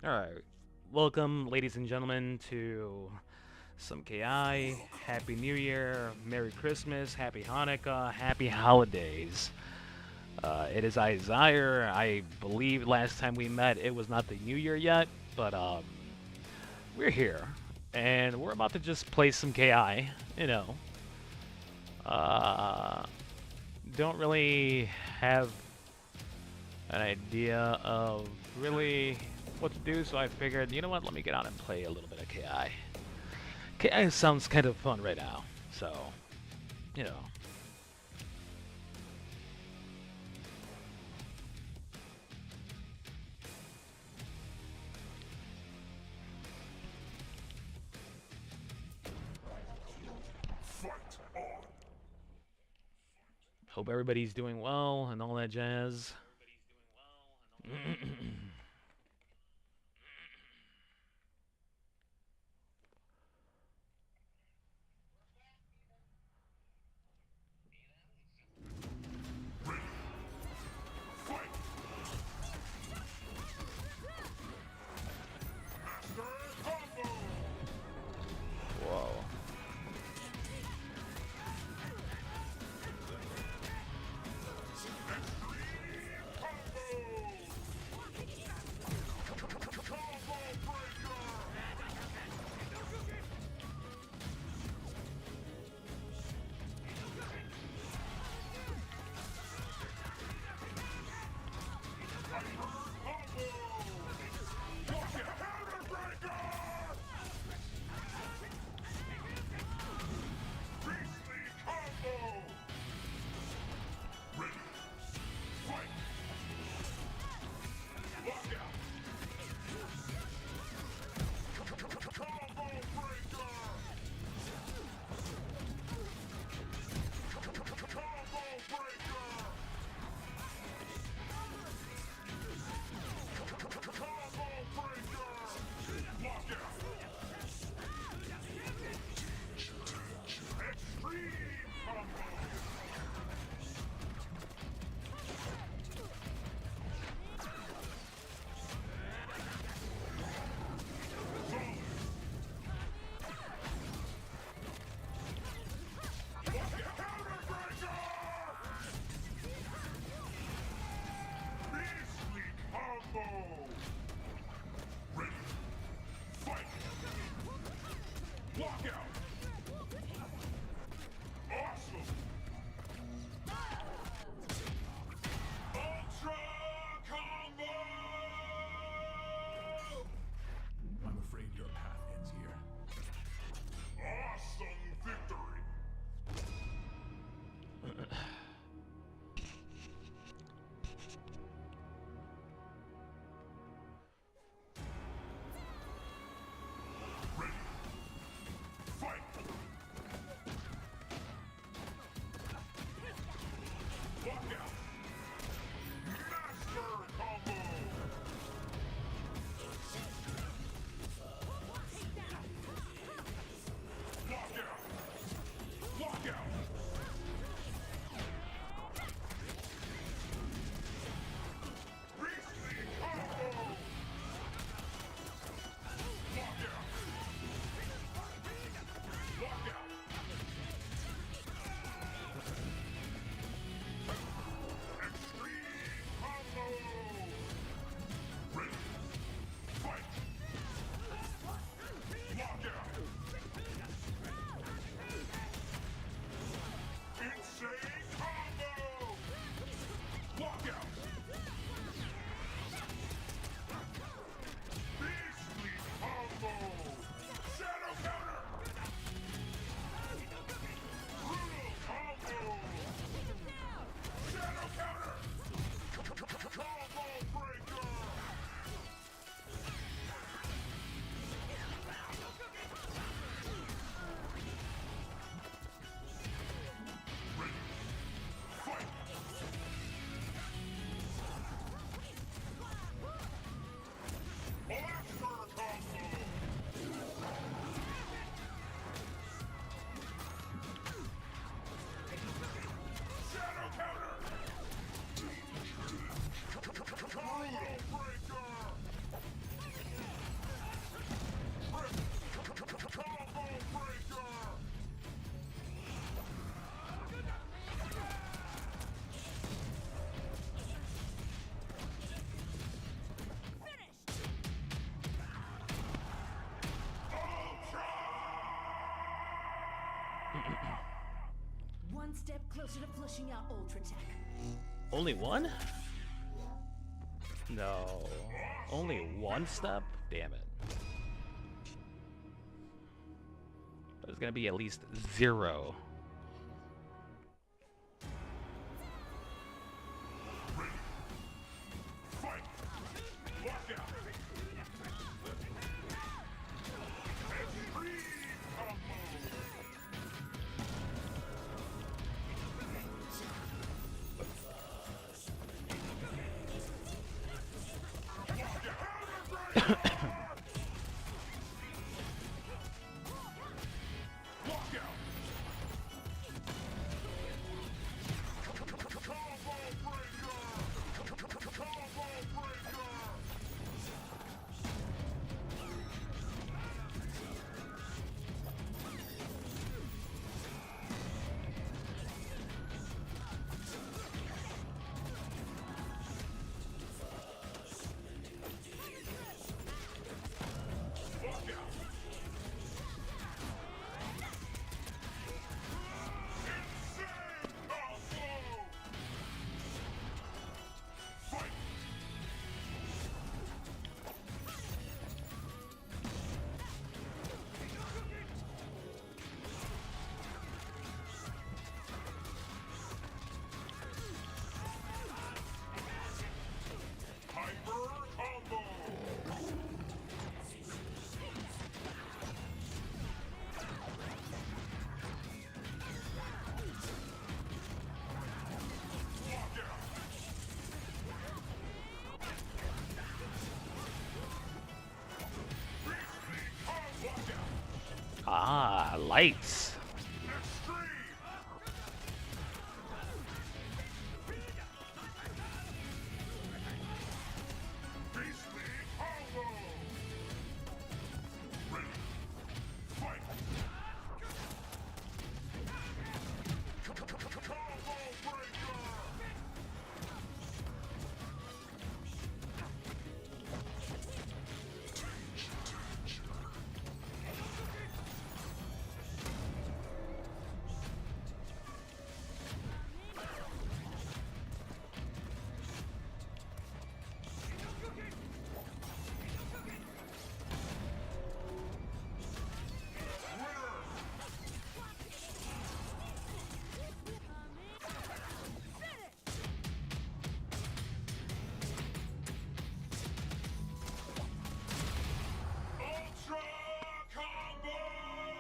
Alright. Welcome, ladies and gentlemen, to some KI. Happy New Year, Merry Christmas, Happy Hanukkah, Happy Holidays. It is Isaiah. I believe last time we met it was not the New Year yet, but we're here. And we're about to just play some KI, you know. Uh, don't really have an idea of really what to do, so I figured, you know what, let me get on and play a little bit of KI. KI sounds kind of fun right now, so, you know. Hope everybody's doing well and all that jazz. Whoa. one step closer to flushing out Ultra Tech. Only one? No. Only one step? Damn it. There's gonna be at least 0. Ah, lights.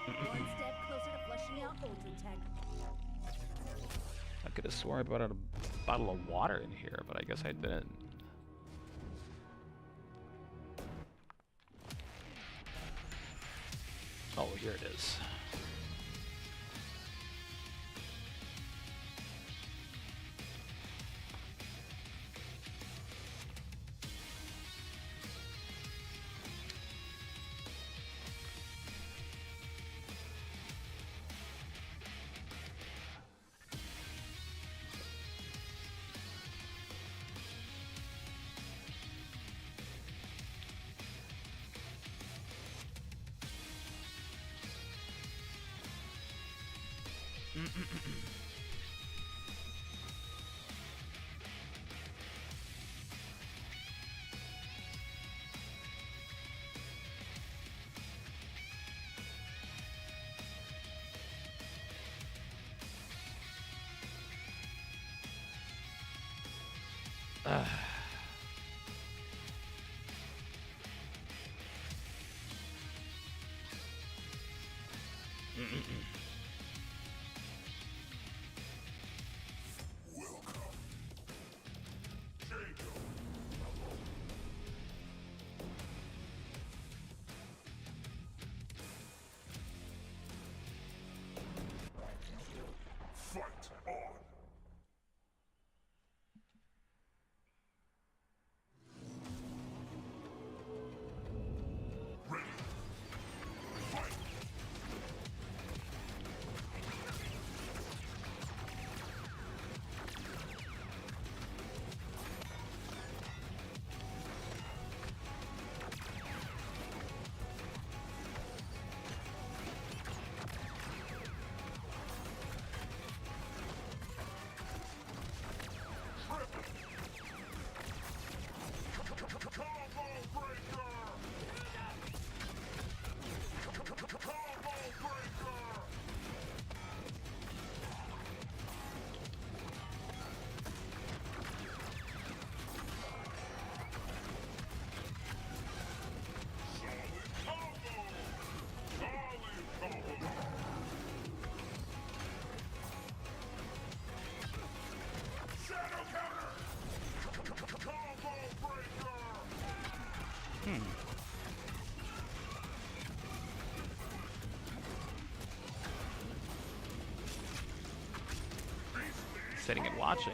One step closer to flushing out Ultra Tech. I could have sworn I brought out a bottle of water in here, but I guess I didn't. Oh, here it is. Sitting and watching.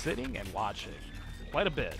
Sitting and watching. Quite a bit.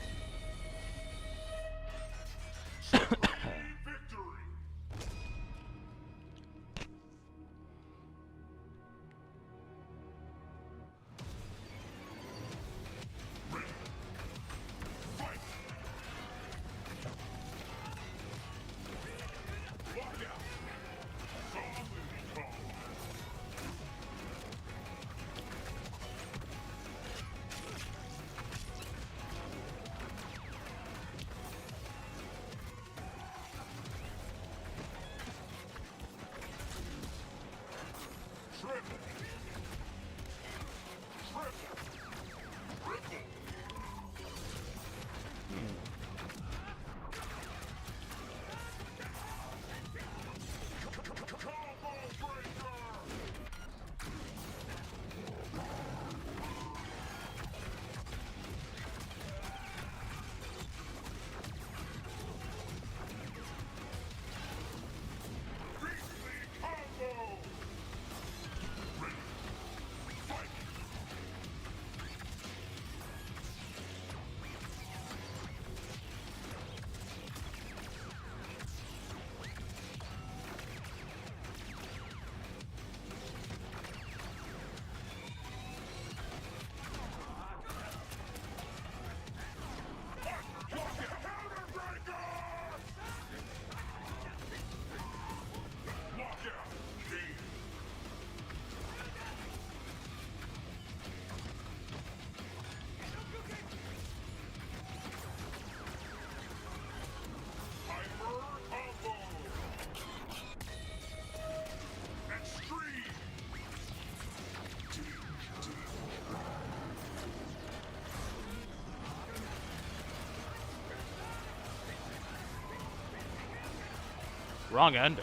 Wrong ender.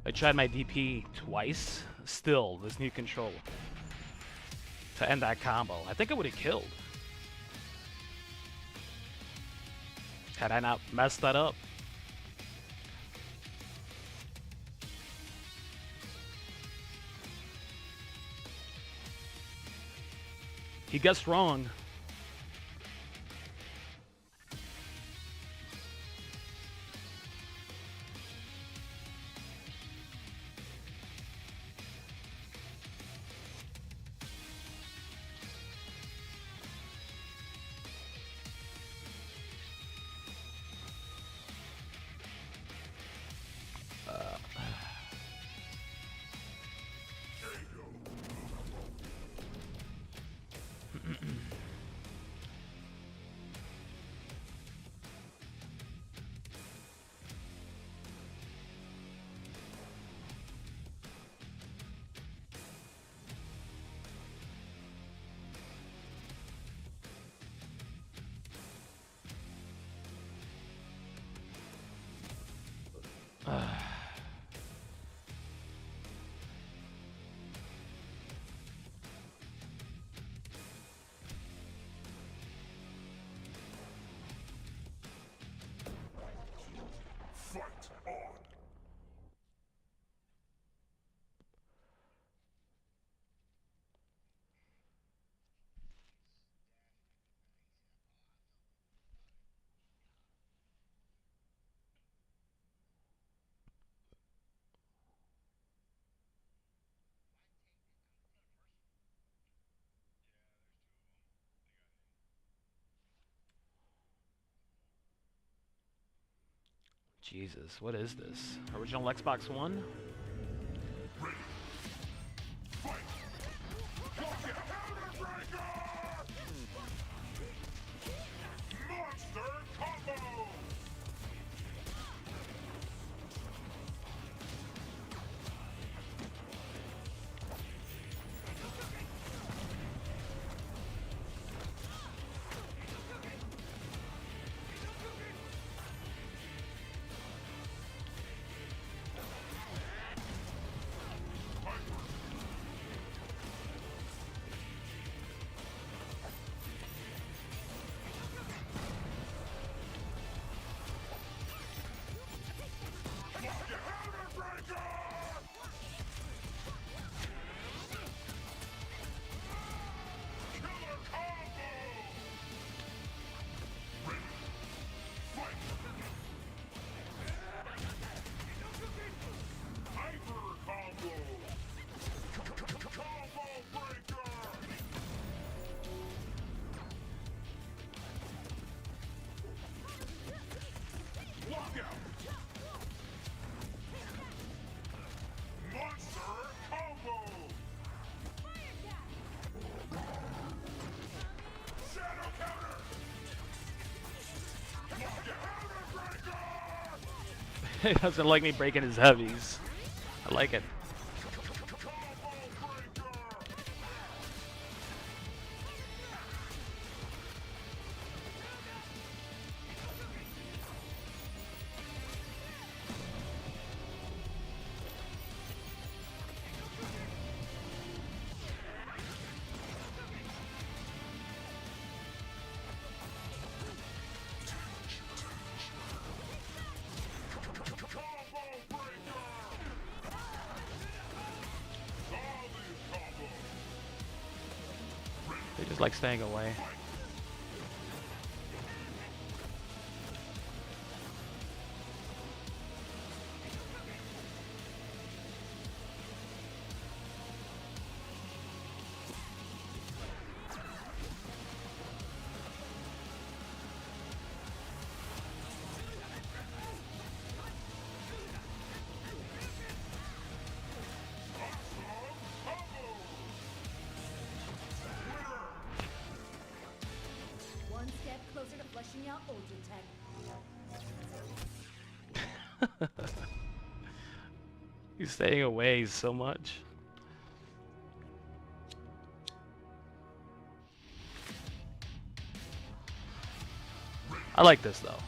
I tried my DP twice. Still, this new control to end that combo. I think I would have killed had I not messed that up. He guessed wrong. Jesus, what is this? Original Xbox One? He doesn't like me breaking his heavies. I like it. They just like staying away. One step closer to flushing out Ultra Tech. He's staying away so much. I like this though.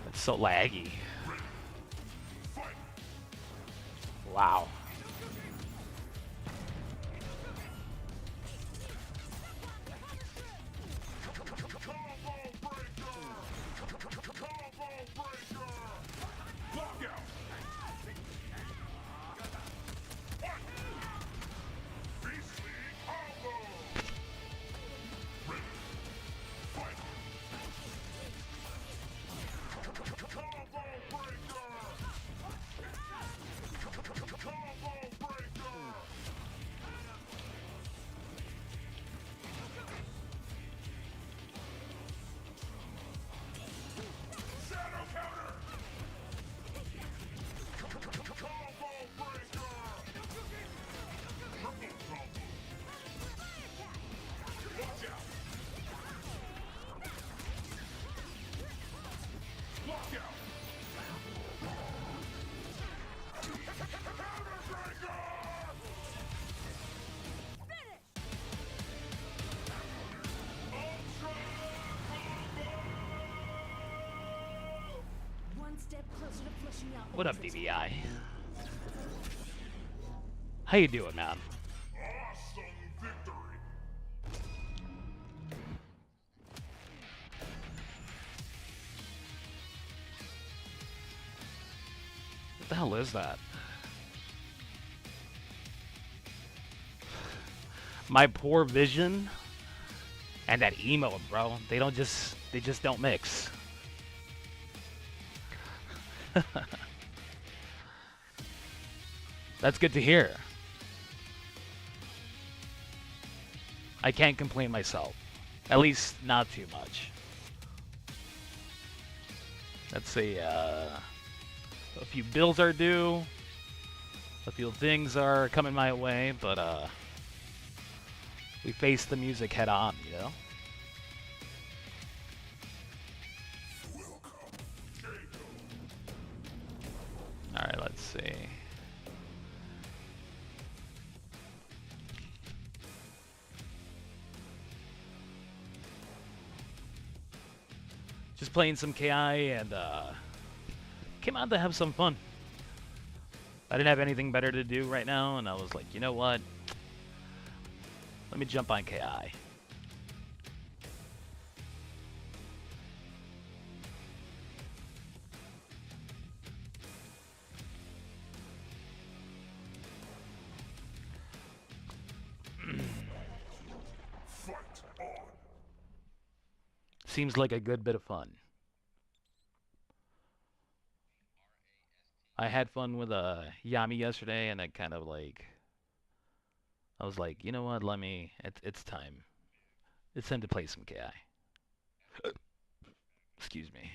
It's so laggy. Wow. step closer to flushing out What up, old attack. DVI? How you doing, man? Awesome victory! What the hell is that? My poor vision and that emote, bro. They just don't mix. That's good to hear. I can't complain myself. At least not too much. Let's see, a few bills are due. A few things are coming my way, but we face the music head on, you know? Alright, let's see. Just playing some KI and came out to have some fun. I didn't have anything better to do right now, and I was like, you know what? Let me jump on KI. Fight on! Seems like a good bit of fun. I had fun with Yami yesterday, and I kind of like, I was like, you know what? It's time. It's time to play some KI. Excuse me.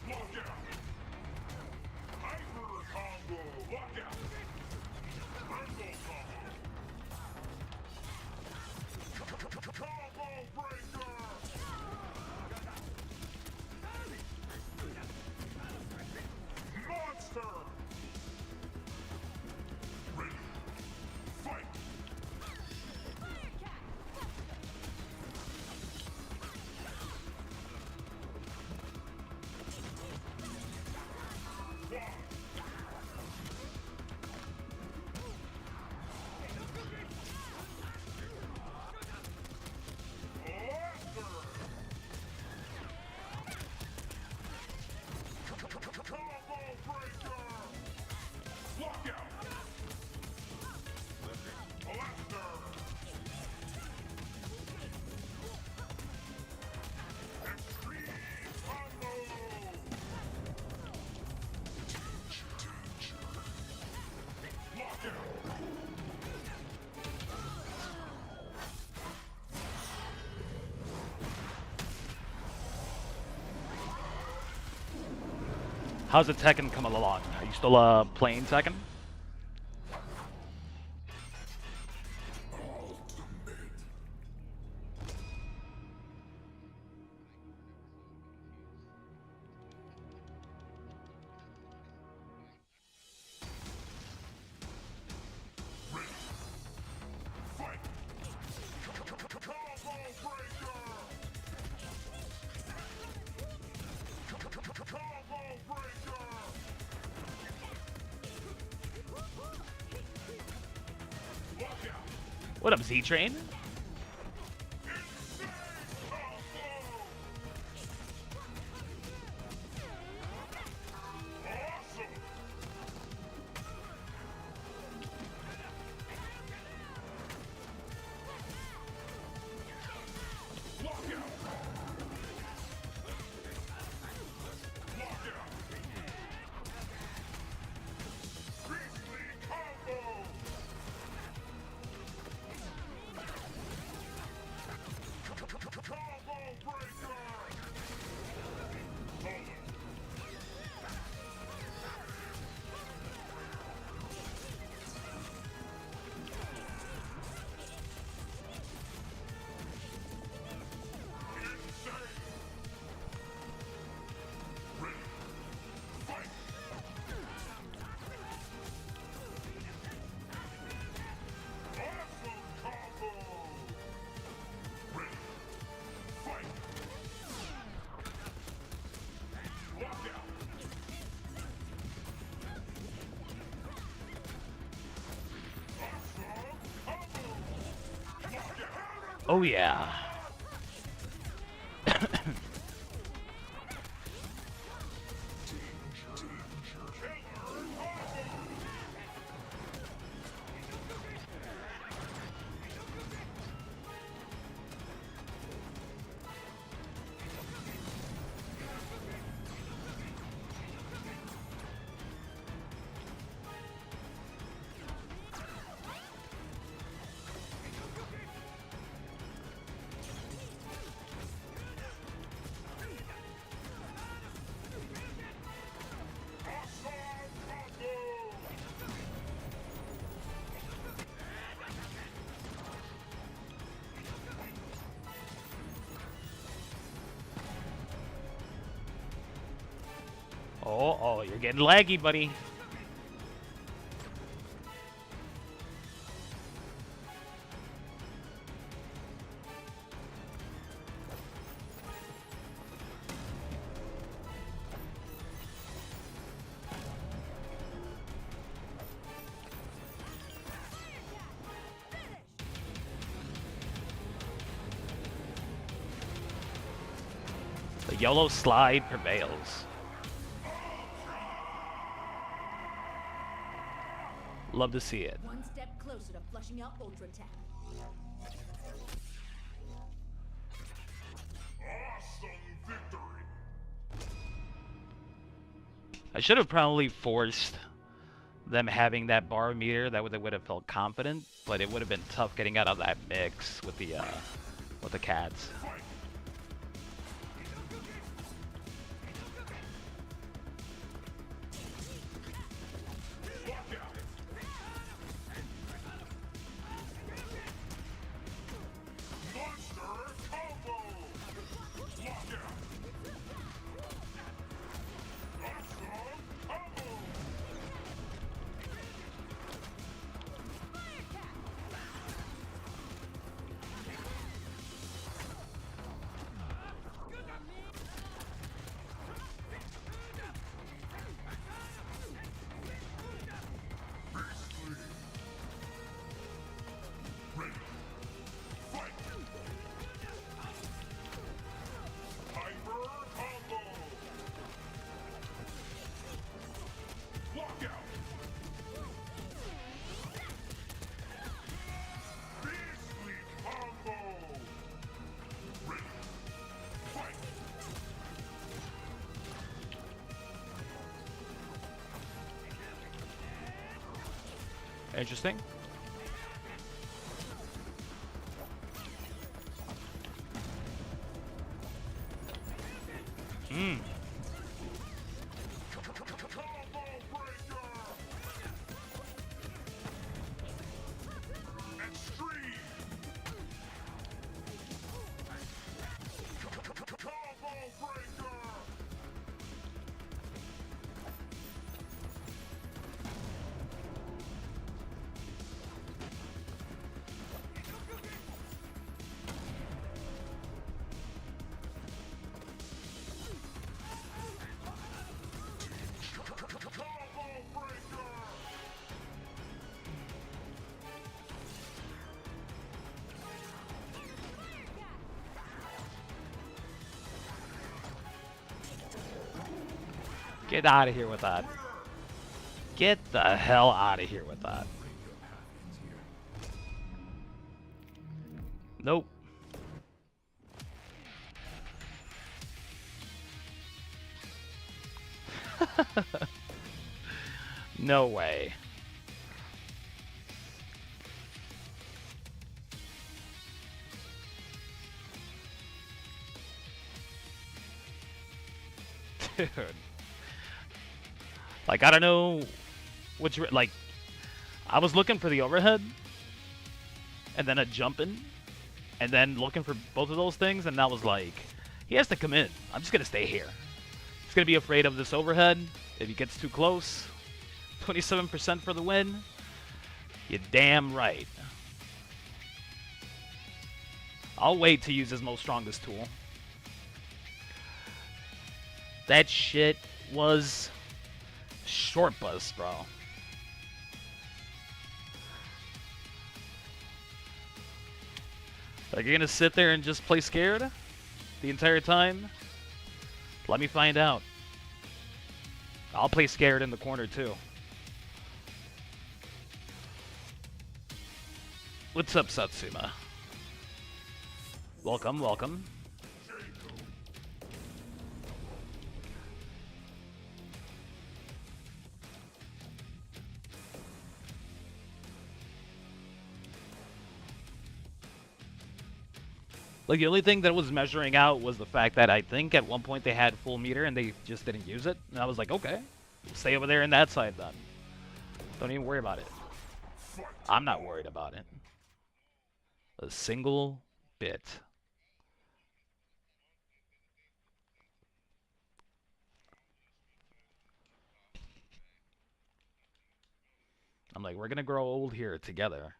Lockout! Hyper combo! Lockout! Triple combo! Combo breaker! Monster! Ready! Fight! How's the Tekken coming along? Are you still playing Tekken? What up, Z-Train? Oh yeah. Oh, you're getting laggy, buddy. The yellow slide prevails. Love to see it. One step closer to flushing out Ultra Attack. Awesome victory. I should have probably forced them having that bar meter. That they would have felt confident, but it would have been tough getting out of that mix with the cats. Interesting. Hmm. Get out of here with that. Get the hell out of here with that. Nope. No way. Dude. Like, I don't know which, like, I was looking for the overhead, and then a jumping, and then looking for both of those things, and I was like, he has to come in. I'm just going to stay here. He's going to be afraid of this overhead. If he gets too close, 27% for the win. You're damn right. I'll wait to use his most strongest tool. That shit was short buzz, bro. Are you gonna sit there and just play scared the entire time? Let me find out. I'll play scared in the corner too. What's up, Satsuma? Welcome, welcome. Like, the only thing that was measuring out was the fact that I think at one point they had full meter and they just didn't use it. And I was like, okay, stay over there in that side then. Don't even worry about it. I'm not worried about it. A single bit. I'm like, we're gonna grow old here together.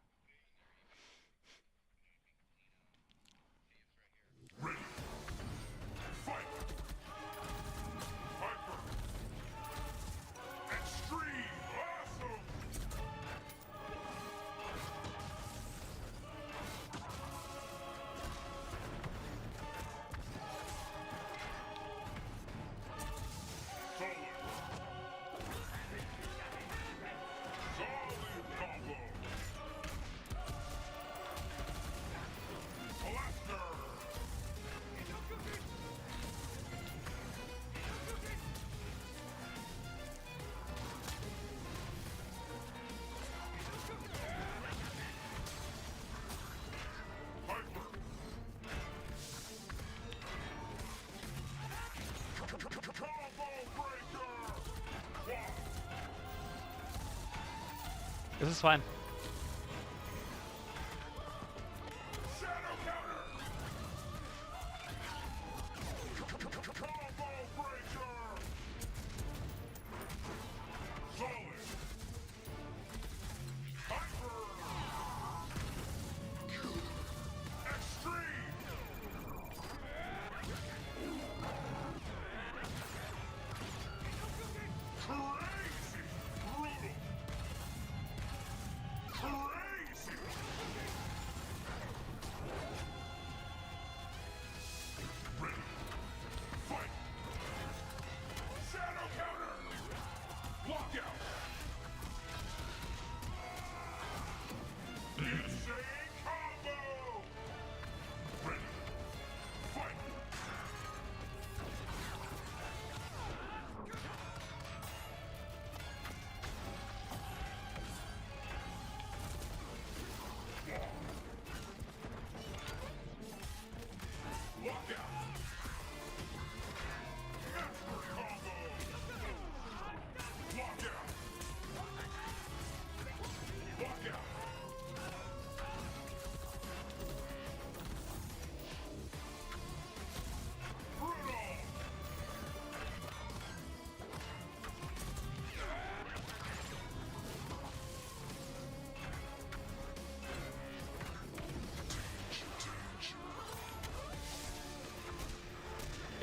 This is fine.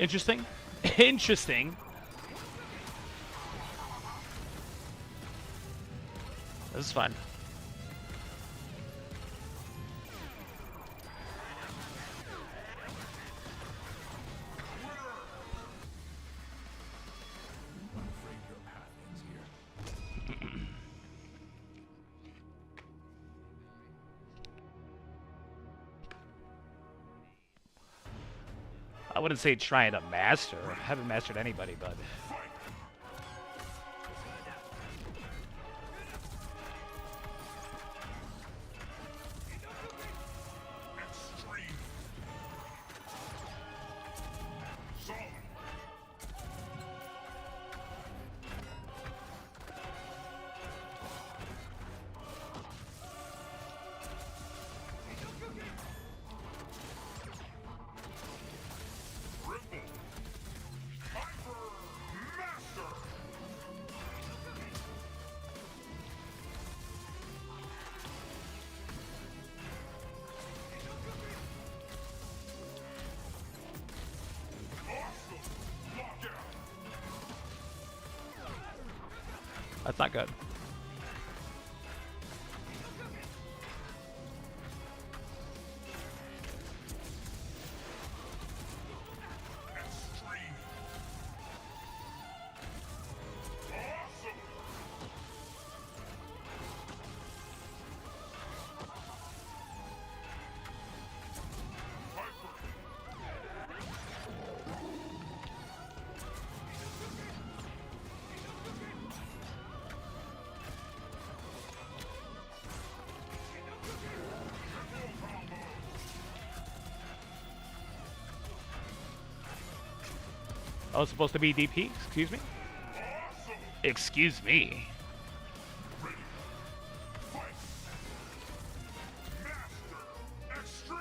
Interesting. Interesting. This is fine. I wouldn't say trying to master. I haven't mastered anybody, but... That's not good. Oh, it's supposed to be DP? Excuse me? Awesome. Excuse me. Ready. Fight. Master. Extreme.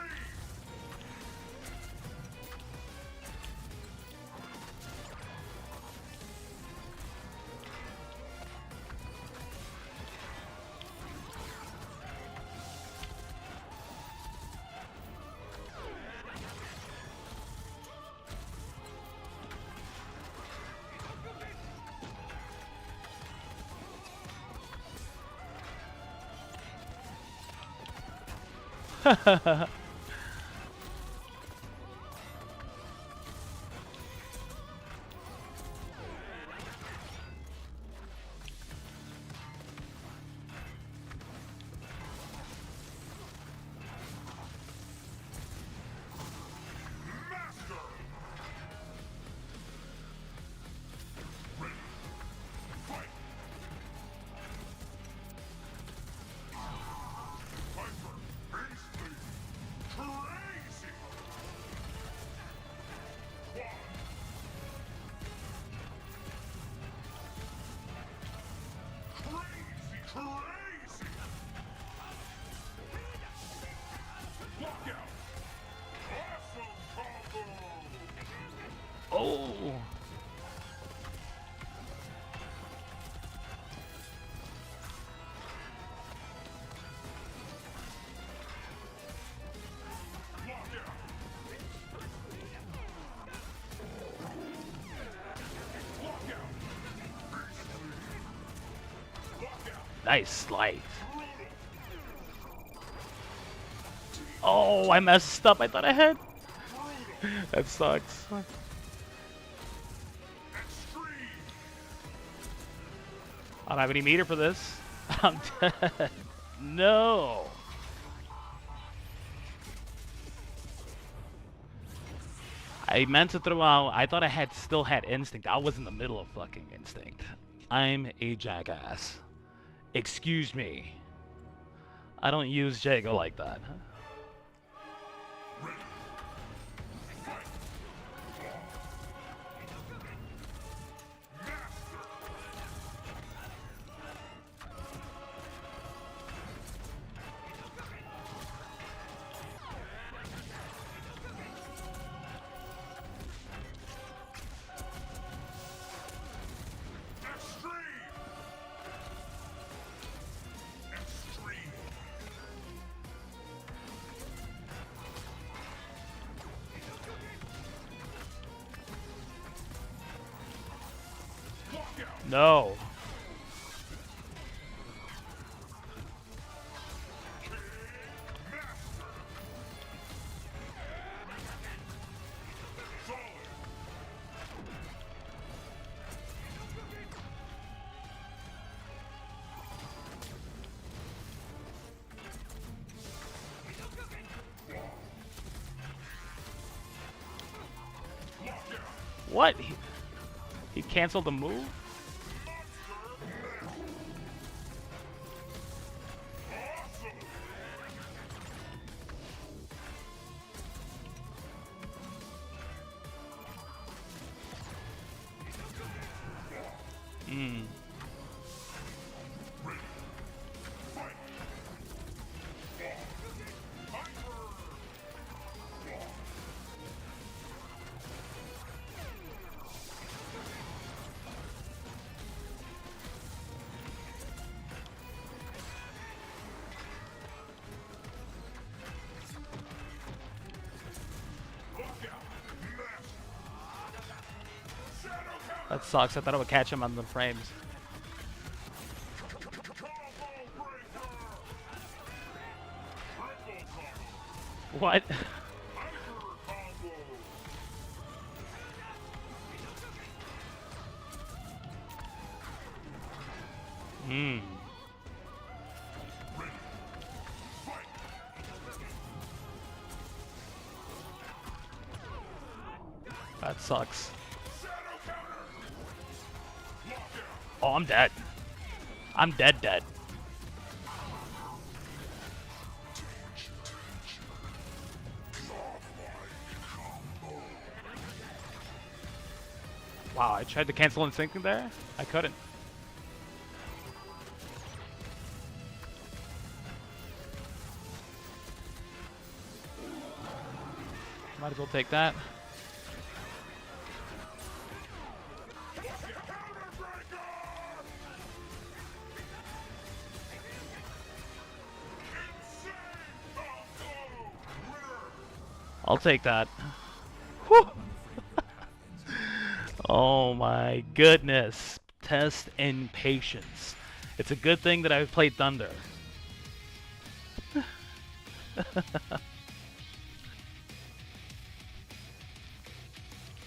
Master. Ready. Fight. Hyper. Beastly. Crazy. Quad. Crazy. Crazy. Lockout. Awesome combo. Oh. Lockout. Lockout. Beastly. Lockout. Nice slice. Brutal. Oh, I messed up. I thought I had. Brutal. That sucks. Extreme. I don't have any meter for this. I'm dead. No. I meant to throw out. I thought I had still had instinct. I was in the middle of fucking instinct. I'm a jackass. Excuse me. I don't use Jago like that. Ready. Fight. Master. Extreme. Extreme. Lockout. No. King Master. Solid. Lockout. What? He canceled the move? Awesome. Hmm. Ready. Fight. Hyper. Lockout. Master. Shadow counter. That sucks. I thought I would catch him on the frames. Combo breaker. Triple combo. What? Hyper combo. Hmm. Ready. Fight. That sucks. Shadow counter. Lockout. Oh, I'm dead. I'm dead. Wow, I tried to cancel in sync there. I couldn't. Might as well take that. I'll take that. Whew. Oh my goodness. Test and patience. It's a good thing that I've played Thunder.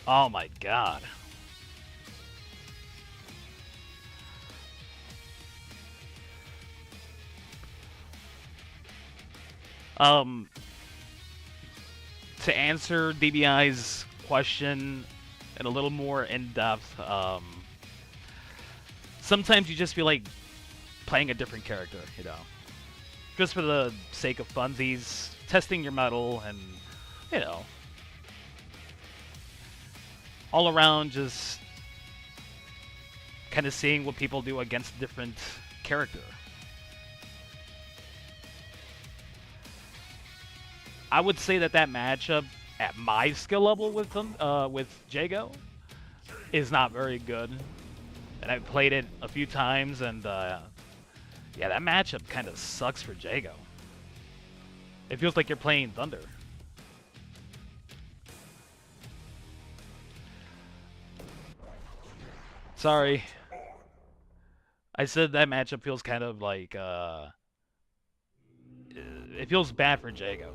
Oh my god. To answer DBI's question in a little more in-depth, sometimes you just feel like playing a different character, you know. Just for the sake of funsies, testing your metal, and, you know, all around just kind of seeing what people do against different character. I would say that matchup at my skill level with them, with Jago, is not very good. And I've played it a few times, and yeah, that matchup kind of sucks for Jago. It feels like you're playing Thunder. Sorry. I said that matchup feels kind of like, it feels bad for Jago.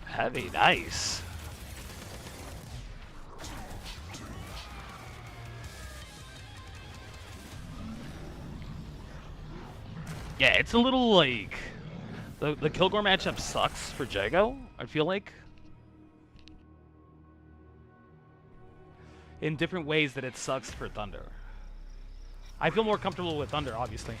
Heavy, nice. Yeah, it's a little like the Kilgore matchup sucks for Jago, I feel like. In different ways that it sucks for Thunder. I feel more comfortable with Thunder, obviously.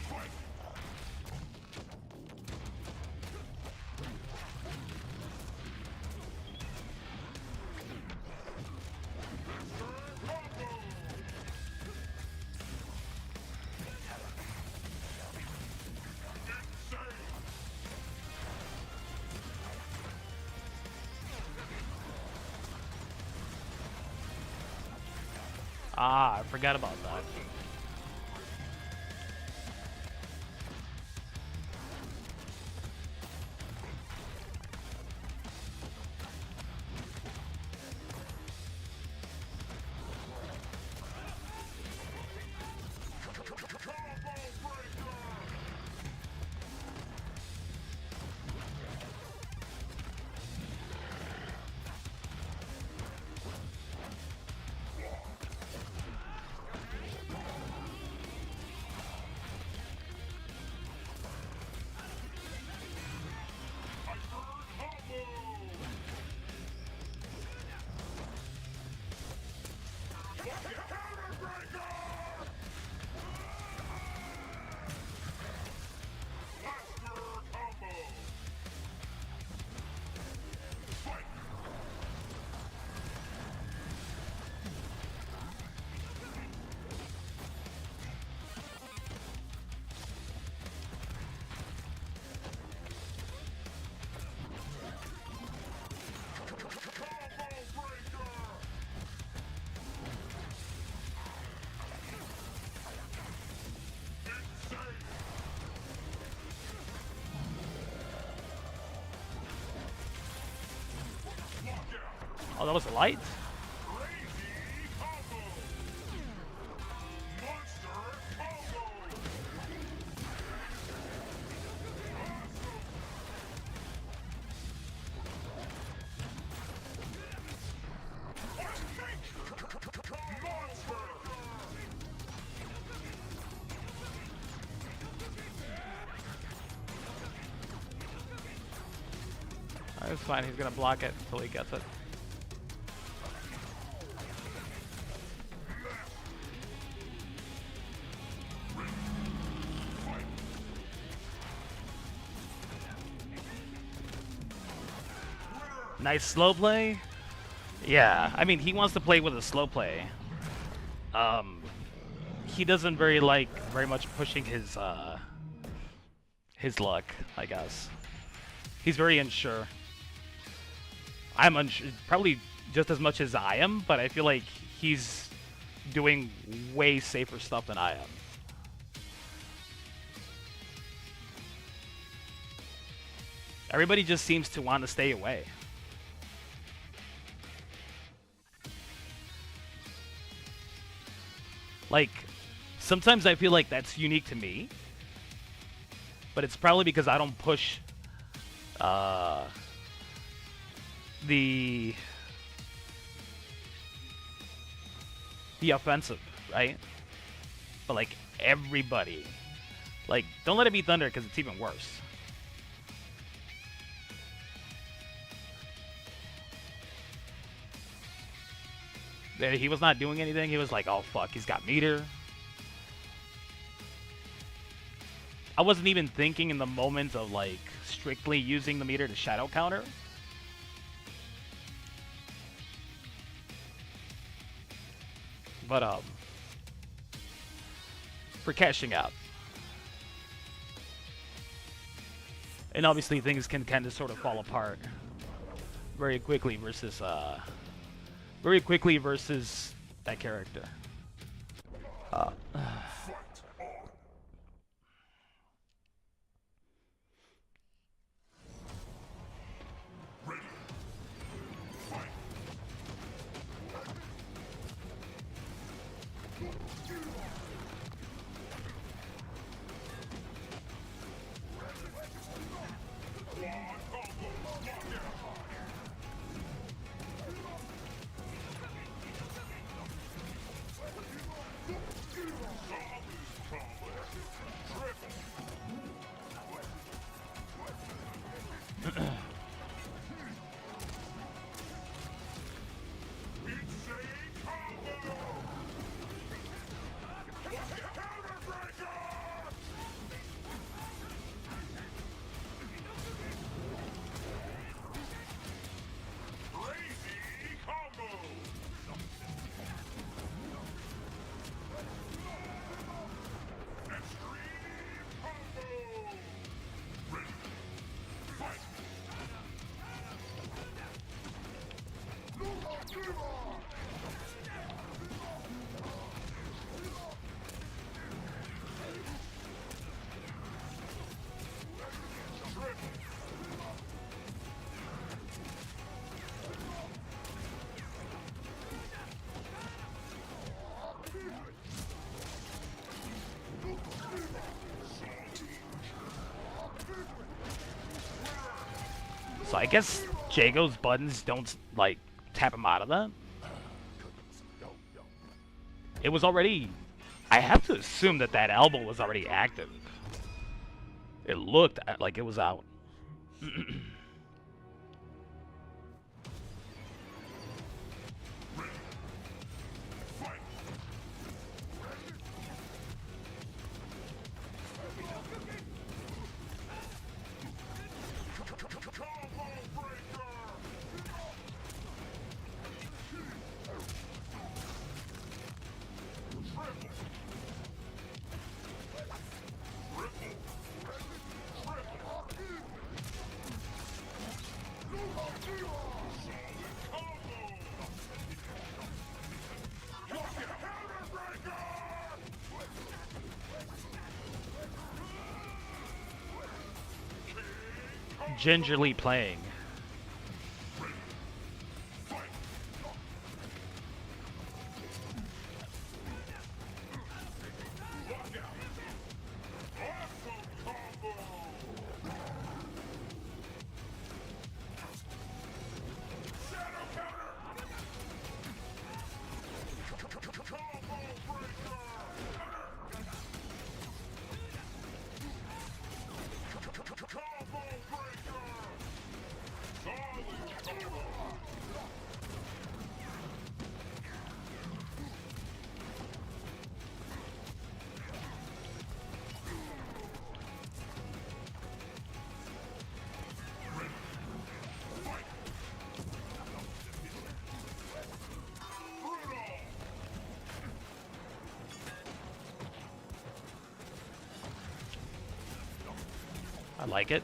Ah, I forgot about that. Oh, that was a light? Crazy combo. Monster combo. Monster. Alright, it's fine. He's gonna block it until he gets it. Nice slow play. Yeah, I mean, he wants to play with a slow play. He doesn't very much pushing his luck, I guess. He's very unsure. I'm unsure, probably just as much as I am, but I feel like he's doing way safer stuff than I am. Everybody just seems to want to stay away. Like, sometimes I feel like that's unique to me, but it's probably because I don't push the offensive, right? But like everybody, like, don't let it be thunder because it's even worse. He was not doing anything. He was like, oh fuck, he's got meter. I wasn't even thinking in the moment of like strictly using the meter to shadow counter. But for cashing out. And obviously things can kind of sort of fall apart very quickly versus that character. So I guess Jago's buttons don't, like, tap him out of that. It was already... I have to assume that that elbow was already active. It looked like it was out. Gingerly playing. I like it.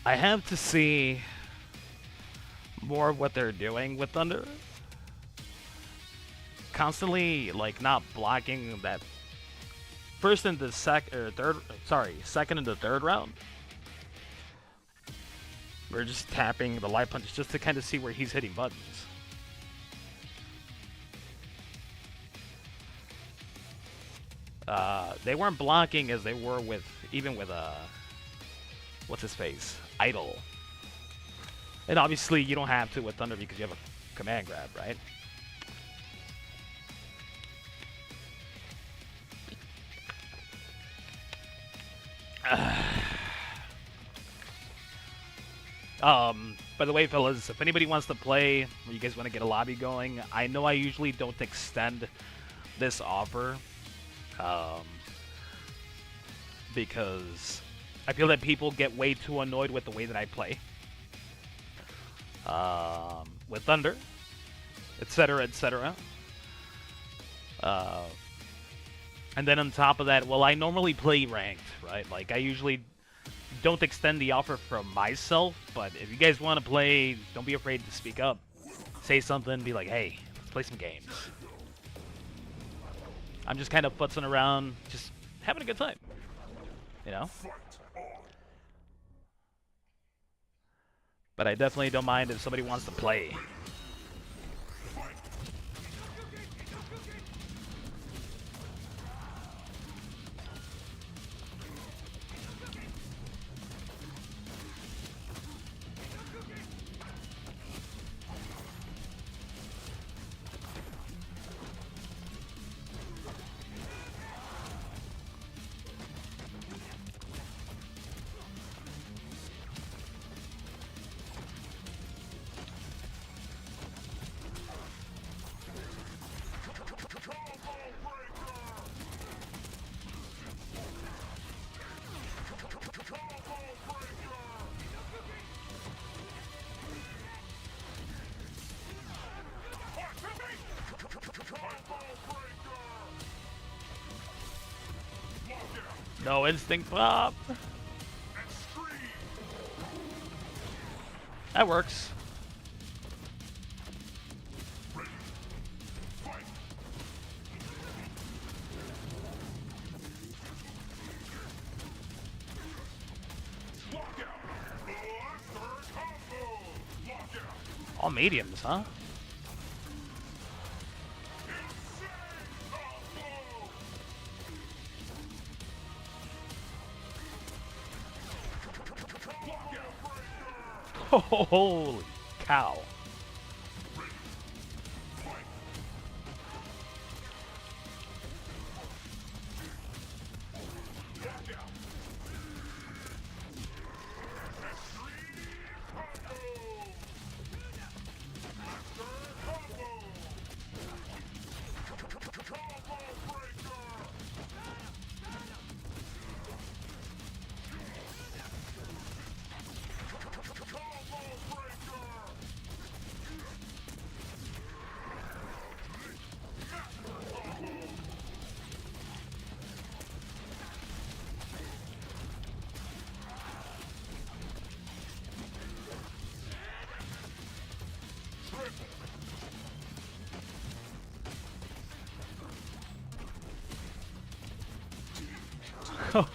I have to see more of what they're doing with Thunder. Constantly, like, not blocking that first and the second and the third round. We're just tapping the light punches just to kind of see where he's hitting buttons. They weren't blocking as they were with, even with, what's his face? Idol. And obviously you don't have to with Thunder because you have a command grab, right? By the way, fellas, if anybody wants to play, or you guys want to get a lobby going, I know I usually don't extend this offer, because I feel that people get way too annoyed with the way that I play, with Thunder, etc., etc. And then on top of that, well, I normally play ranked, right? Like, I usually don't extend the offer from myself, but if you guys want to play, don't be afraid to speak up. Say something, be like, hey, let's play some games. I'm just kind of futzing around, just having a good time, you know? But I definitely don't mind if somebody wants to play. No instinct pop. That works. All mediums, huh? Holy cow.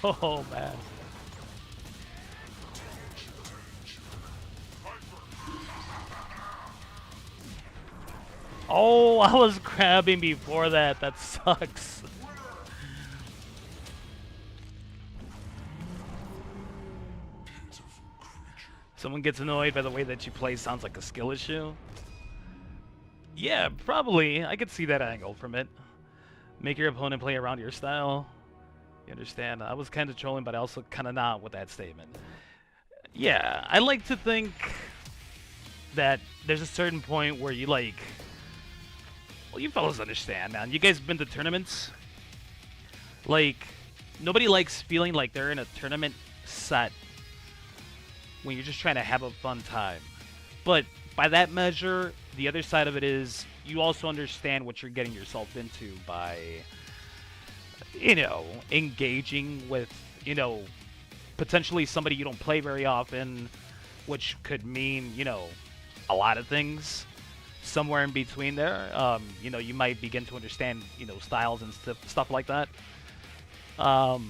Oh, man. Oh, I was grabbing before that. That sucks. Someone gets annoyed by the way that you play sounds like a skill issue. Yeah, probably. I could see that angle from it. Make your opponent play around your style. You understand? I was kind of trolling, but I also kind of not with that statement. Yeah, I like to think that there's a certain point where you like. Well, you fellas understand, man. You guys been to tournaments? Like, nobody likes feeling like they're in a tournament set when you're just trying to have a fun time. But by that measure, the other side of it is you also understand what you're getting yourself into by, engaging with, potentially somebody you don't play very often, which could mean, a lot of things. Somewhere in between there, you might begin to understand, styles and stuff like that. But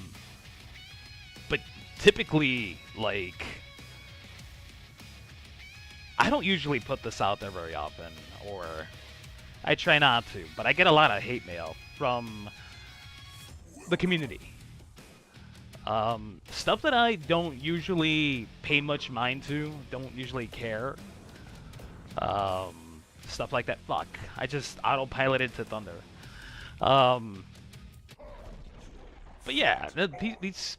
typically, like, I don't usually put this out there very often, or I try not to, but I get a lot of hate mail from the community. Stuff that I don't usually pay much mind to, don't usually care. Stuff like that. Fuck. I just autopiloted to Thunder. But yeah, these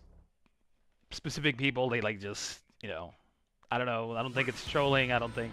specific people, they like just, I don't know. I don't think it's trolling. I don't think.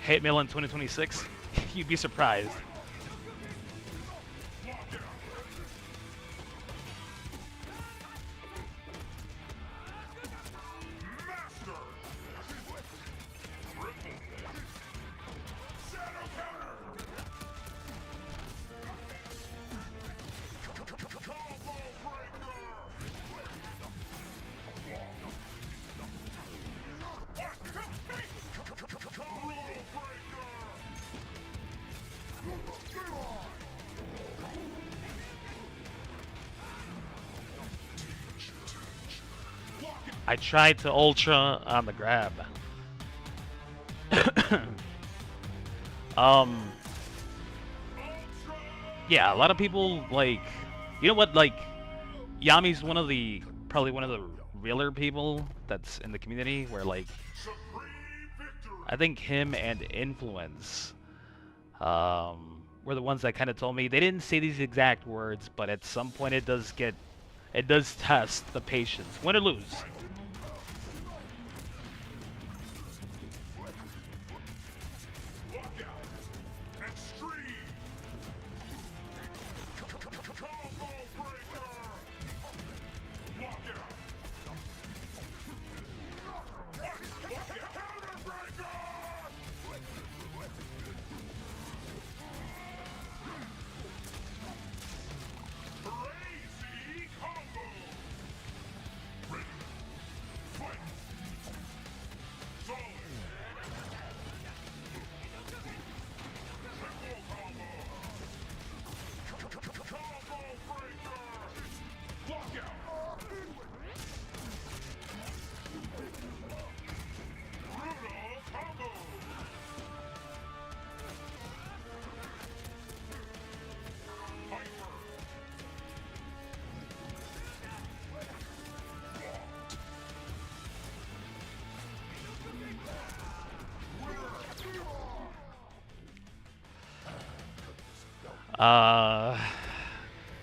Hate mail in 2026? You'd be surprised. I tried to ultra on the grab. Yeah, a lot of people like, like, Yami's probably one of the realer people that's in the community where like, I think him and Influence, were the ones that kind of told me, they didn't say these exact words, but at some point it does test the patience, win or lose.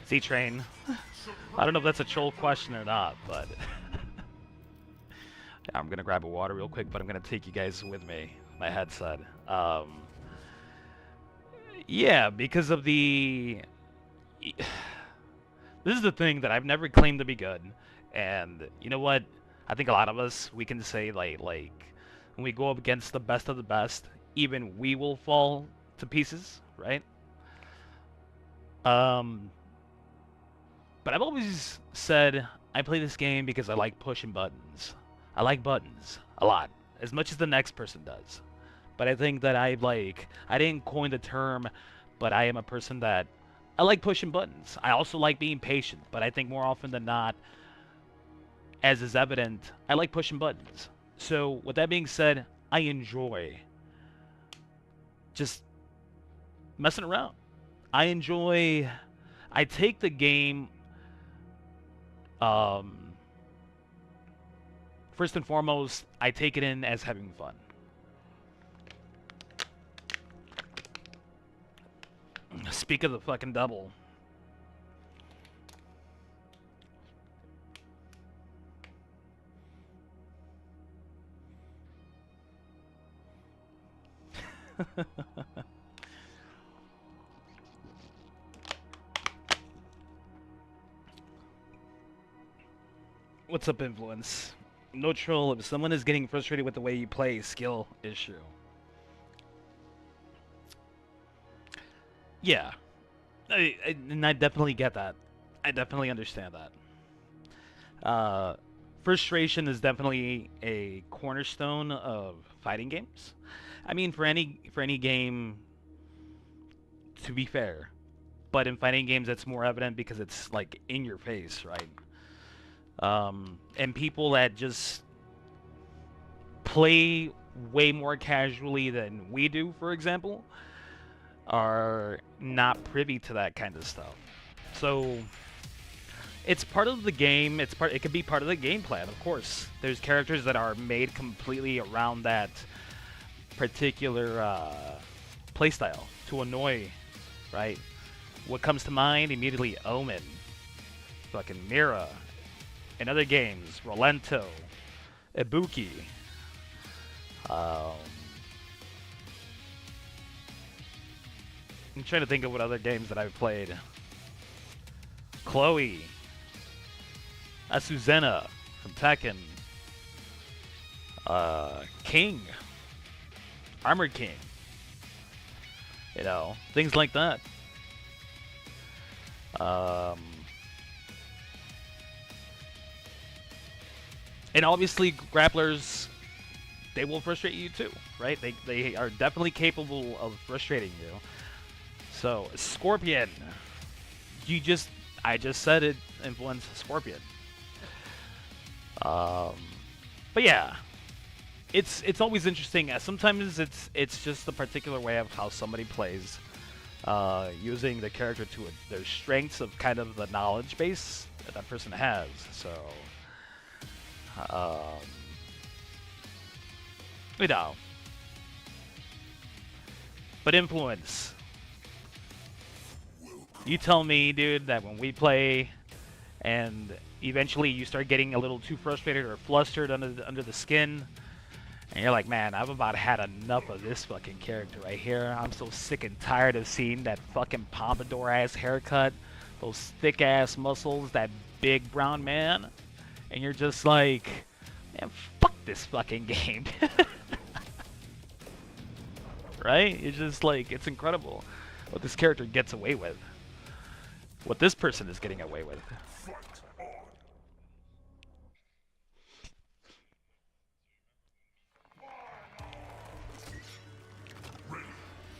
Z-Train. I don't know if that's a troll question or not, but yeah, I'm gonna grab a water real quick, but I'm gonna take you guys with me. My headset. Yeah, because of the. This is the thing that I've never claimed to be good, and you know what? I think a lot of us we can say like when we go up against the best of the best, even we will fall to pieces, right? Um, but I've always said I play this game because I like pushing buttons. I like buttons a lot, as much as the next person does. But I think that I didn't coin the term, but I am a person that I like pushing buttons. I also like being patient, but I think more often than not, as is evident, I like pushing buttons. So with that being said, I enjoy just messing around. I enjoy. I take the game. Um, First and foremost, I take it in as having fun. Speak of the fucking double. What's up, Influence? No troll. If someone is getting frustrated with the way you play, skill issue. Yeah, and I definitely get that. I definitely understand that. Frustration is definitely a cornerstone of fighting games. I mean, for any game, to be fair, but in fighting games, it's more evident because it's like in your face, right? And people that just play way more casually than we do, for example, are not privy to that kind of stuff. So it's part of the game. It could be part of the game plan, of course. There's characters that are made completely around that particular playstyle to annoy, right? What comes to mind immediately? Omen, fucking Mira, in other games, Rolento, Ibuki. Um, I'm trying to think of what other games that I've played. Chloe, Asuzena from Tekken, King, Armored King. You know, things like that. And obviously, grapplers, they will frustrate you too, right? They are definitely capable of frustrating you. So, Scorpion. I just said it, Influence Scorpion. But yeah, it's always interesting. Sometimes it's just the particular way of how somebody plays, using the character to their strengths of kind of the knowledge base that that person has. So, you know. But Influence. You tell me, dude, that when we play and eventually you start getting a little too frustrated or flustered under the skin, and you're like, man, I've about had enough of this fucking character right here. I'm so sick and tired of seeing that fucking pompadour-ass haircut, those thick-ass muscles, that big brown man. And you're just like, man, fuck this fucking game. Right? It's just like, it's incredible what this character gets away with. What this person is getting away with. Fight on.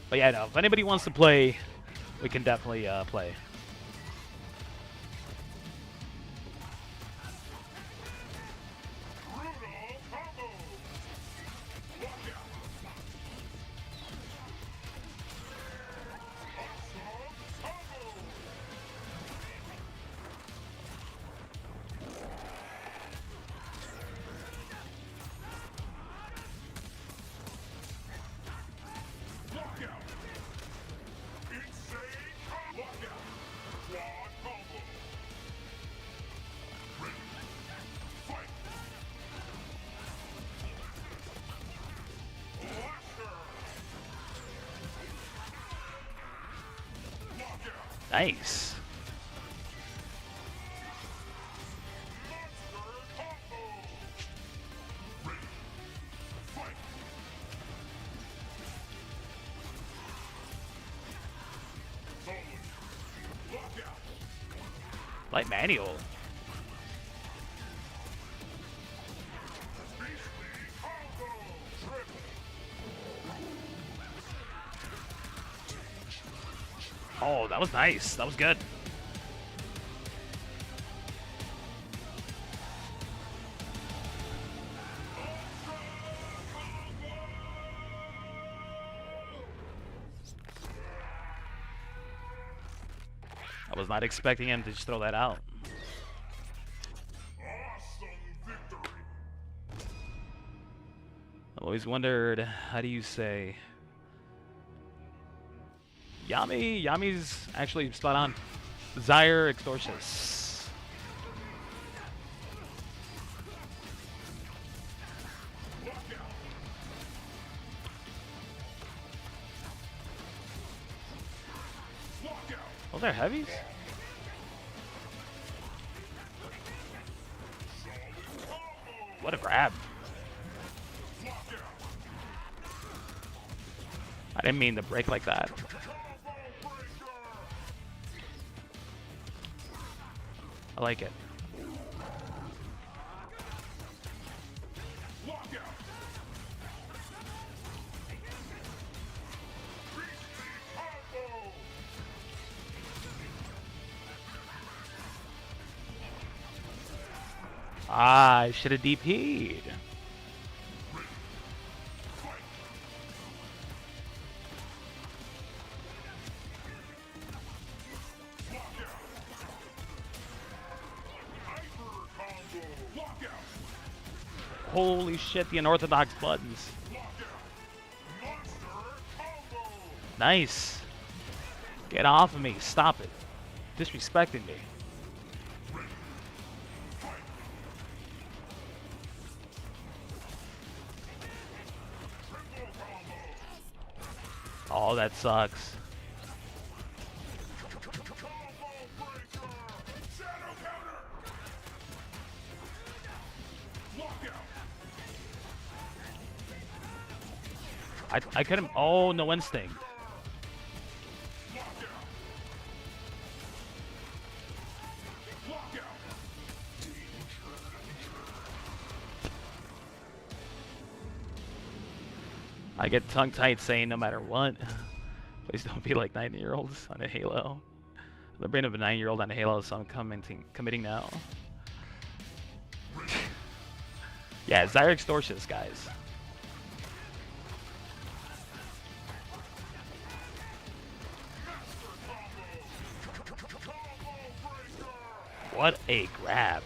But yeah, no, if anybody wants to play, we can definitely play. Brutal combo. Lock out. Awesome combo. Lock out. Insane combo. Lock out. Quad combo. Ready. Fight. Blaster. Lock out. Nice. Monster combo. Ready. Fight. Solid. Lock out. Light manual. Oh, that was nice. That was good. I was not expecting him to just throw that out. Awesome victory. I've always wondered, how do you say Yami? Yami's actually spot on. Zyre Extortius. Those are heavies? What a grab. I didn't mean to break like that. I like it. Ah, I should have DP'd. Holy shit, the unorthodox buttons. Nice. Get off of me. Stop it. Disrespecting me. Oh, that sucks. I couldn't. Oh, no instinct. I get tongue-tied saying no matter what. Please don't be like 9-year-olds on a Halo. The brain of a 9-year-old on a Halo, so I'm committing now. Yeah, Zyre Extortius, guys. What a grab.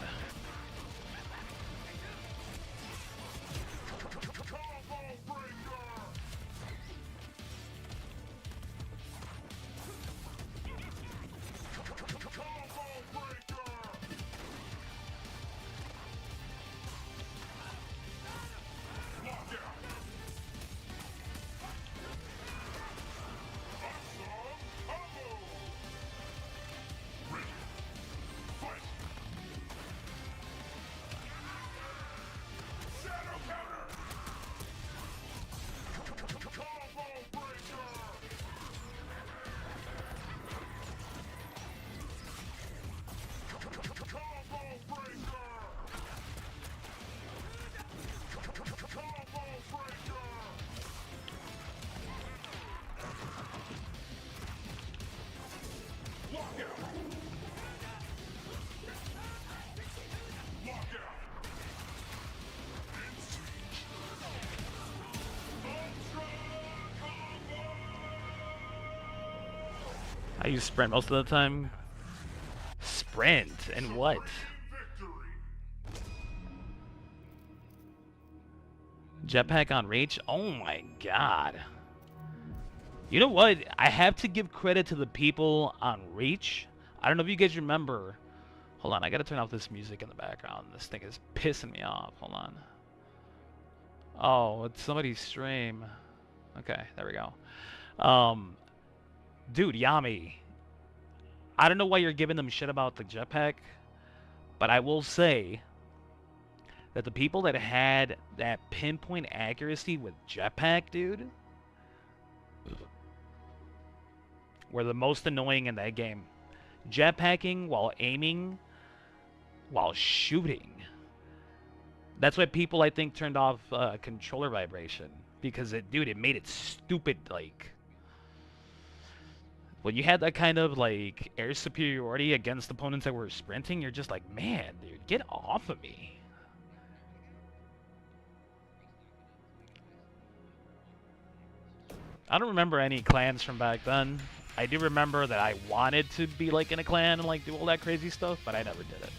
I use sprint most of the time. Sprint? And what? Jetpack on Reach? Oh my god. You know what? I have to give credit to the people on Reach. I don't know if you guys remember. Hold on, I gotta turn off this music in the background. This thing is pissing me off. Hold on. Oh, it's somebody's stream. Okay, there we go. Dude, Yami. I don't know why you're giving them shit about the jetpack, but I will say that the people that had that pinpoint accuracy with jetpack, dude, were the most annoying in that game. Jetpacking while aiming, while shooting. That's why people, I think, turned off controller vibration. Because, it made it stupid, like... when you had that kind of like air superiority against opponents that were sprinting, you're just like, man, dude, get off of me. I don't remember any clans from back then. I do remember that I wanted to be like in a clan and like do all that crazy stuff, but I never did it.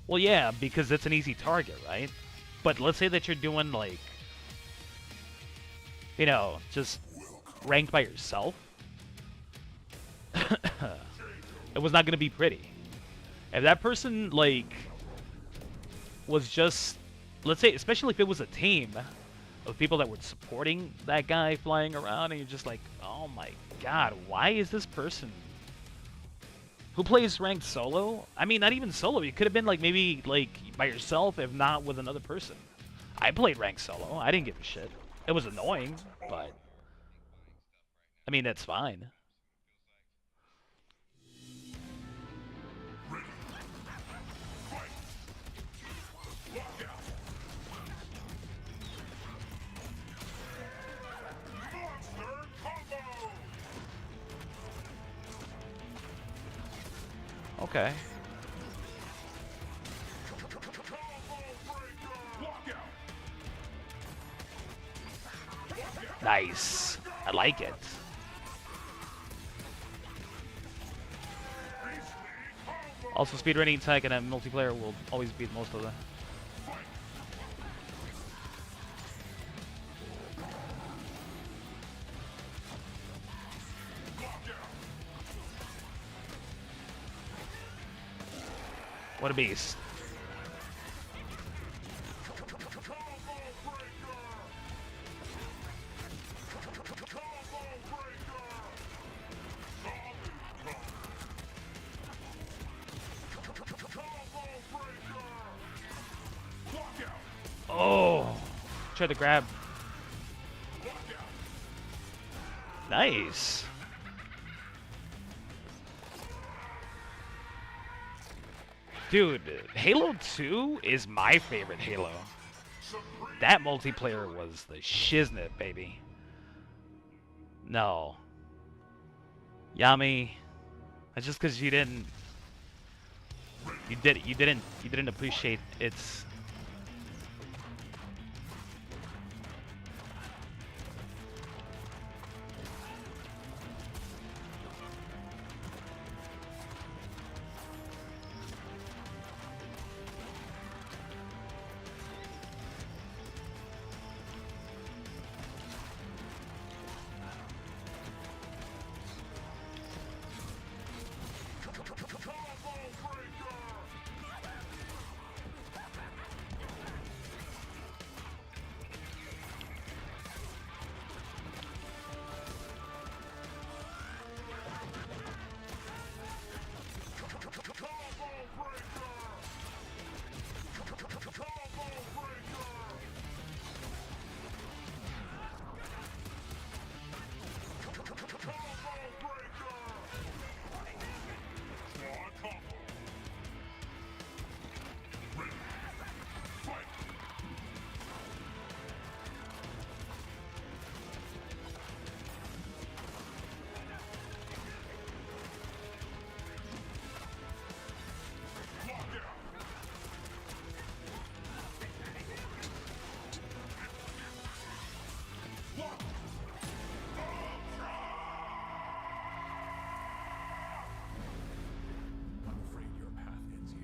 Well, yeah, because it's an easy target, right? But let's say that you're doing like, you know, just ranked by yourself. It was not going to be pretty. If that person like was just, let's say, especially if it was a team of people that were supporting that guy flying around, and you're just like, oh my god, why is this person who plays ranked solo? I mean, not even solo. You could have been like maybe like by yourself, if not with another person. I played ranked solo. I didn't give a shit. It was annoying, but I mean, that's fine. Monster combo! Okay. Nice. I like it. Also, speedrunning tech and a multiplayer will always beat most of them. What a beast. Oh, try to grab. Nice. Dude, Halo 2 is my favorite Halo. That multiplayer was the shiznit, baby. No. Yami, that's just because you didn't appreciate its.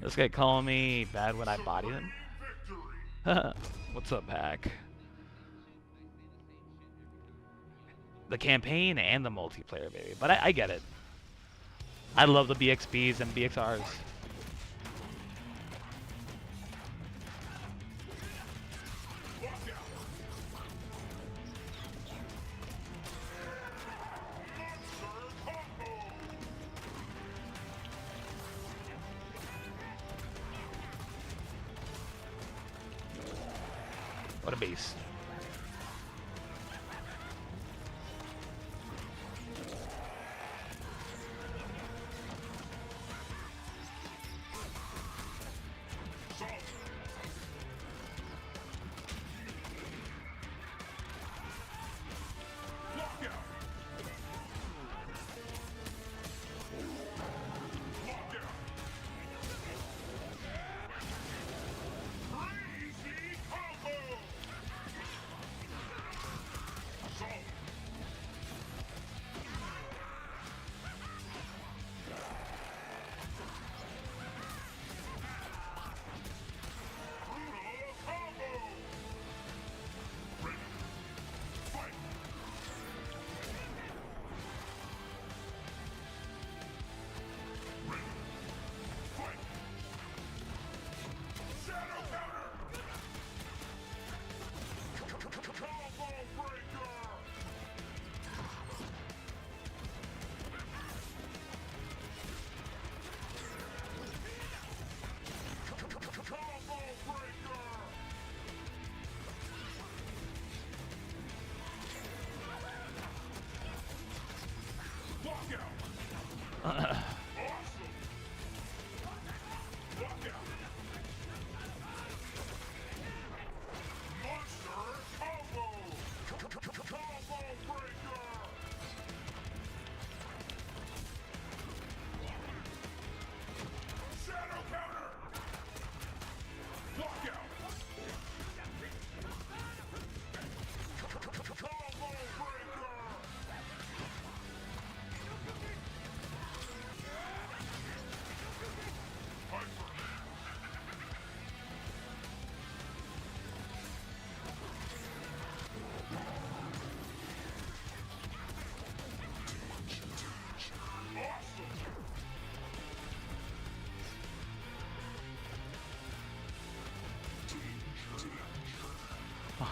This guy calling me bad when I body him. What's up, Hack? The campaign and the multiplayer, baby. But I get it. I love the BXBs and BXRs. What a beast.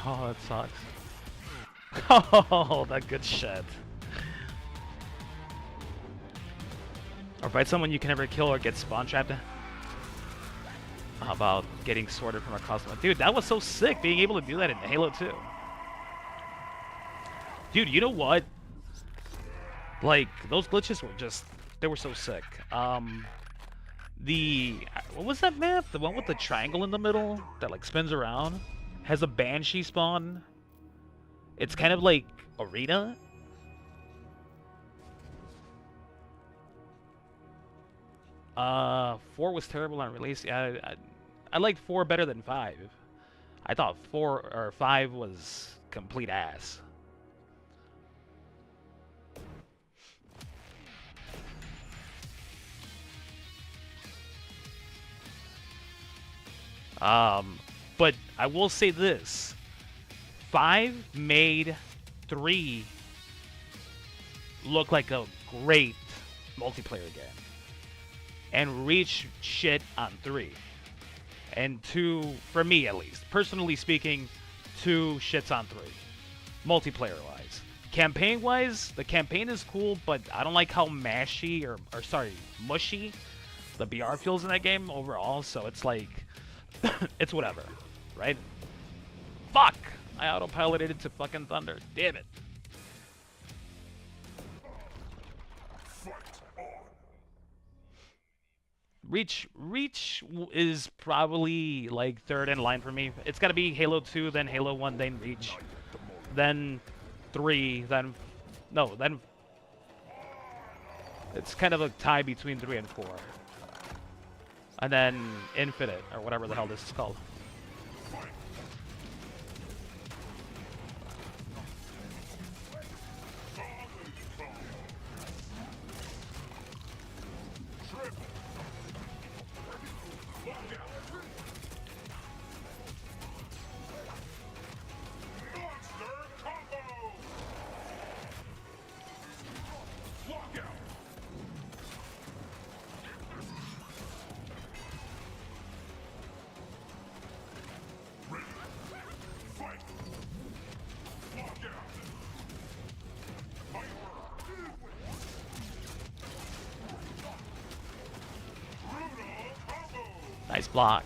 Oh, that sucks. Oh, that good shit. Or fight someone you can never kill or get spawn trapped. How about getting sorted from across the... Dude, that was so sick, being able to do that in Halo 2. Dude, you know what? Like, those glitches were just... They were so sick. What was that map? The one with the triangle in the middle that, like, spins around? Has a Banshee spawn? It's kind of like Arena? 4 was terrible on release. Yeah, I liked 4 better than 5. I thought 4 or 5 was complete ass. But I will say this. 5 made 3 look like a great multiplayer game. And Reach shit on 3. And 2, for me at least, personally speaking, 2 shits on 3. Multiplayer-wise. Campaign-wise, the campaign is cool, but I don't like how mushy the BR feels in that game overall, so it's like, it's whatever, right? Fuck! I autopiloted into fucking Thunder. Damn it. Reach is probably like 3rd in line for me. It's gotta be Halo 2, then Halo 1, then Reach, then 3, then... No, then... It's kind of a tie between 3 and 4. And then Infinite, or whatever the hell this is called. Nice block.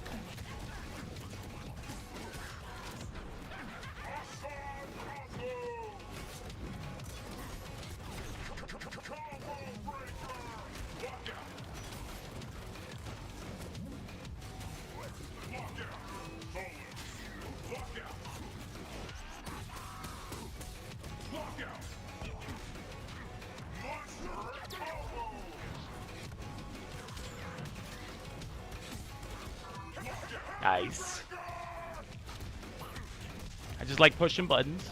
Nice. I just like pushing buttons.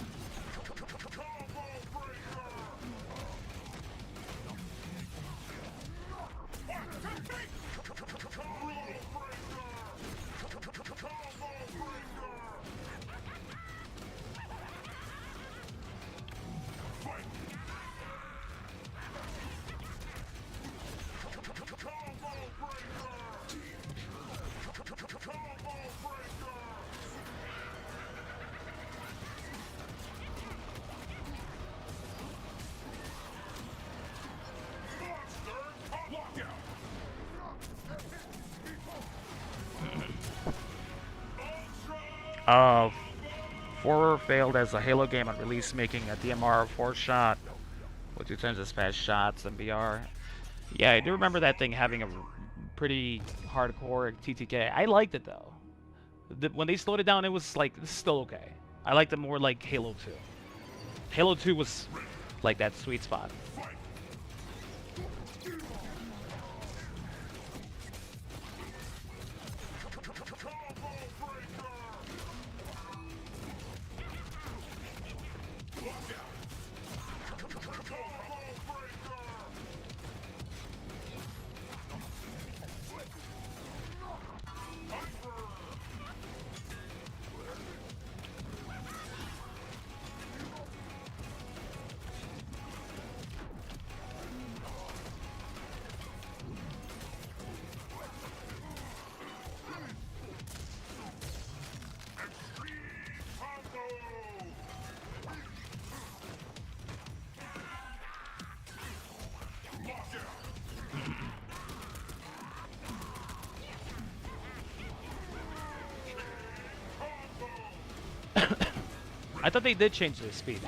Uh, 4 failed as a Halo game on release, making a DMR of 4 shot with 2 times as fast shots than BR. Yeah, I do remember that thing having a pretty hardcore TTK. I liked it though. When they slowed it down, it was like, this is still okay. I liked it more like Halo 2. Halo 2 was like that sweet spot. I thought they did change the speed.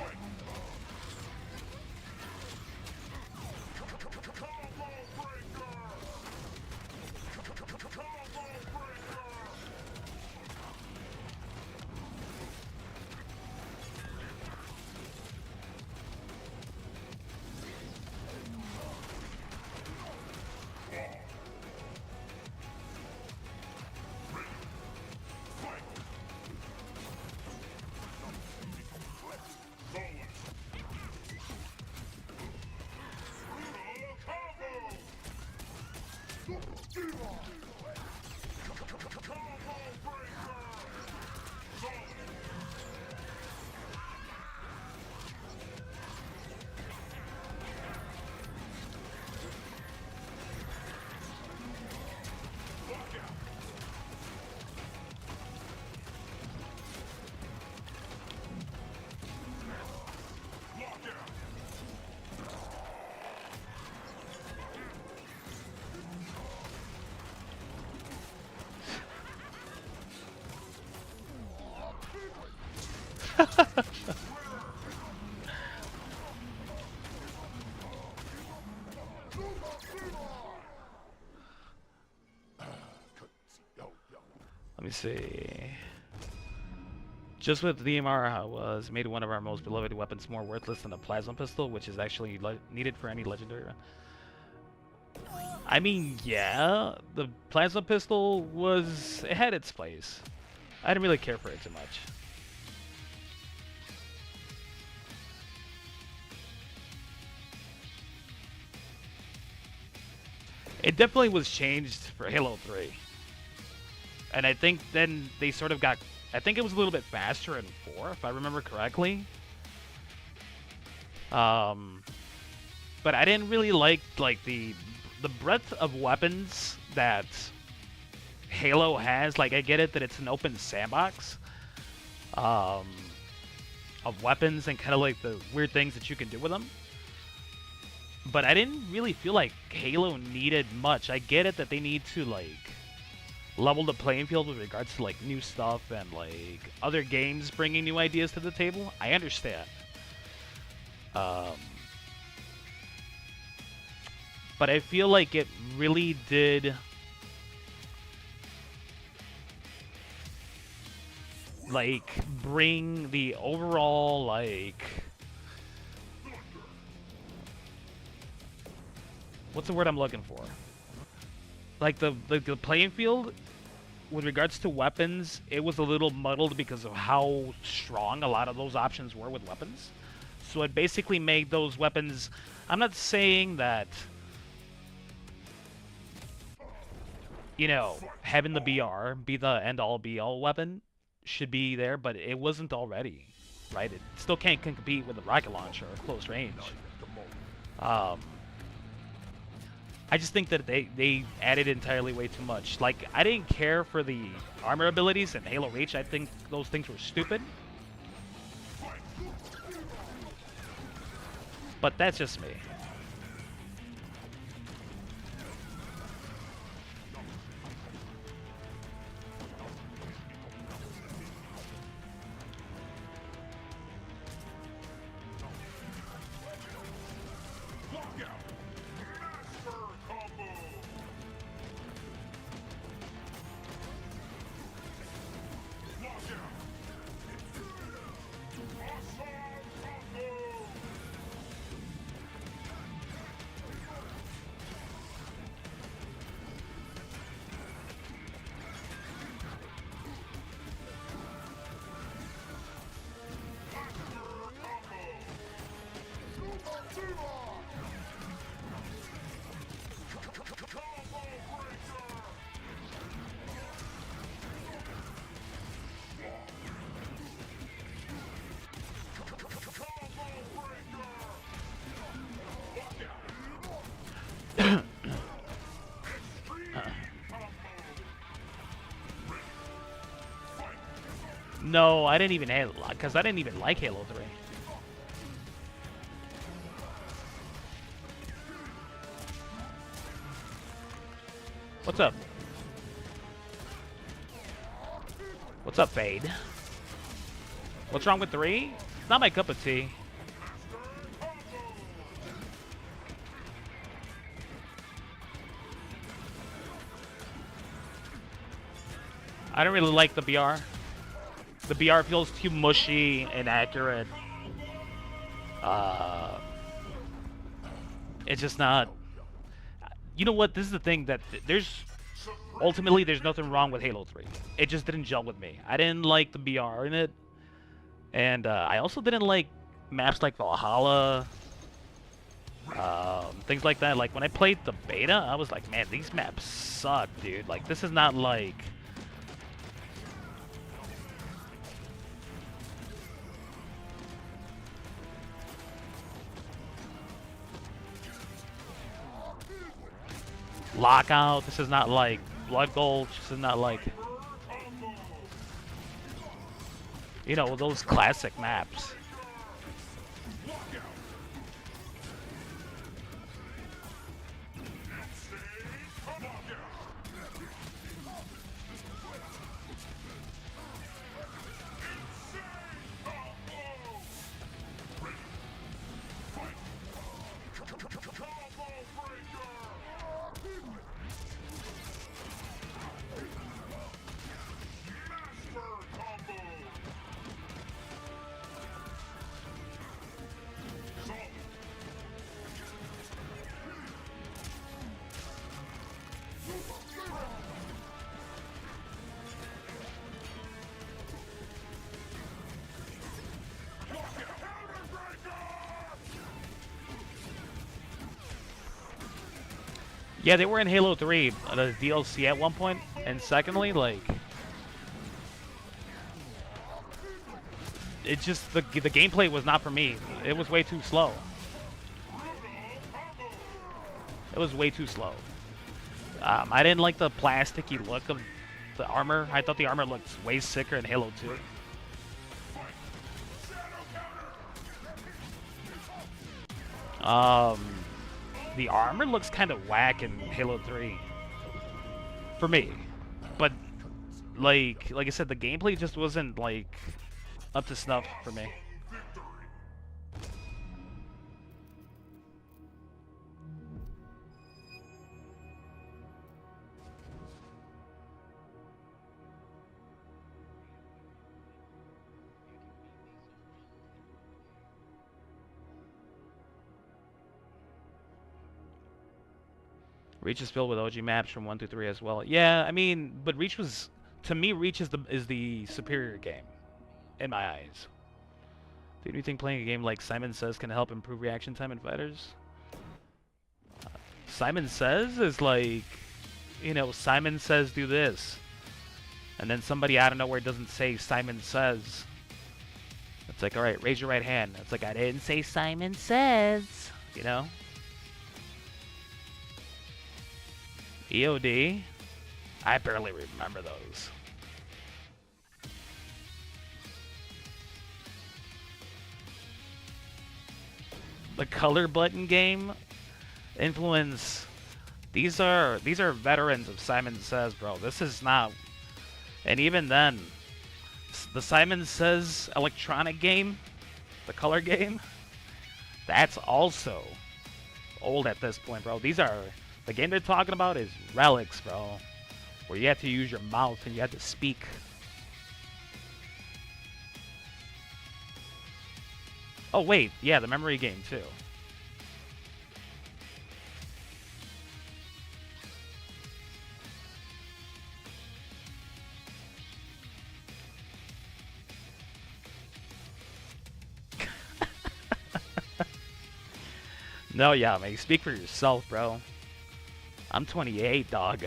Let me see. Just with DMR was made one of our most beloved weapons more worthless than a plasma pistol, which is actually needed for any legendary run. I mean, yeah, the plasma pistol it had its place. I didn't really care for it too much. It definitely was changed for Halo 3. And I think then they sort of got... I think it was a little bit faster in 4, if I remember correctly. But I didn't really like the breadth of weapons that Halo has. Like, I get it that it's an open sandbox of weapons and kind of like the weird things that you can do with them. But I didn't really feel like Halo needed much. I get it that they need to, like, level the playing field with regards to, like, new stuff and, like, other games bringing new ideas to the table. I understand. But I feel like it really did, like, bring the overall, like... What's the word I'm looking for? Like the playing field with regards to weapons, it was a little muddled because of how strong a lot of those options were with weapons. So it basically made those weapons... I'm not saying that, you know, having the BR be the end-all be-all weapon should be there, but it wasn't already, right? It still can't compete with the rocket launcher or close range. I just think that they added entirely way too much. Like, I didn't care for the armor abilities in Halo Reach. I think those things were stupid. But that's just me. No, I didn't even have, because I didn't even like Halo 3. What's up? What's up, Fade? What's wrong with 3? It's not my cup of tea. I don't really like the BR. The BR feels too mushy, inaccurate. It's just not. You know what? This is the thing that ultimately there's nothing wrong with Halo 3. It just didn't gel with me. I didn't like the BR in it, and I also didn't like maps like Valhalla, things like that. Like when I played the beta, I was like, man, these maps suck, dude. Like this is not like. Lockout. This is not like Blood Gulch. This is not like, you know, those classic maps. Yeah, they were in Halo 3, the DLC at one point, and secondly, like, it just the gameplay was not for me. It was way too slow. It was way too slow. I didn't like the plasticky look of the armor. I thought the armor looked way sicker in Halo 2. The armor looks kind of whack in Halo 3 for me, but like I said, the gameplay just wasn't like up to snuff for me. Reach is filled with OG maps from 1 through 3 as well. Yeah, I mean, but Reach was, to me, Reach is the superior game, in my eyes. Do you think playing a game like Simon Says can help improve reaction time in fighters? Simon Says is like, you know, Simon Says do this, and then somebody out of nowhere doesn't say Simon Says. It's like, all right, raise your right hand. It's like, I didn't say Simon Says, you know? EOD? I barely remember those. The color button game influence. These are veterans of Simon Says, bro. This is not. And even then, the Simon Says electronic game, the color game, that's also old at this point, bro. These are. The game they're talking about is Relics, bro. Where you have to use your mouth and you have to speak. Oh, wait. Yeah, the memory game, too. No, yeah, man. Speak for yourself, bro. I'm 28, dog.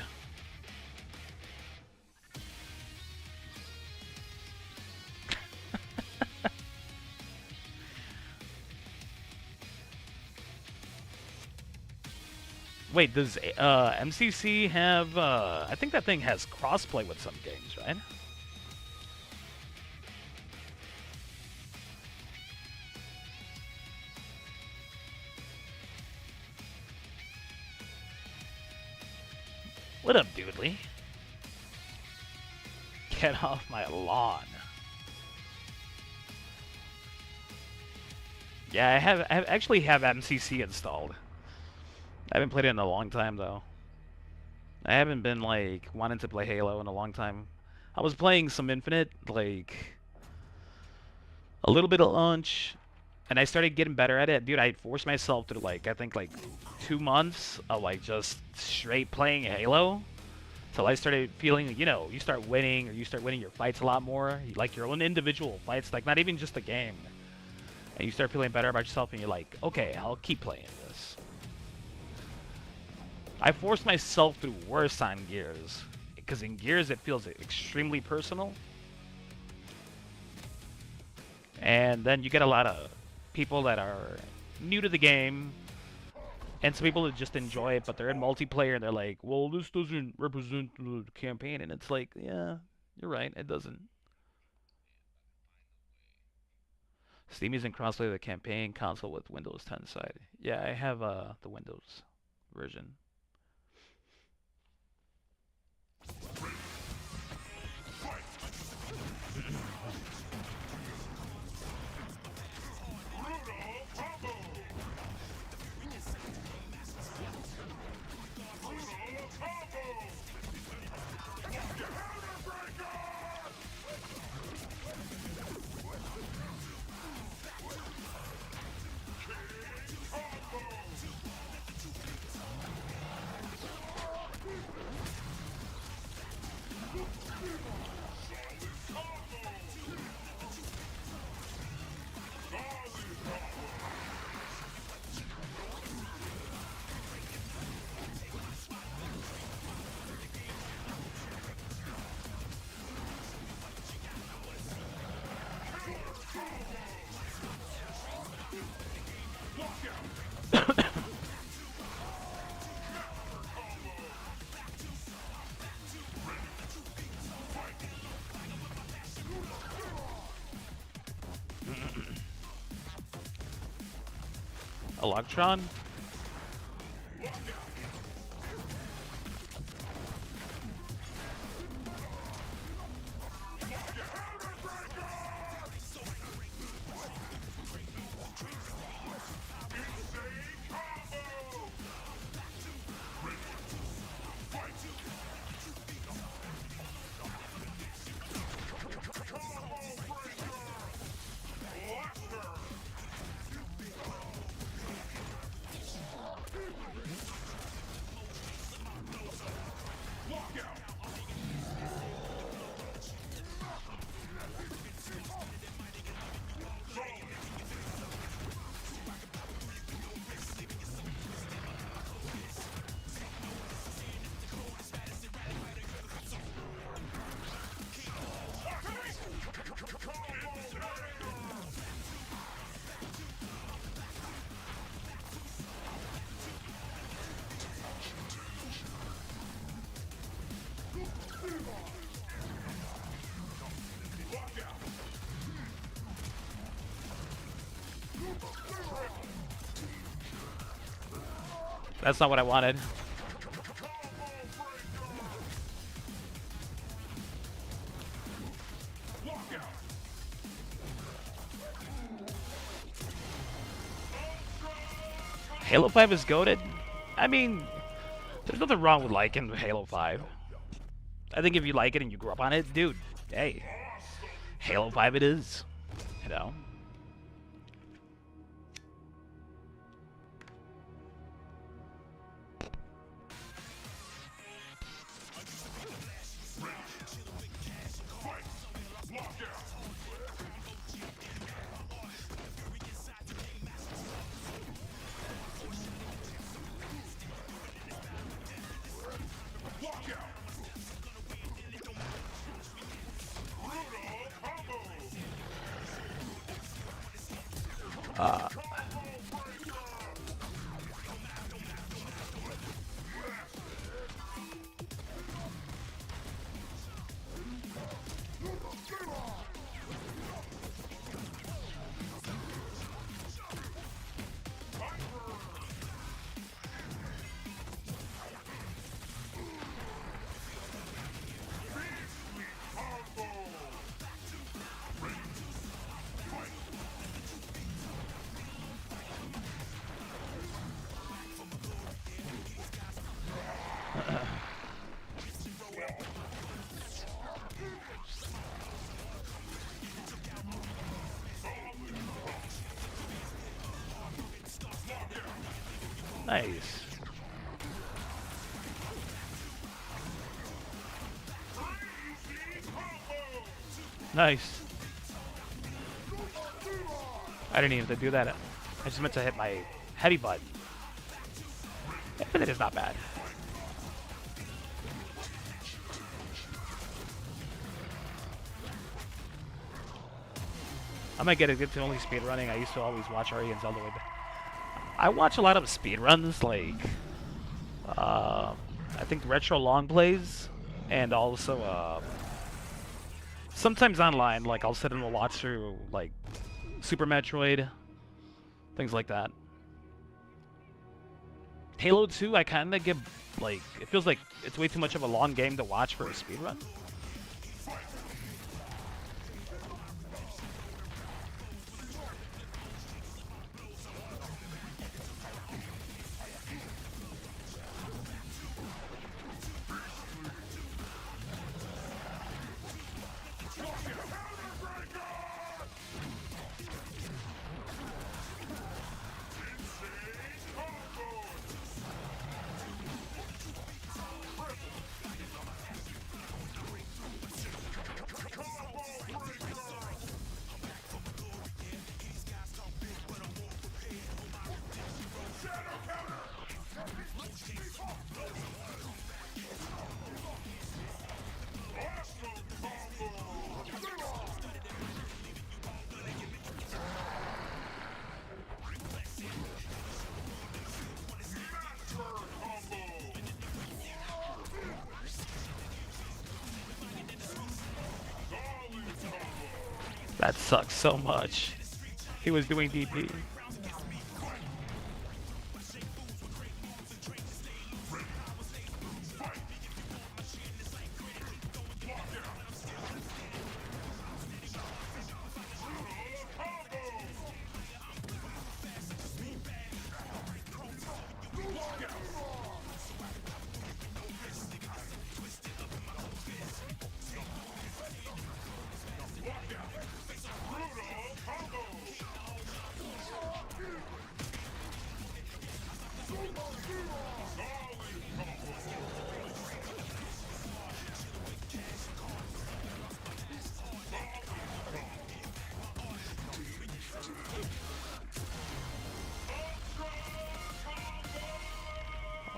Wait, does MCC have, I think that thing has crossplay with some games, right? What up, Doodly? Get off my lawn. Yeah, I actually have MCC installed. I haven't played it in a long time though. I haven't been like wanting to play Halo in a long time. I was playing some Infinite like a little bit of lunch, and I started getting better at it. Dude, I forced myself through like I think like 2 months of like just straight playing Halo. Till I started feeling, you start winning or you start winning your fights a lot more, like your own individual fights, like not even just the game. And you start feeling better about yourself, and you're like, okay, I'll keep playing this. I forced myself through worse on Gears, because in Gears it feels extremely personal. And then you get a lot of people that are new to the game, and some people that just enjoy it, but they're in multiplayer and they're like, well, this doesn't represent the campaign. And it's like, yeah, you're right, it doesn't. Steam isn't cross-play the campaign console with Windows 10 side. Yeah, I have the Windows version. Electron? That's not what I wanted. Halo 5 is goated. I mean, there's nothing wrong with liking Halo 5. I think if you like it and you grew up on it, dude, hey, Halo 5 it is. You know? Nice. Nice. I didn't even have to do that. I just meant to hit my heavy button. But it is not bad. I might get addicted to only speedrunning. I used to always watch Arians all the way back. I watch a lot of speedruns, like, I think retro long plays, and also, sometimes online, like, I'll sit and we'll watch through, like, Super Metroid, things like that. Halo 2, I kind of give, like, it feels like it's way too much of a long game to watch for a speedrun. That sucks so much. He was doing DP.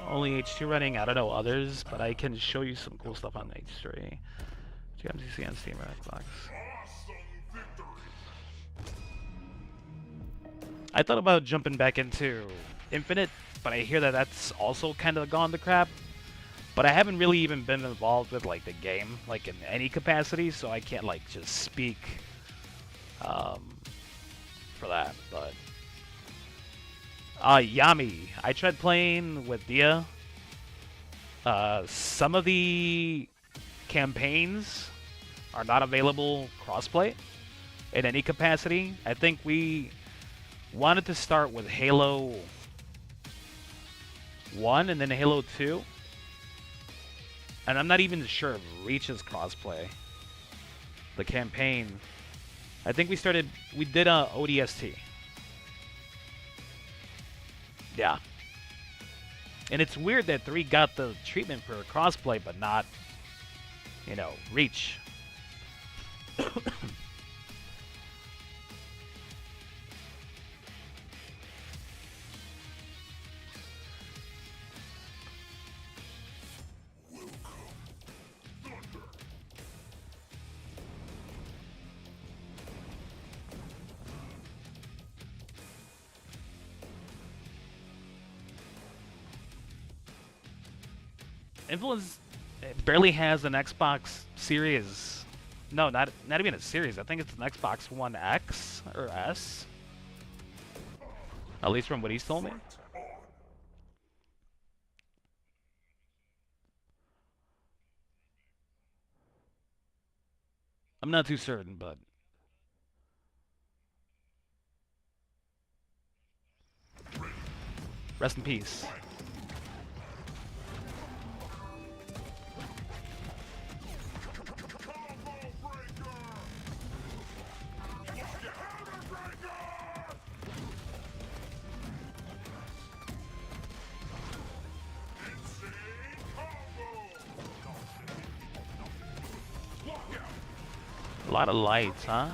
Only H2 running, I don't know others, but I can show you some cool stuff on H3. GMCC on Steam or Xbox. I thought about jumping back into Infinite, but I hear that that's also kind of gone to crap. But I haven't really even been involved with like the game, like in any capacity, so I can't like just speak for that. But Yami, I tried playing with Dia. Some of the campaigns are not available crossplay in any capacity. I think we wanted to start with Halo 1 and then Halo 2. And I'm not even sure if Reach is crossplay. The campaign. I think we did a ODST. Yeah. And it's weird that 3 got the treatment for crossplay, but not, you know, Reach. Influence barely has an Xbox Series. No, not even a Series. I think it's an Xbox One X or S. At least from what he's told me. I'm not too certain, but rest in peace. A lot of lights, huh?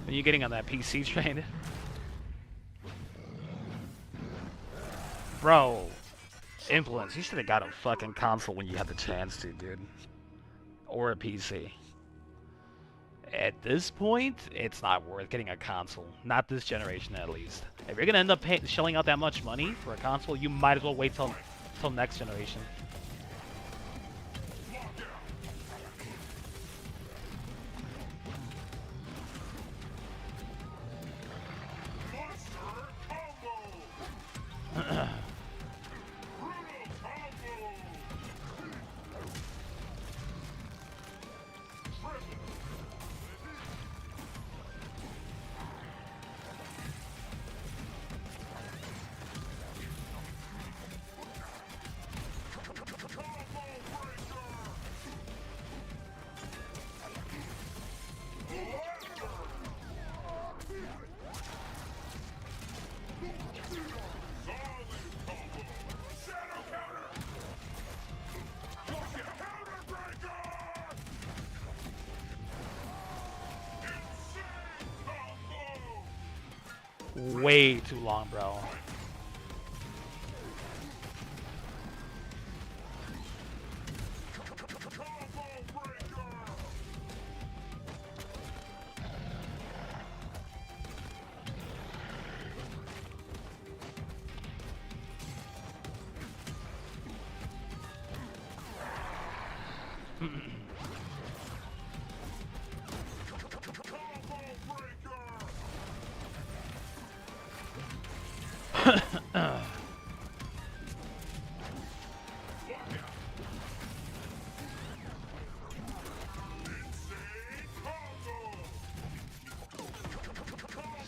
Are you getting on that PC train? Bro, Influence, you should have got a fucking console when you had the chance to, dude. Or a PC. At this point, it's not worth getting a console. Not this generation, at least. If you're gonna end up shelling out that much money for a console, you might as well wait till next generation. Way too long, bro.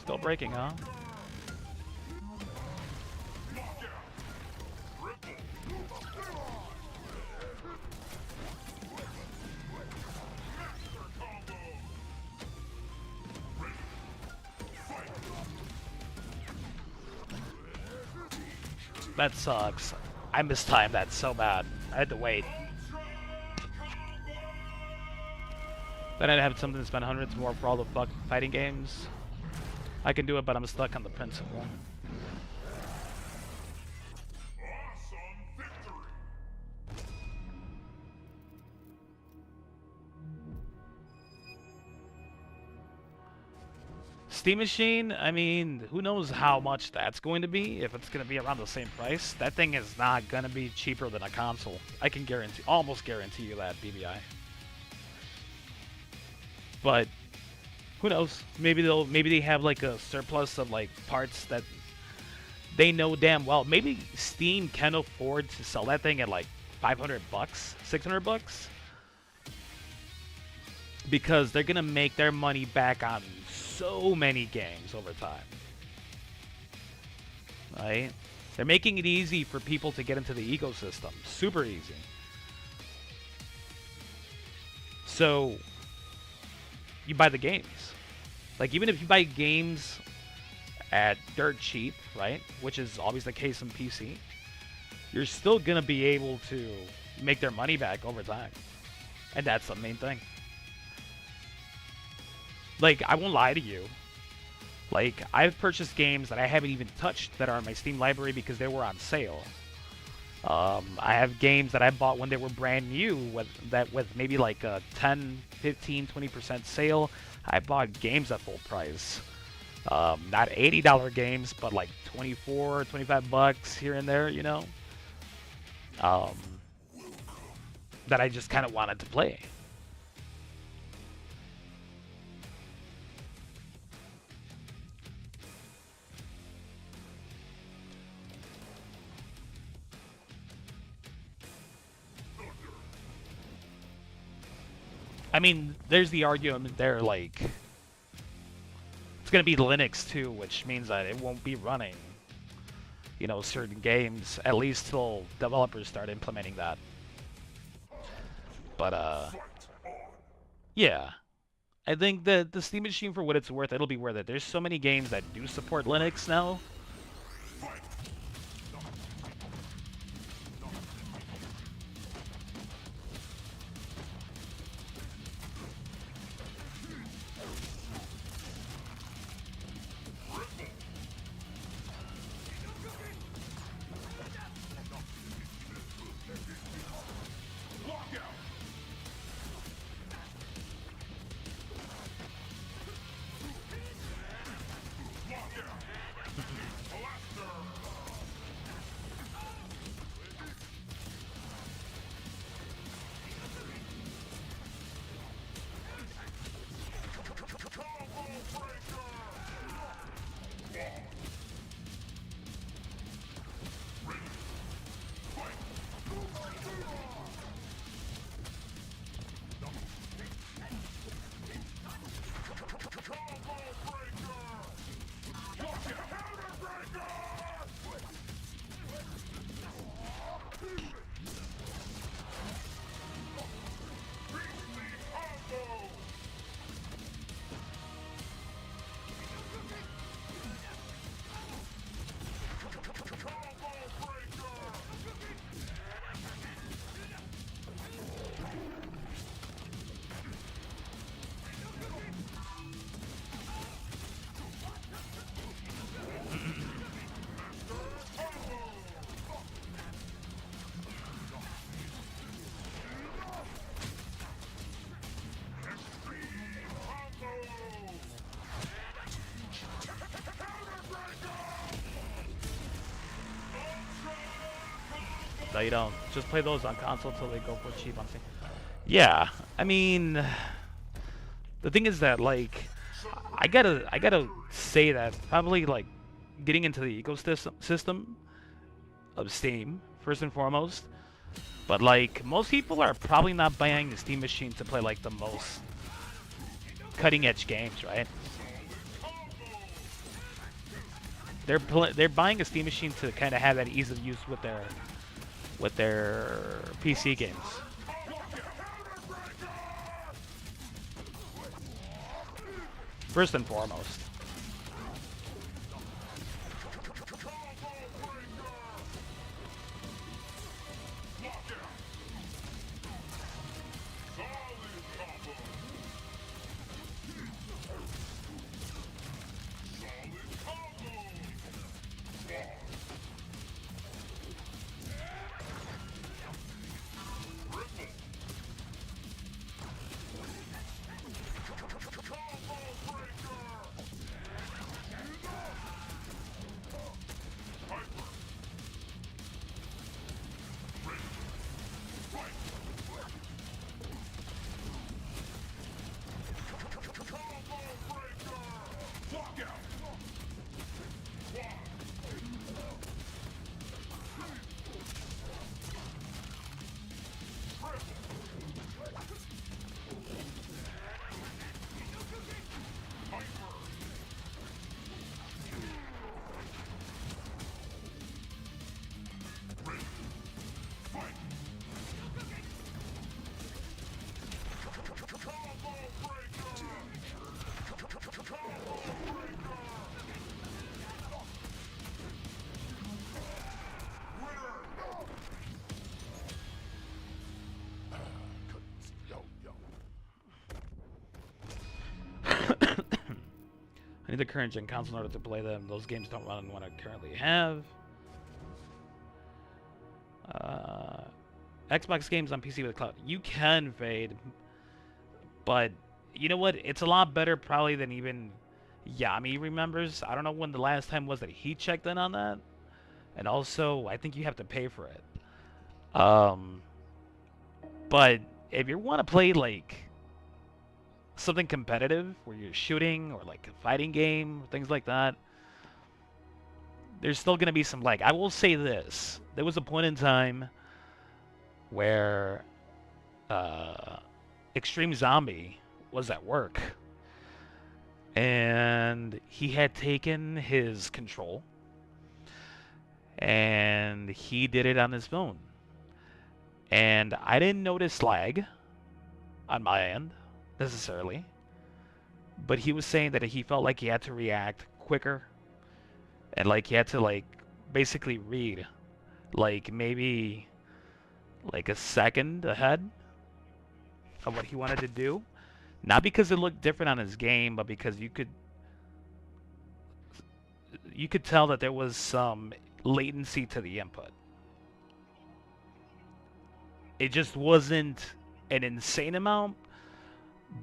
Still breaking, huh? That sucks. I mistimed that so bad. I had to wait. Then I'd have something to spend hundreds more for all the fucking fighting games. I can do it, but I'm stuck on the principle. Steam Machine, I mean, who knows how much that's going to be, if it's going to be around the same price. That thing is not going to be cheaper than a console. I can guarantee, almost guarantee you that, BBI. But who knows? Maybe they have like a surplus of like parts that they know damn well. Maybe Steam can afford to sell that thing at like 500 bucks, 600 bucks. Because they're going to make their money back on so many games over time. Right? They're making it easy for people to get into the ecosystem. Super easy. So, you buy the games. Like, even if you buy games at dirt cheap, right? Which is always the case in PC. You're still gonna be able to make their money back over time, and that's the main thing. Like, I won't lie to you. Like, I've purchased games that I haven't even touched that are in my Steam library because they were on sale. I have games that I bought when they were brand new with maybe like a 10, 15, 20% sale. I bought games at full price. Not $80 games, but like 24, 25 bucks here and there, you know? Um, that I just kind of wanted to play. I mean, there's the argument there, like, it's going to be Linux too, which means that it won't be running, you know, certain games, at least till developers start implementing that. But, yeah. I think the Steam Machine, for what it's worth, it'll be worth it. There's so many games that do support Linux now. No, you don't. Just play those on console till they go for cheap on Steam. Yeah, I mean, the thing is that, like, I gotta say that probably, like, getting into the ecosystem of Steam first and foremost. But like, most people are probably not buying the Steam Machine to play like the most cutting edge games, right? They're buying a Steam Machine to kind of have that ease of use with their PC games. First and foremost. I need the current gen console in order to play them. Those games don't run on what I currently have. Xbox games on PC with cloud. You can fade, but you know what? It's a lot better probably than even Yami remembers. I don't know when the last time was that he checked in on that. And also, I think you have to pay for it. But if you want to play like something competitive where you're shooting or like a fighting game, things like that, there's still going to be some lag. I will say this. There was a point in time where Extreme Zombie was at work and he had taken his control and he did it on his phone. And I didn't notice lag on my end necessarily, but he was saying that he felt like he had to react quicker and like he had to like basically read like maybe like a second ahead of what he wanted to do. Not because it looked different on his game, but because you could tell that there was some latency to the input. It just wasn't an insane amount,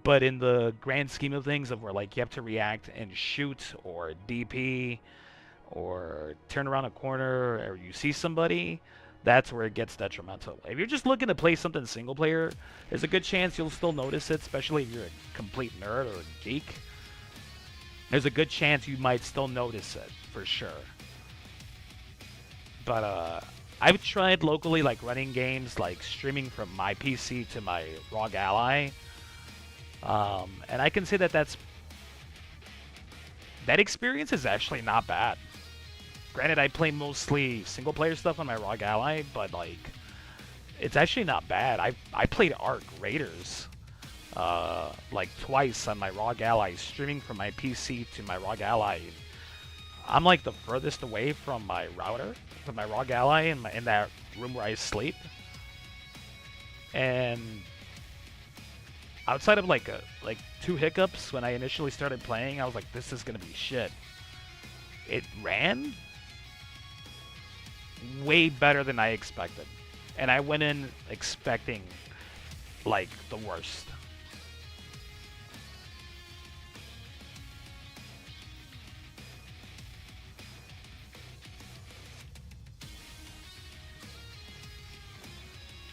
but in the grand scheme of things of where like you have to react and shoot or DP or turn around a corner or you see somebody, that's where it gets detrimental. If you're just looking to play something single player, there's a good chance you'll still notice it, especially if you're a complete nerd or a geek. There's a good chance you might still notice it, for sure. But I've tried locally like running games, like streaming from my PC to my ROG Ally. And I can say that that experience is actually not bad. Granted, I play mostly single player stuff on my ROG Ally, but like, it's actually not bad. I played Ark Raiders like twice on my ROG Ally, streaming from my PC to my ROG Ally. I'm like the furthest away from my router, from my ROG Ally in that room where I sleep. And outside of like two hiccups when I initially started playing, I was like, this is gonna be shit. It ran way better than I expected. And I went in expecting like the worst.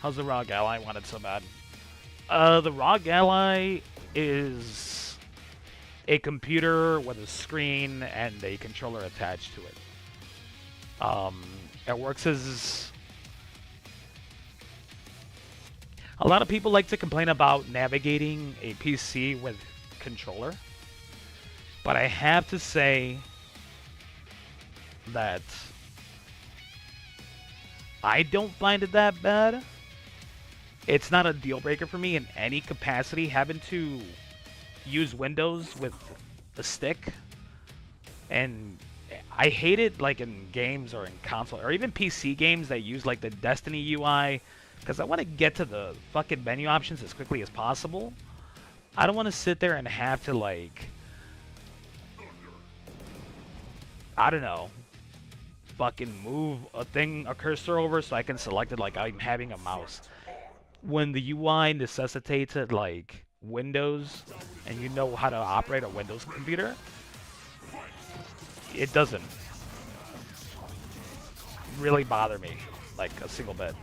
How's the ROG Ally want it so bad? The ROG Ally is a computer with a screen and a controller attached to it. It works as... A lot of people like to complain about navigating a PC with controller, but I have to say that I don't find it that bad. It's not a deal breaker for me in any capacity. Having to use Windows with a stick, and I hate it like in games or in console or even PC games that use like the Destiny UI, because I want to get to the fucking menu options as quickly as possible. I don't want to sit there and have to like, I don't know, fucking move a cursor over so I can select it like I'm having a mouse. When the UI necessitates it like Windows and you know how to operate a Windows computer, it doesn't really bother me like a single bit.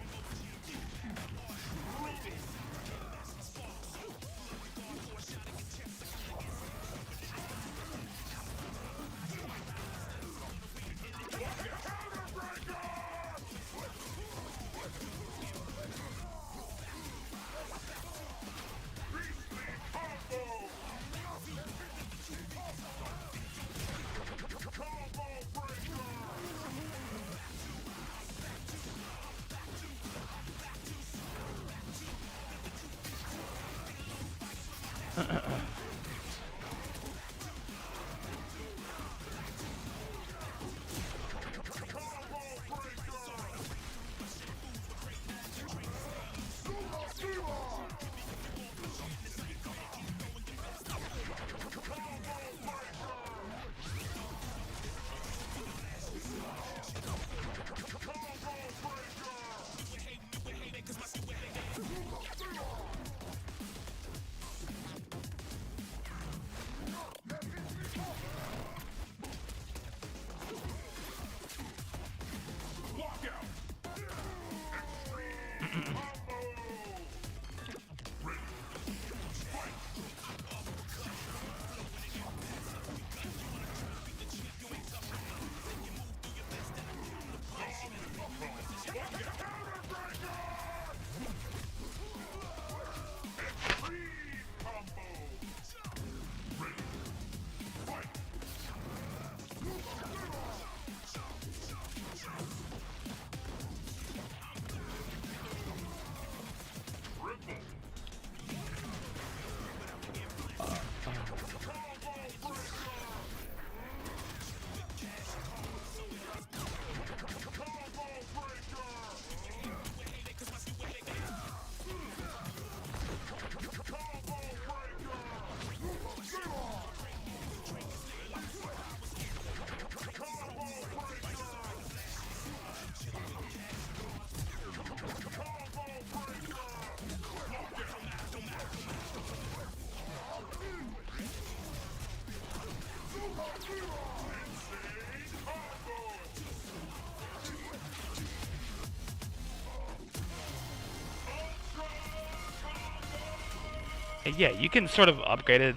And yeah, you can sort of upgrade it.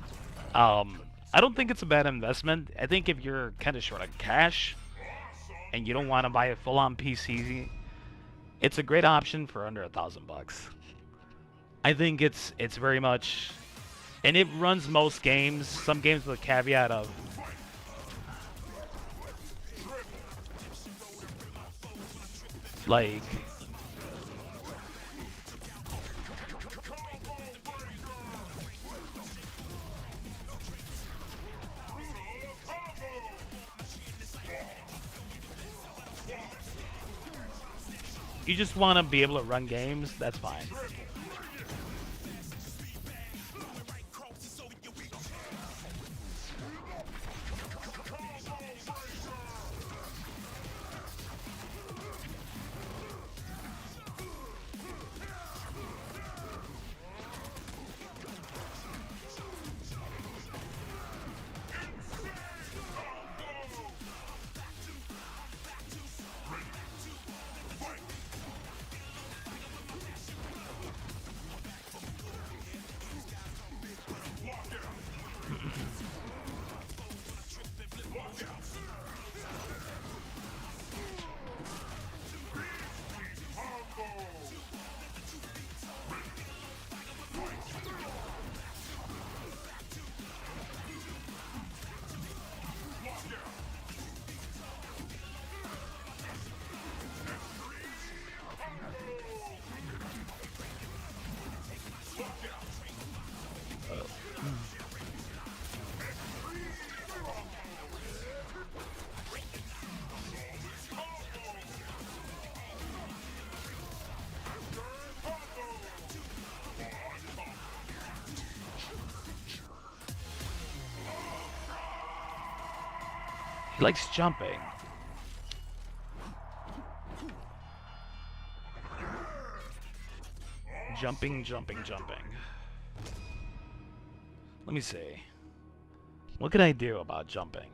I don't think it's a bad investment. I think if you're kind of short on cash and you don't want to buy a full-on PC, it's a great option for under $1,000. I think it's very much, and it runs most games. Some games with a caveat of like you just want to be able to run games. That's fine. He likes jumping. Jumping, jumping, jumping. Let me see. What can I do about jumping?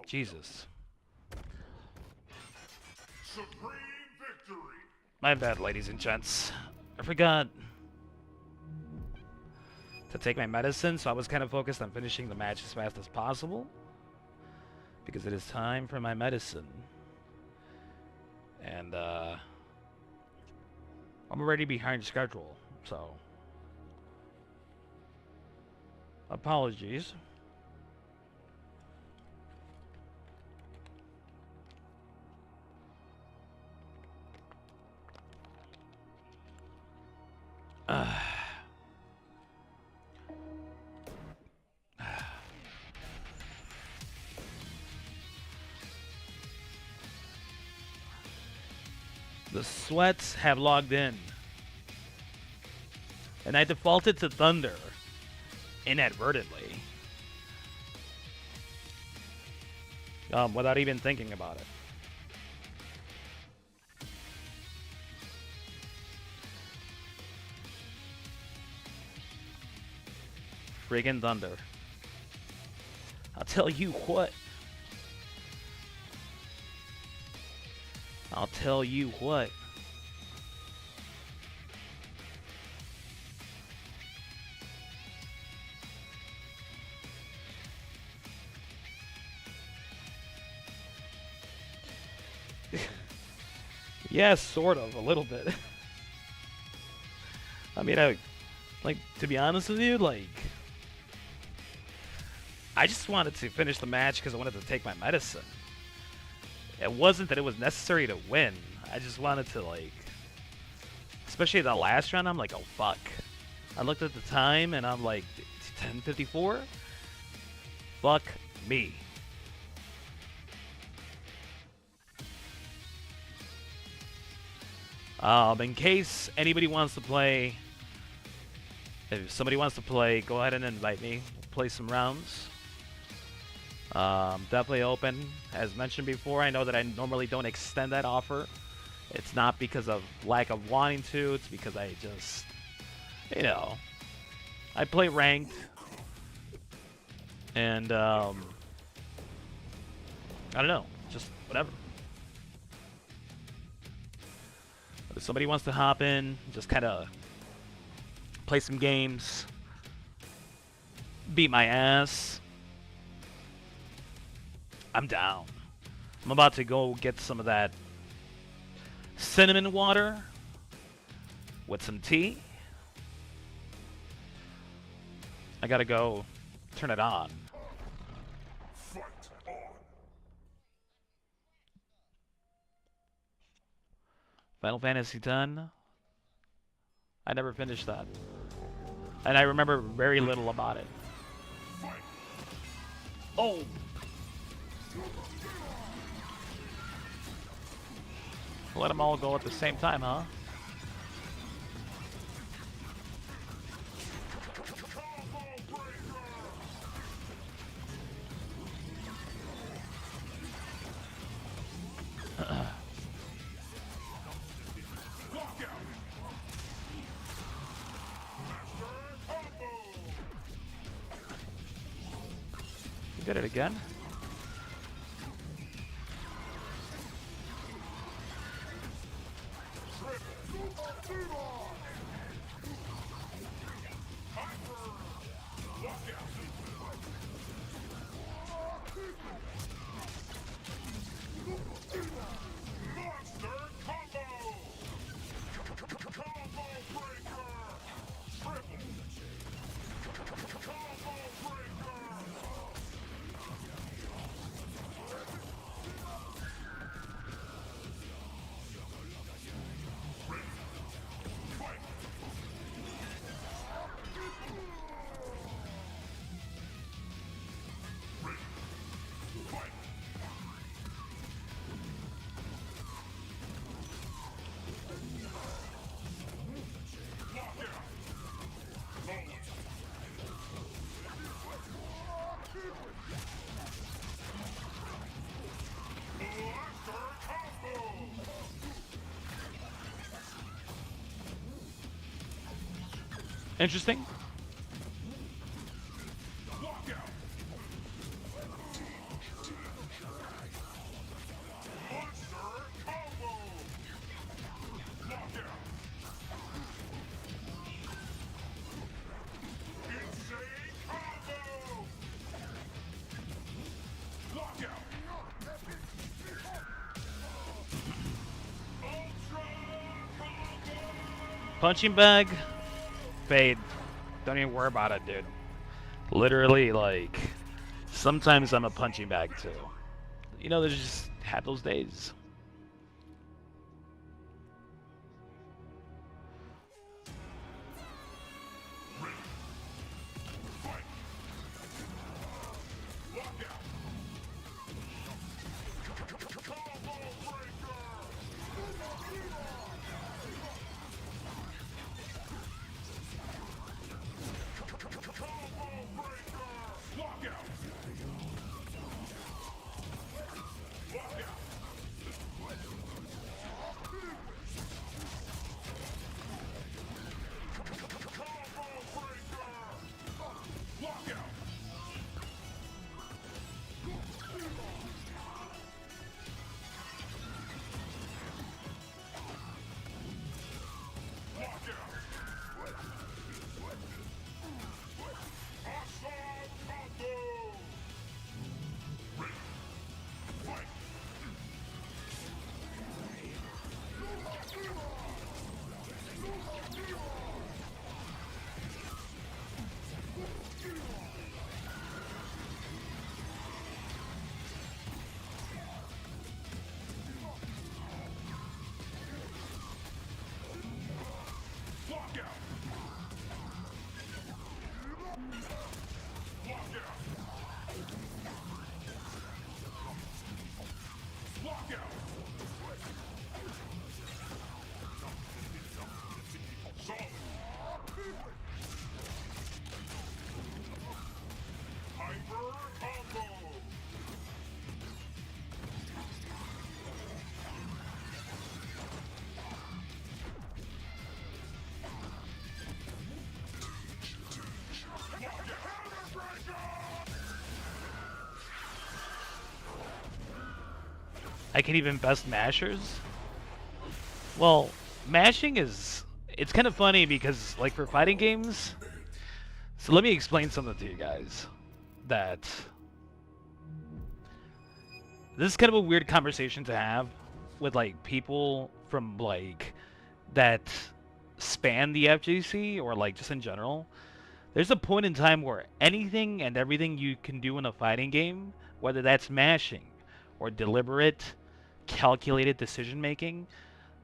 Jesus. Supreme victory. My bad, ladies and gents. I forgot to take my medicine, so I was kind of focused on finishing the match as fast as possible. Because it is time for my medicine. And, I'm already behind schedule, so apologies. The sweats have logged in. And I defaulted to Thunder inadvertently. Without even thinking about it. Friggin' thunder. I'll tell you what. I'll tell you what. Yes, sort of, a little bit. I mean, like, to be honest with you, like, I just wanted to finish the match because I wanted to take my medicine. It wasn't that it was necessary to win. I just wanted to, like, especially that last round, I'm like, oh, fuck. I looked at the time, and I'm like, 10:54? Fuck me. In case anybody wants to play, if somebody wants to play, go ahead and invite me. Play some rounds. Definitely open. As mentioned before, I know that I normally don't extend that offer. It's not because of lack of wanting to. It's because I just, you know, I play ranked. And, I don't know. Just whatever. If somebody wants to hop in, just kind of play some games, beat my ass, I'm down. I'm about to go get some of that cinnamon water with some tea. I gotta go turn it on. Fight on. Final Fantasy X. I never finished that. And I remember very little about it. Fight. Oh! Let them all go at the same time, huh? Combo breaker. Lockout. Master combo. You did it again? Interesting. Punching bag, fade. Don't even worry about it, dude. Literally, like, sometimes I'm a punching bag too. You know, there's just had those days. I can even best mashers. Well, mashing is, it's kind of funny because like for fighting games, so let me explain something to you guys. That this is kind of a weird conversation to have with like people from like that span the FGC or like just in general. There's a point in time where anything and everything you can do in a fighting game, whether that's mashing or deliberate, calculated decision making,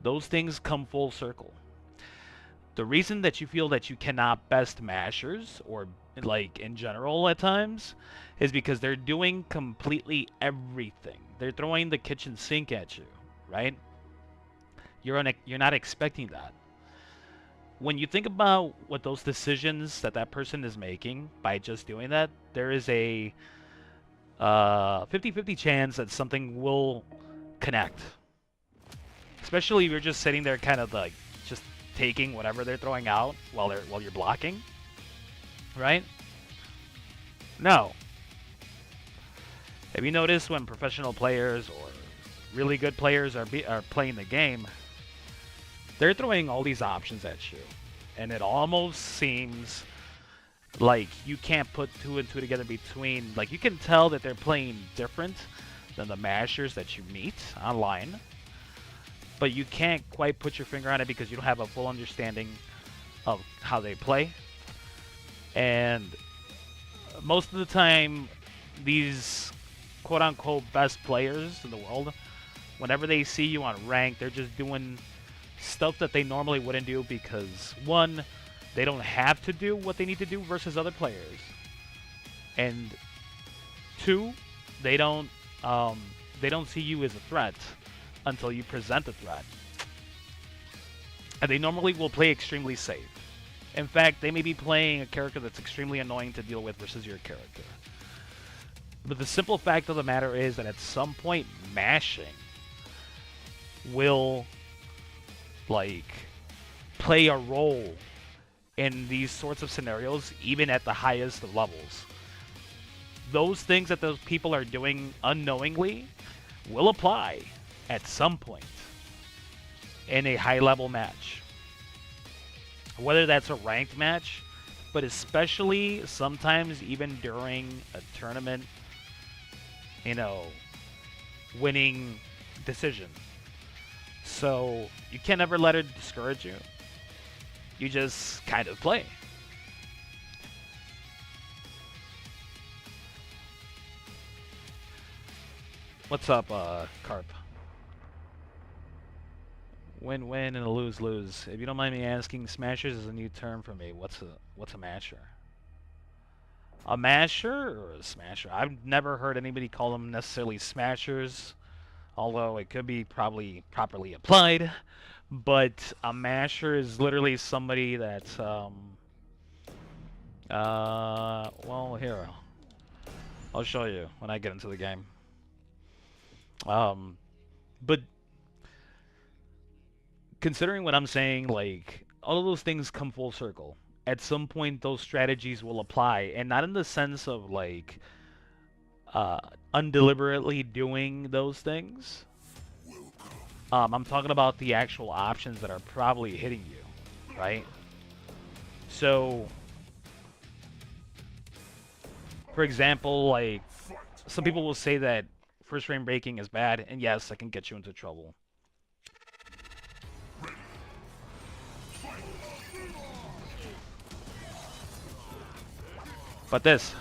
those things come full circle. The reason that you feel that you cannot best mashers or like in general at times is because they're doing completely everything. They're throwing the kitchen sink at you, right? You're not expecting that. When you think about what those decisions that that person is making by just doing that, there is a 50-50 chance that something will connect. Especially if you're just sitting there kind of like just taking whatever they're throwing out while you're blocking. Right? No. Have you noticed when professional players or really good players are playing the game, they're throwing all these options at you, and it almost seems like you can't put two and two together between, like you can tell that they're playing different than the mashers that you meet online, but you can't quite put your finger on it because you don't have a full understanding of how they play. And most of the time, these quote-unquote best players in the world, whenever they see you on rank, they're just doing stuff that they normally wouldn't do because, one, they don't have to do what they need to do versus other players, and two, they don't see you as a threat until you present the threat. And they normally will play extremely safe. In fact, they may be playing a character that's extremely annoying to deal with versus your character. But the simple fact of the matter is that at some point, mashing will like play a role in these sorts of scenarios, even at the highest of levels. Those things that those people are doing unknowingly will apply at some point in a high-level match. Whether that's a ranked match, but especially sometimes even during a tournament, you know, winning decision. So you can't ever let it discourage you. You just kind of play. What's up, Carp? Win-win and a lose-lose. If you don't mind me asking, smashers is a new term for me. What's a masher? A masher or a smasher? I've never heard anybody call them necessarily smashers, although it could be probably properly applied. But a masher is literally somebody that's well, here, I'll show you when I get into the game. But considering what I'm saying, like, all of those things come full circle. At some point, those strategies will apply, and not in the sense of, like, undeliberately doing those things. I'm talking about the actual options that are probably hitting you, right? So, for example, like, some people will say that first frame breaking is bad, and yes, that can get you into trouble. But this.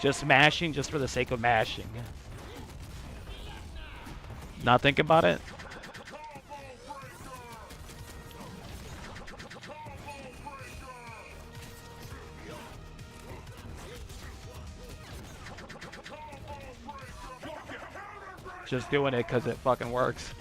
Just mashing just for the sake of mashing. Not think about it. Just doing it because it fucking works.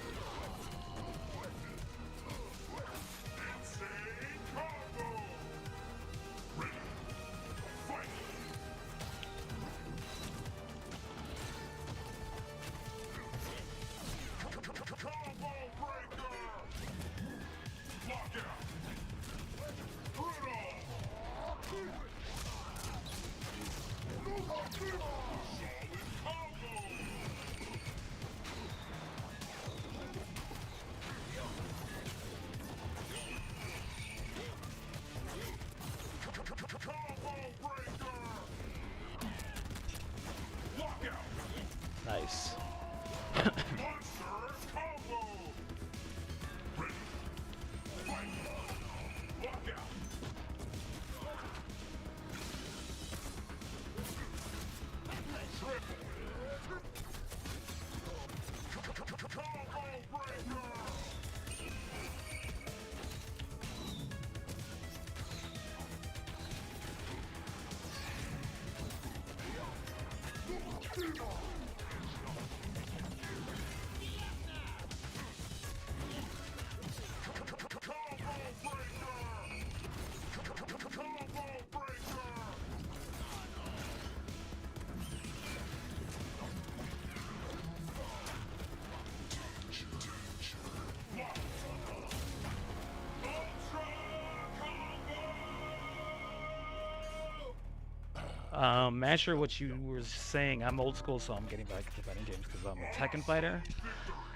Not sure what you were saying. I'm old school, so I'm getting back to fighting games because I'm a Tekken fighter.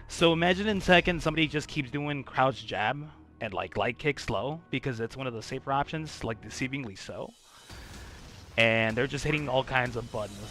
So imagine in Tekken somebody just keeps doing crouch jab and like light kick slow because it's one of the safer options, like deceivingly so. And they're just hitting all kinds of buttons.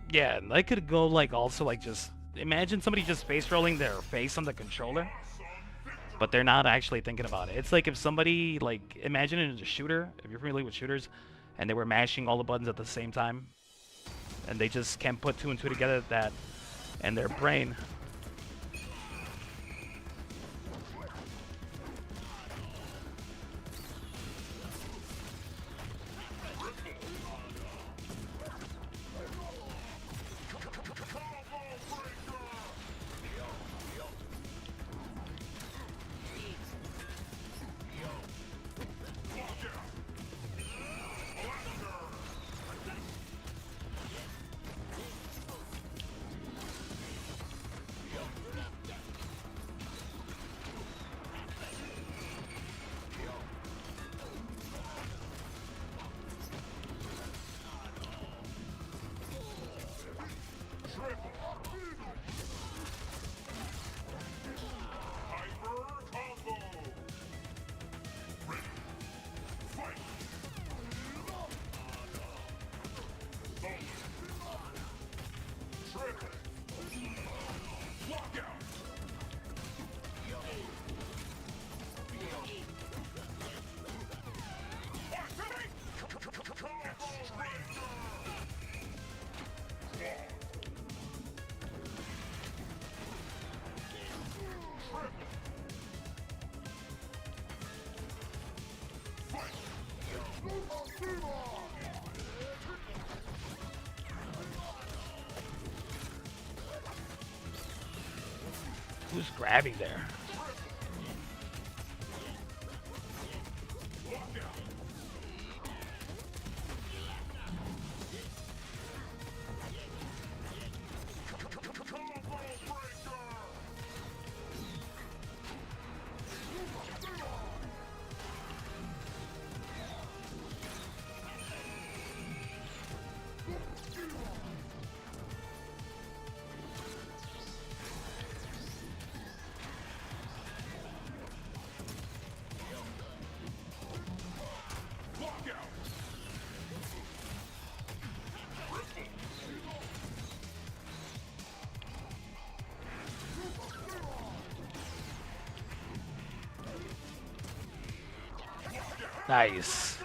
Yeah, and I could go like also like just imagine somebody just face rolling their face on the controller, but they're not actually thinking about it. It's like if somebody like imagine it as a shooter, if you're familiar with shooters, and they were mashing all the buttons at the same time, and they just can't put two and two together that, and their brain. Who's grabbing there? Nice.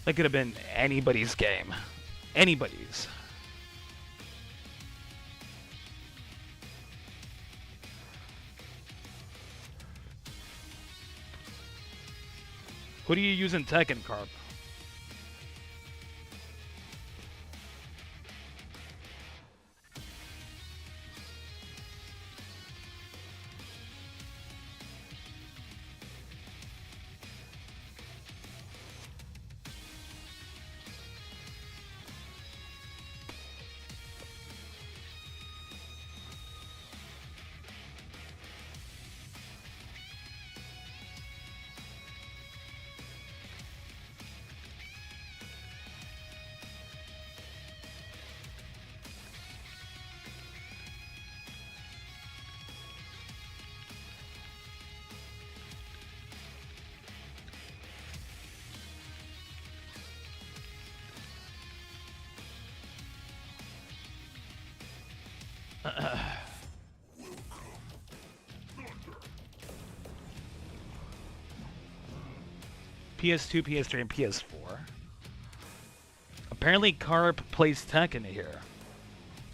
That could have been anybody's game. Anybody's. Who do you use in Tekken, Carp? PS2, PS3, and PS4. Apparently, Carp plays Tekken here.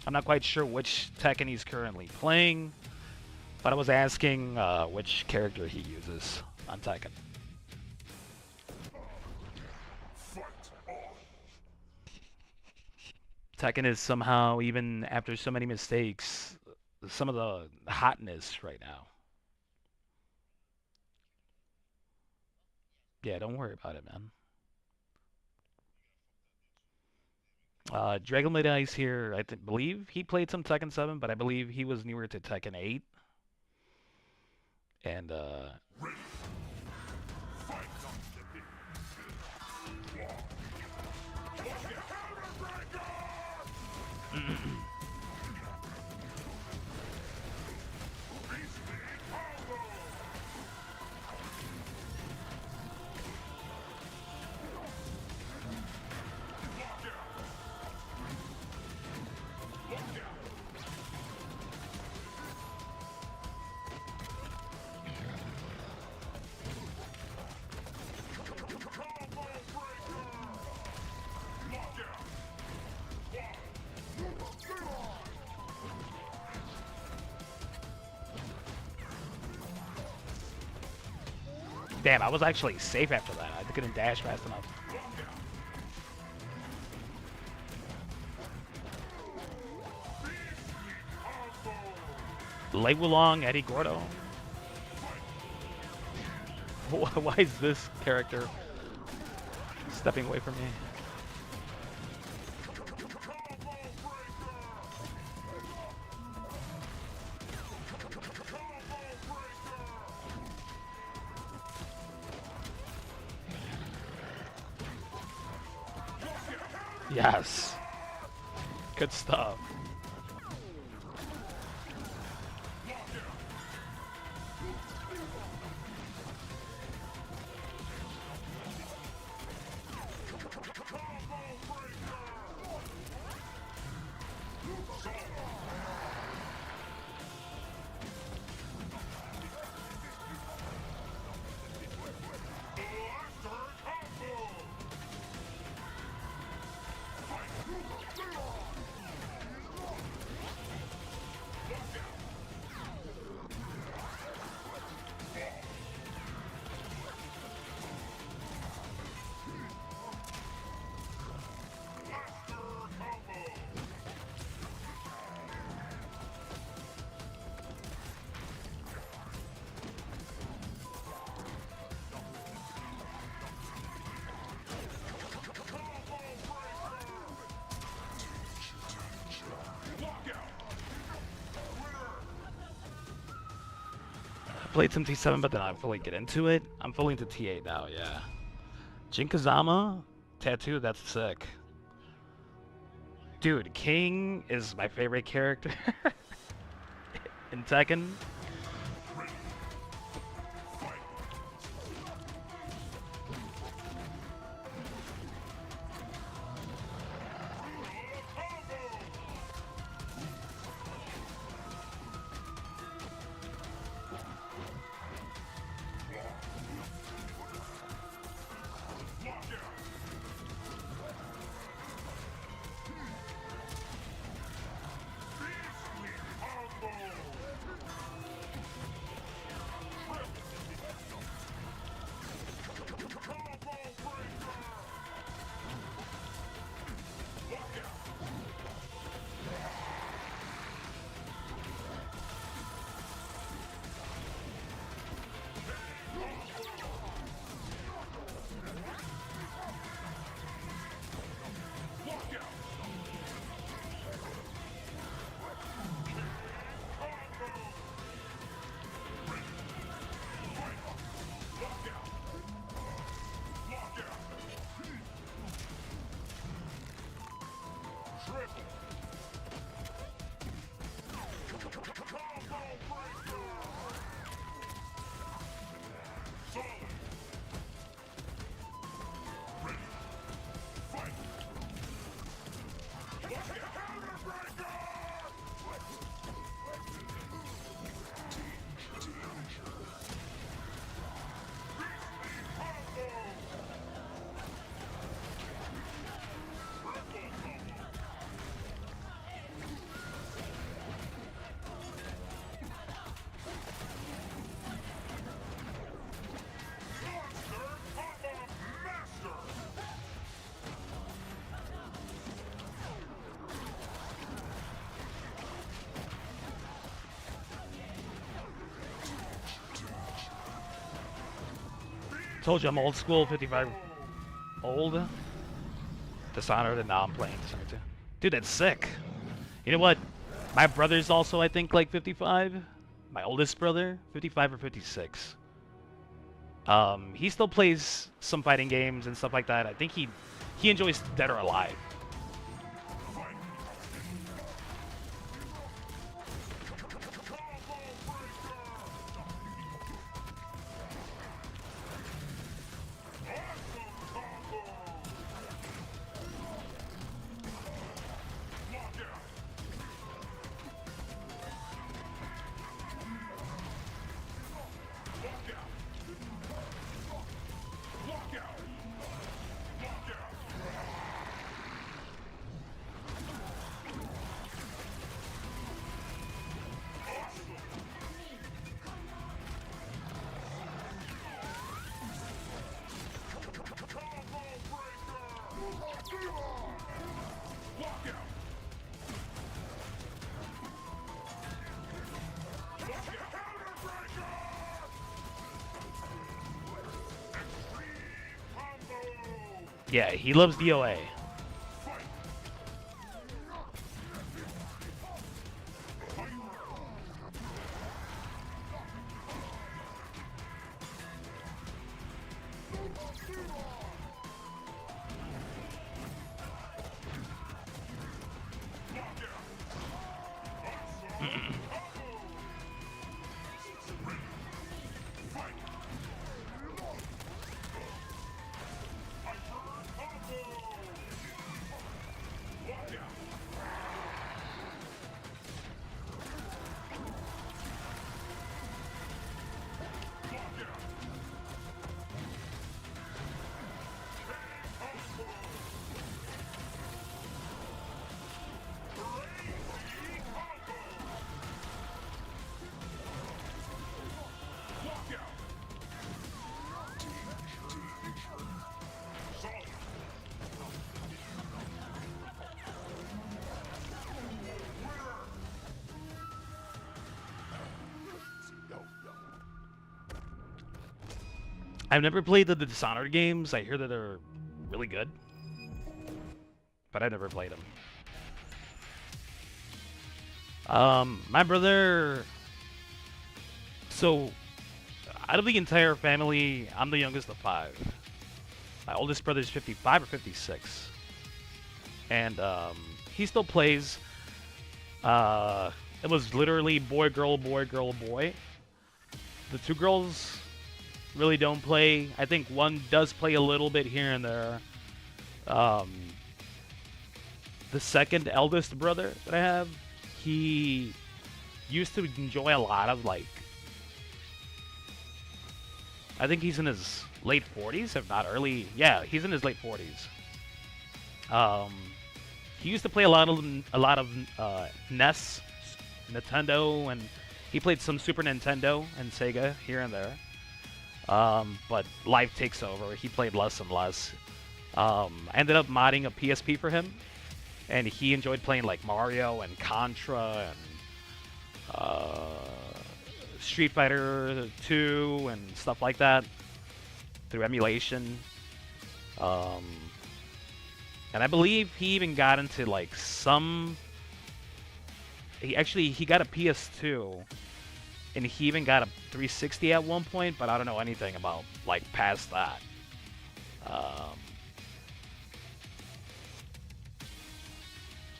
I'm not quite sure which Tekken he's currently playing, but I was asking which character he uses on Tekken. Tekken is somehow, even after so many mistakes, some of the hotness right now. Yeah, don't worry about it, man. Dragon Blade Ice here, believe he played some Tekken 7, but I believe he was newer to Tekken 8. And, damn, I was actually safe after that. I couldn't dash fast enough. Lei Wulong, Eddie Gordo. Why is this character stepping away from me? Yes. Good stuff. Played some T7, but then I fully get into it. I'm fully into T8 now, yeah. Jin Kazama tattoo, that's sick. Dude, King is my favorite character in Tekken. told you I'm old school, 55 old. Dishonored, and now I'm playing Dishonored 2. Dude, that's sick. You know what? My brother's also, I think, like 55. My oldest brother, 55 or 56. He still plays some fighting games and stuff like that. I think he enjoys Dead or Alive. Yeah, he loves DOA. I've never played the Dishonored games. I hear that they're really good, but I never played them. My brother. So, out of the entire family, I'm the youngest of 5. My oldest brother's 55 or 56, and he still plays. It was literally boy, girl, boy, girl, boy. The 2 girls really don't play. I think one does play a little bit here and there. The second eldest brother that I have, he used to enjoy a lot of, like, I think he's in his late 40s, if not early. Yeah, he's in his late 40s. He used to play a lot of NES, Nintendo, and he played some Super Nintendo and Sega here and there. But life takes over. He played less and less. I ended up modding a PSP for him, and he enjoyed playing like Mario and Contra and Street Fighter 2 and stuff like that through emulation. And I believe he even got into like some. He got a PS2. And he even got a 360 at one point, but I don't know anything about, like, past that.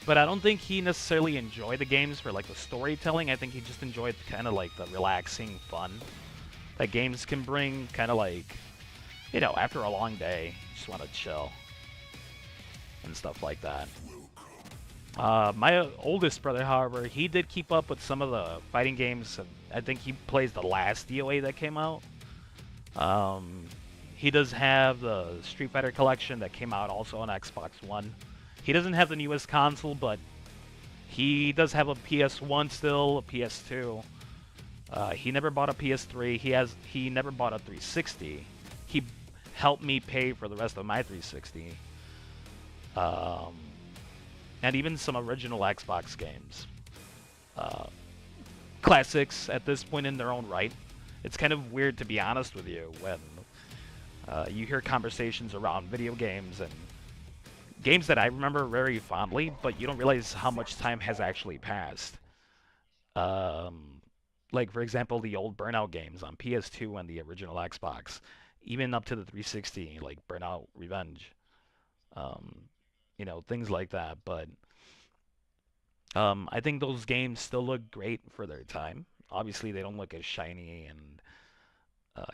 But I don't think he necessarily enjoyed the games for, like, the storytelling. I think he just enjoyed kind of, like, the relaxing fun that games can bring. Kind of like, you know, after a long day, you just want to chill and stuff like that. My oldest brother, however, he did keep up with some of the fighting games. I think he plays the last DOA that came out. He does have the Street Fighter collection that came out also on Xbox One. He doesn't have the newest console, but he does have a PS1 still, a PS2. He never bought a PS3. He never bought a 360. He helped me pay for the rest of my 360. And even some original Xbox games. Classics at this point in their own right. It's kind of weird, to be honest with you, when You hear conversations around video games and games that I remember very fondly, but you don't realize how much time has actually passed. Um, like for example, the old Burnout games on PS2 and the original Xbox, even up to the 360, like Burnout Revenge, um, things like that. But I think those games still look great for their time. Obviously, they don't look as shiny and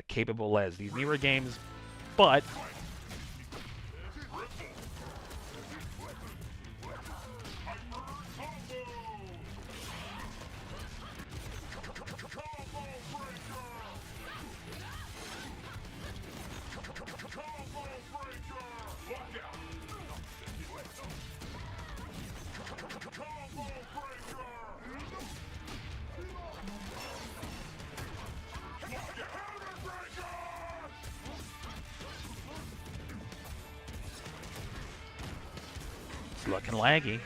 capable as these newer games, but it's looking laggy.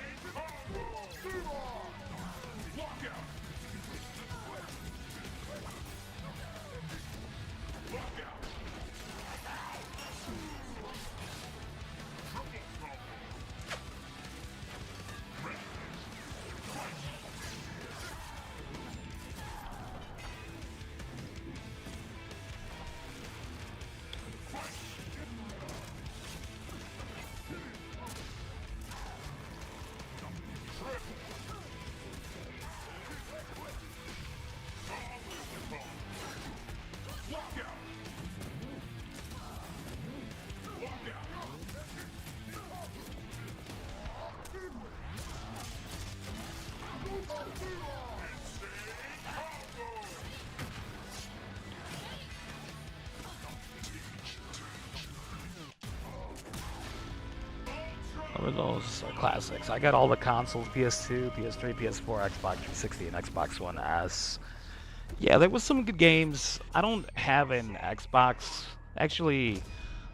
What are those classics? I got all the consoles: PS2, PS3, PS4, Xbox 360, and Xbox One S. Yeah, there was some good games. I don't have an Xbox. Actually,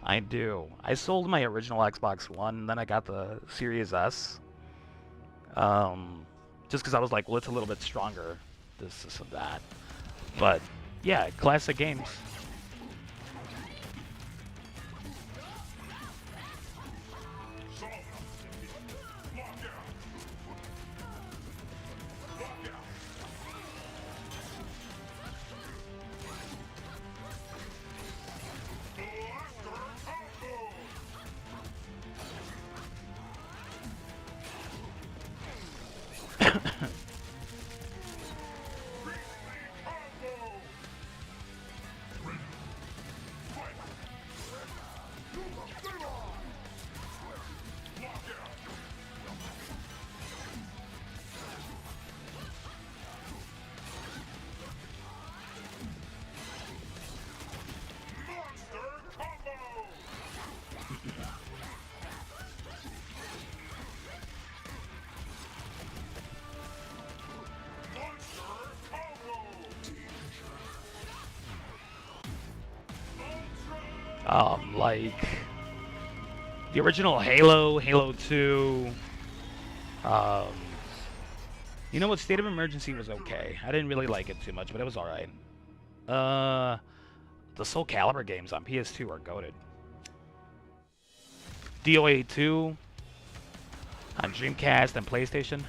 I do. I sold my original Xbox One, then I got the Series S. Just because I was like, well, it's a little bit stronger. This and that. But yeah, classic games. Like the original Halo, Halo 2. Um, you know what? State of Emergency was okay. I didn't really like it too much, but it was alright. The Soul Calibur games on PS2 are goated. DOA 2 on Dreamcast and PlayStation.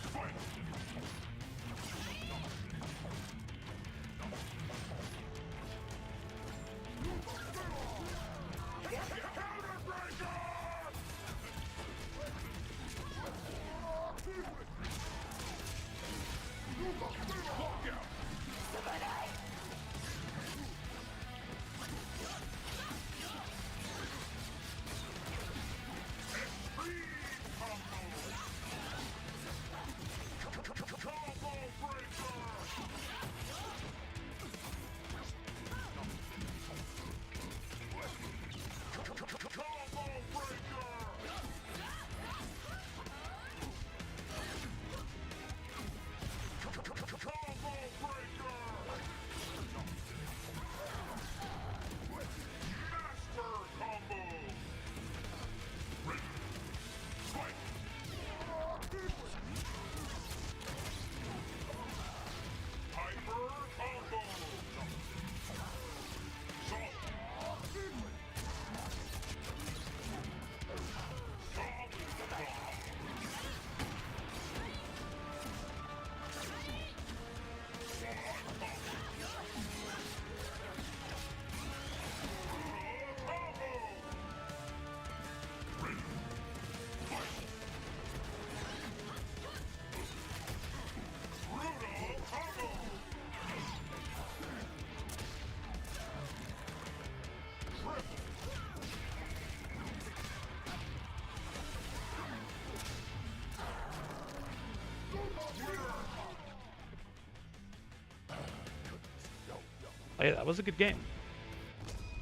Oh, yeah, that was a good game.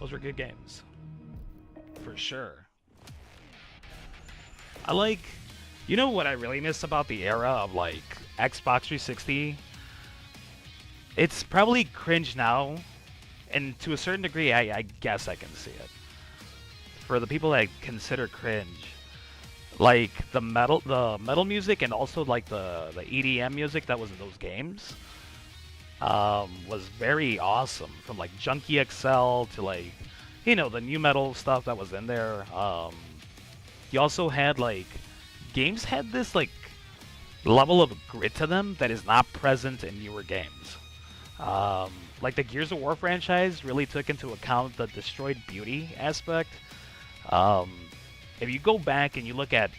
Those were good games. For sure. I like... You know what I really miss about the era of, like, Xbox 360? It's probably cringe now, and to a certain degree, I guess I can see it. For the people that consider cringe, like the metal music and also like the EDM music that was in those games, was very awesome. From like Junkie XL to like, the new metal stuff that was in there. You also had like games had this like level of grit to them that is not present in newer games. Like the Gears of War franchise really took into account the destroyed beauty aspect. Um, if you go back and you look at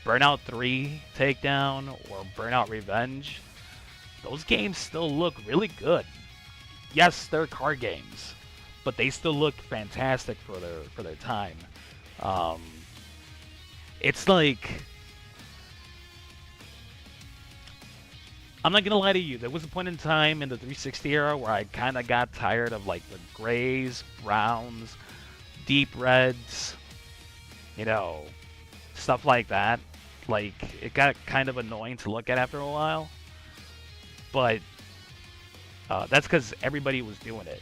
Burnout 3 Takedown or Burnout Revenge, those games still look really good. Yes, they're car games, but they still look fantastic for their time. Um, it's like I'm not gonna lie to you. There was a point in time in the 360 era where I kind of got tired of like the grays, browns, deep reds, stuff like that. Like it got kind of annoying to look at after a while. But that's because everybody was doing it.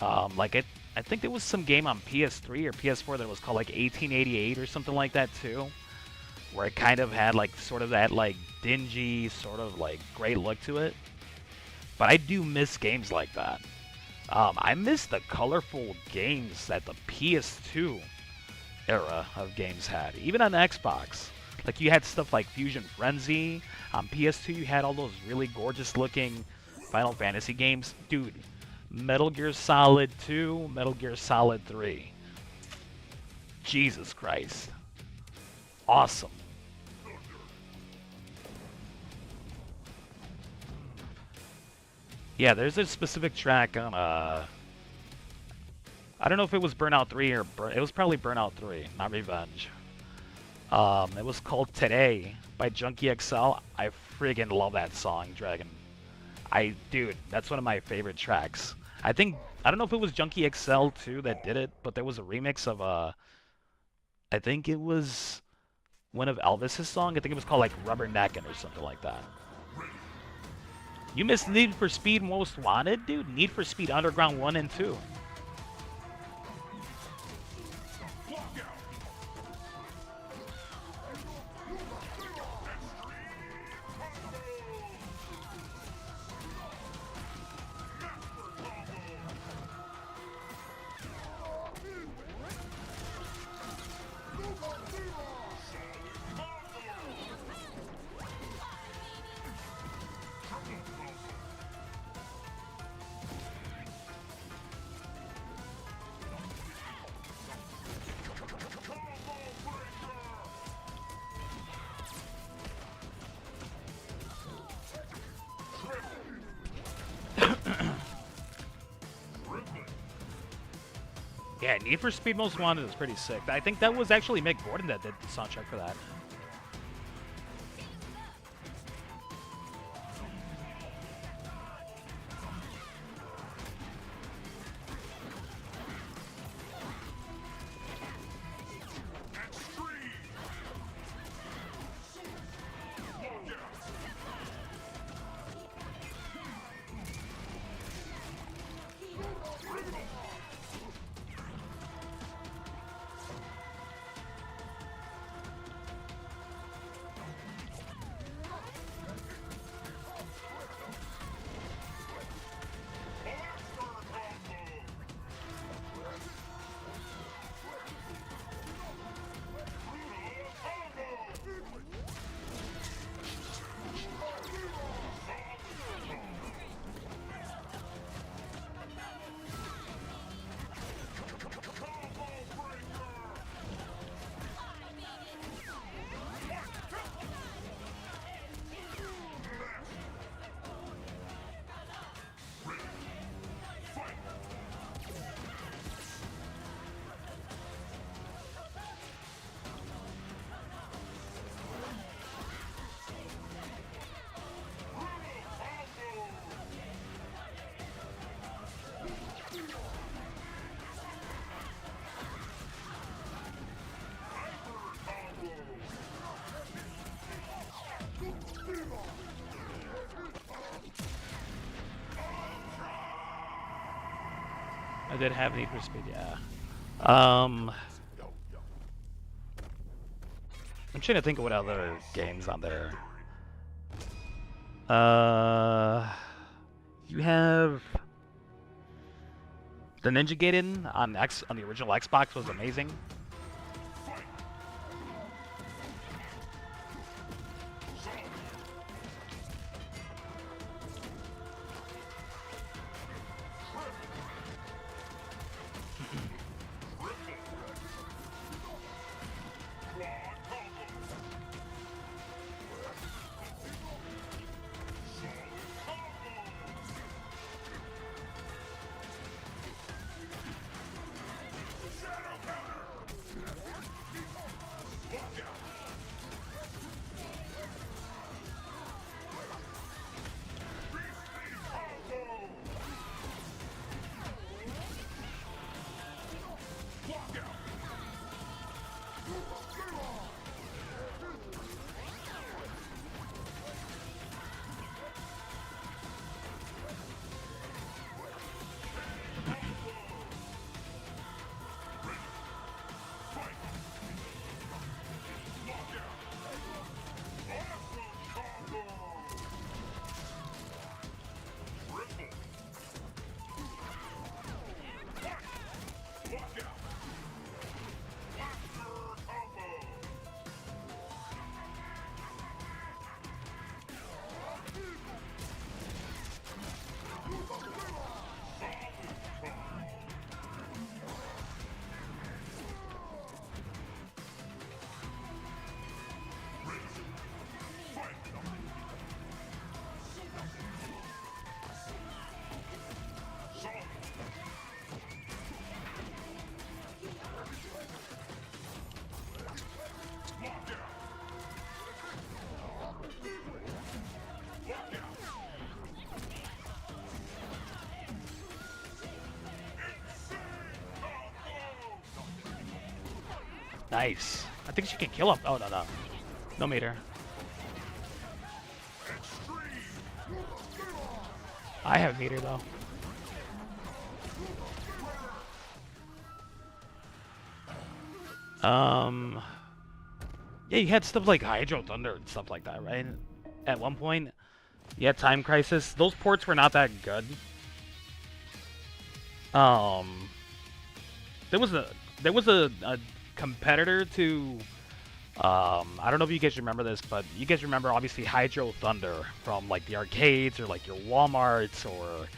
I think there was some game on PS3 or PS4 that was called like 1888 or something like that too, where it kind of had like sort of that like dingy sort of like gray look to it. But I do miss games like that. I miss the colorful games that the PS2 era of games had, even on the Xbox. Like you had stuff like Fusion Frenzy. On PS2 you had all those really gorgeous looking Final Fantasy games. Dude, Metal Gear Solid 2, Metal Gear Solid 3. Jesus Christ. Awesome. Yeah, there's a specific track on I don't know if it was Burnout 3 or it was probably Burnout 3, not Revenge. It was called Today by Junkie XL. I friggin' love that song, Dragon. Dude, that's one of my favorite tracks. I don't know if it was Junkie XL too that did it, but there was a remix of I think it was one of Elvis's song. I think it was called like Rubberneckin' or something like that. You missed Need for Speed Most Wanted, dude? Need for Speed Underground 1 and 2. Yeah, Need for Speed Most Wanted is pretty sick. I think that was actually Mick Gordon that did the soundtrack for that. did have Need for Speed, yeah. Um, I'm trying to think of what other games on there. Uh, you have the Ninja Gaiden on the original Xbox was amazing. Nice. I think she can kill him. Oh, no, no. No meter. I have meter, though. Yeah, you had stuff like Hydro Thunder and stuff like that, right? At one point, you had Time Crisis. Those ports were not that good. Um, there was a competitor to I don't know if you guys remember this, but you guys remember obviously Hydro Thunder from like the arcades or like your WalMarts or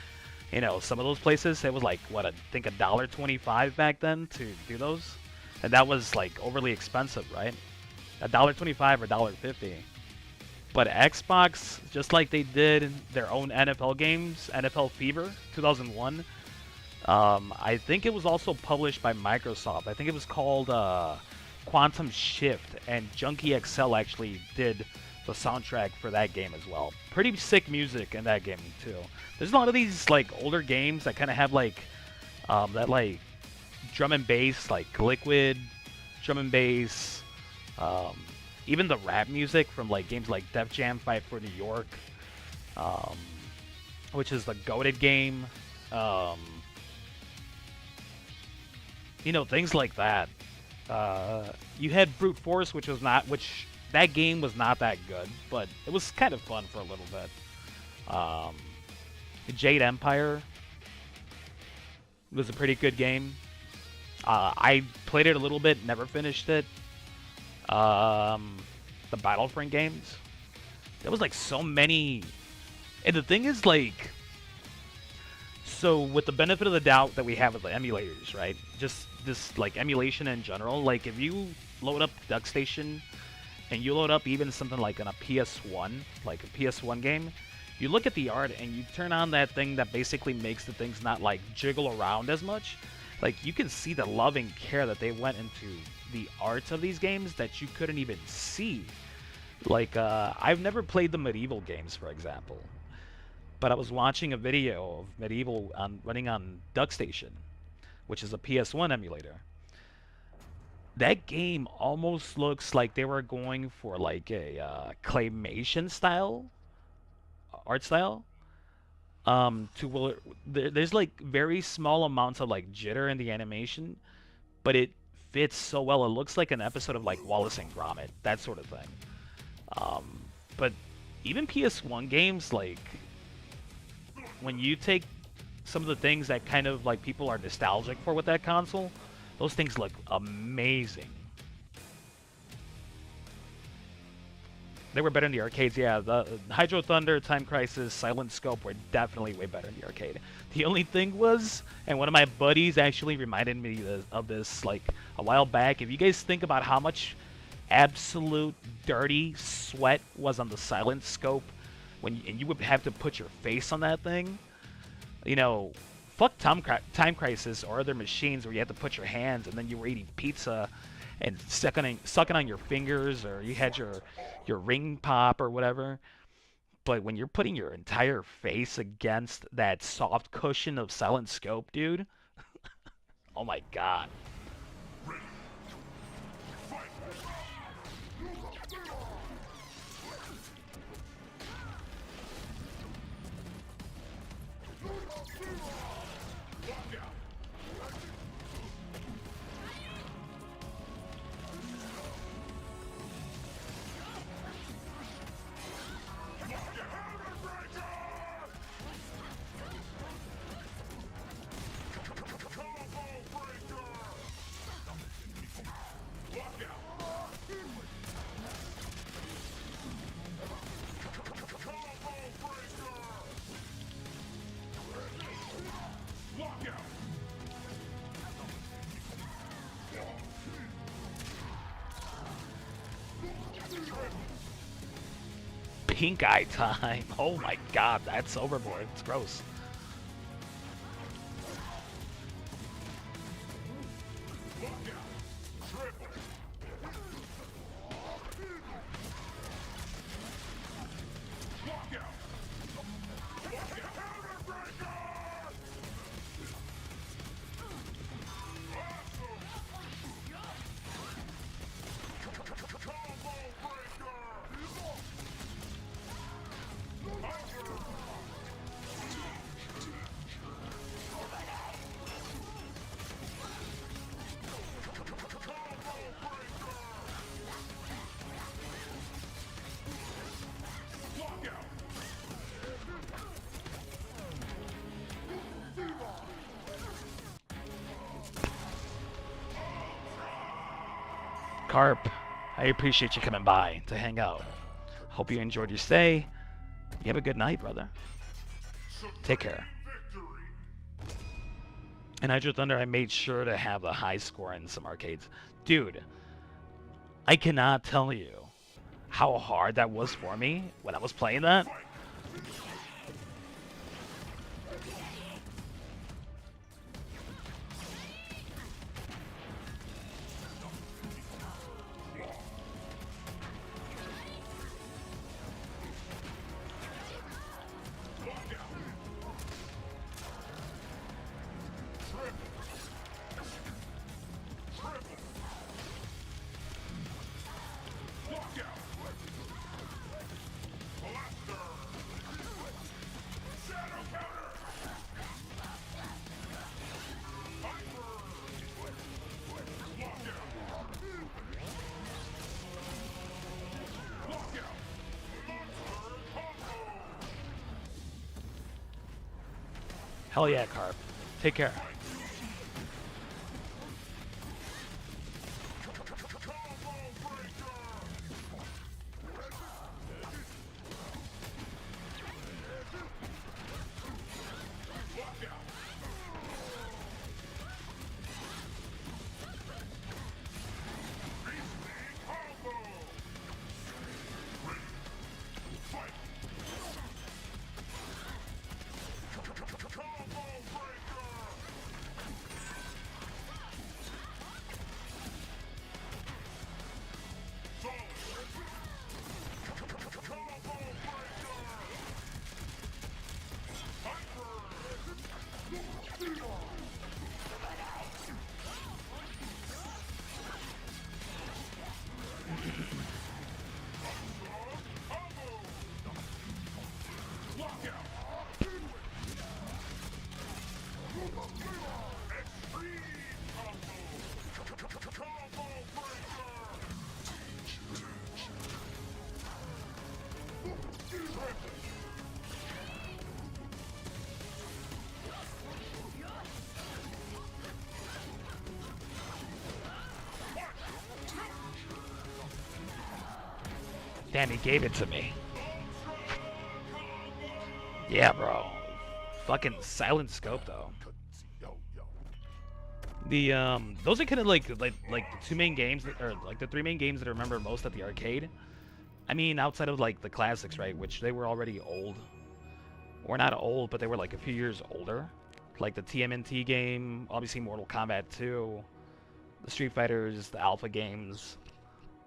some of those places. It was like what I think $1.25 back then to do those, and that was like overly expensive, right? $1.25 or $1.50. But Xbox, just like they did their own NFL games, NFL Fever 2001. I think it was also published by Microsoft. I think it was called Quantum Shift, and Junkie XL actually did the soundtrack for that game as well. Pretty sick music in that game too. There's a lot of these like older games that kind of have like that like drum and bass, like Liquid drum and bass. Even the rap music from like games like Def Jam Fight for New York, which is the goated game. Things like that. You had Brute Force, which that game was not that good, but it was kind of fun for a little bit. Jade Empire was a pretty good game. I played it a little bit, never finished it. The Battlefront games. There was like so many, and the thing is like, so with the benefit of the doubt that we have with the emulators, right? Just this like emulation in general. Like if you load up DuckStation and you load up even something like on a PS1, like a PS1 game, you look at the art and you turn on that thing that basically makes the things not like jiggle around as much. Like you can see the love and care that they went into the arts of these games that you couldn't even see. Like I've never played the Medieval games, for example, but I was watching a video of Medieval running on DuckStation, which is a PS1 emulator. That game almost looks like they were going for like a claymation style art style, To where there's like very small amounts of like jitter in the animation, but it fits so well. It looks like an episode of like Wallace and Gromit, that sort of thing. But even PS1 games, like when you take some of the things that kind of like people are nostalgic for with that console, those things look amazing. They were better in the arcades, yeah. The Hydro Thunder, Time Crisis, Silent Scope were definitely way better in the arcade. The only thing was, and one of my buddies actually reminded me of this like a while back. If you guys think about how much absolute dirty sweat was on the Silent Scope, and you would have to put your face on that thing, you know, fuck Time Crisis or other machines where you had to put your hands and then you were eating pizza and sucking on your fingers, or you had your ring pop or whatever. But when you're putting your entire face against that soft cushion of Silent Scope, dude, oh my god. Pink eye time. Oh my god, that's overboard. It's gross. Carp, I appreciate you coming by to hang out. Hope you enjoyed your stay. You have a good night, brother. Take care. And Hydro Thunder, I made sure to have a high score in some arcades. Dude, I cannot tell you how hard that was for me when I was playing that. Hell yeah, Carp. Take care. Damn, he gave it to me. Yeah, bro. Fucking silent scope though. Yo, yo. The those are kind of like the two main games or like the three main games that I remember most at the arcade. I mean, outside of like the classics, right, which they were already old, or not old, but they were like a few years older. Like the TMNT game, obviously Mortal Kombat 2, the Street Fighters, the Alpha games,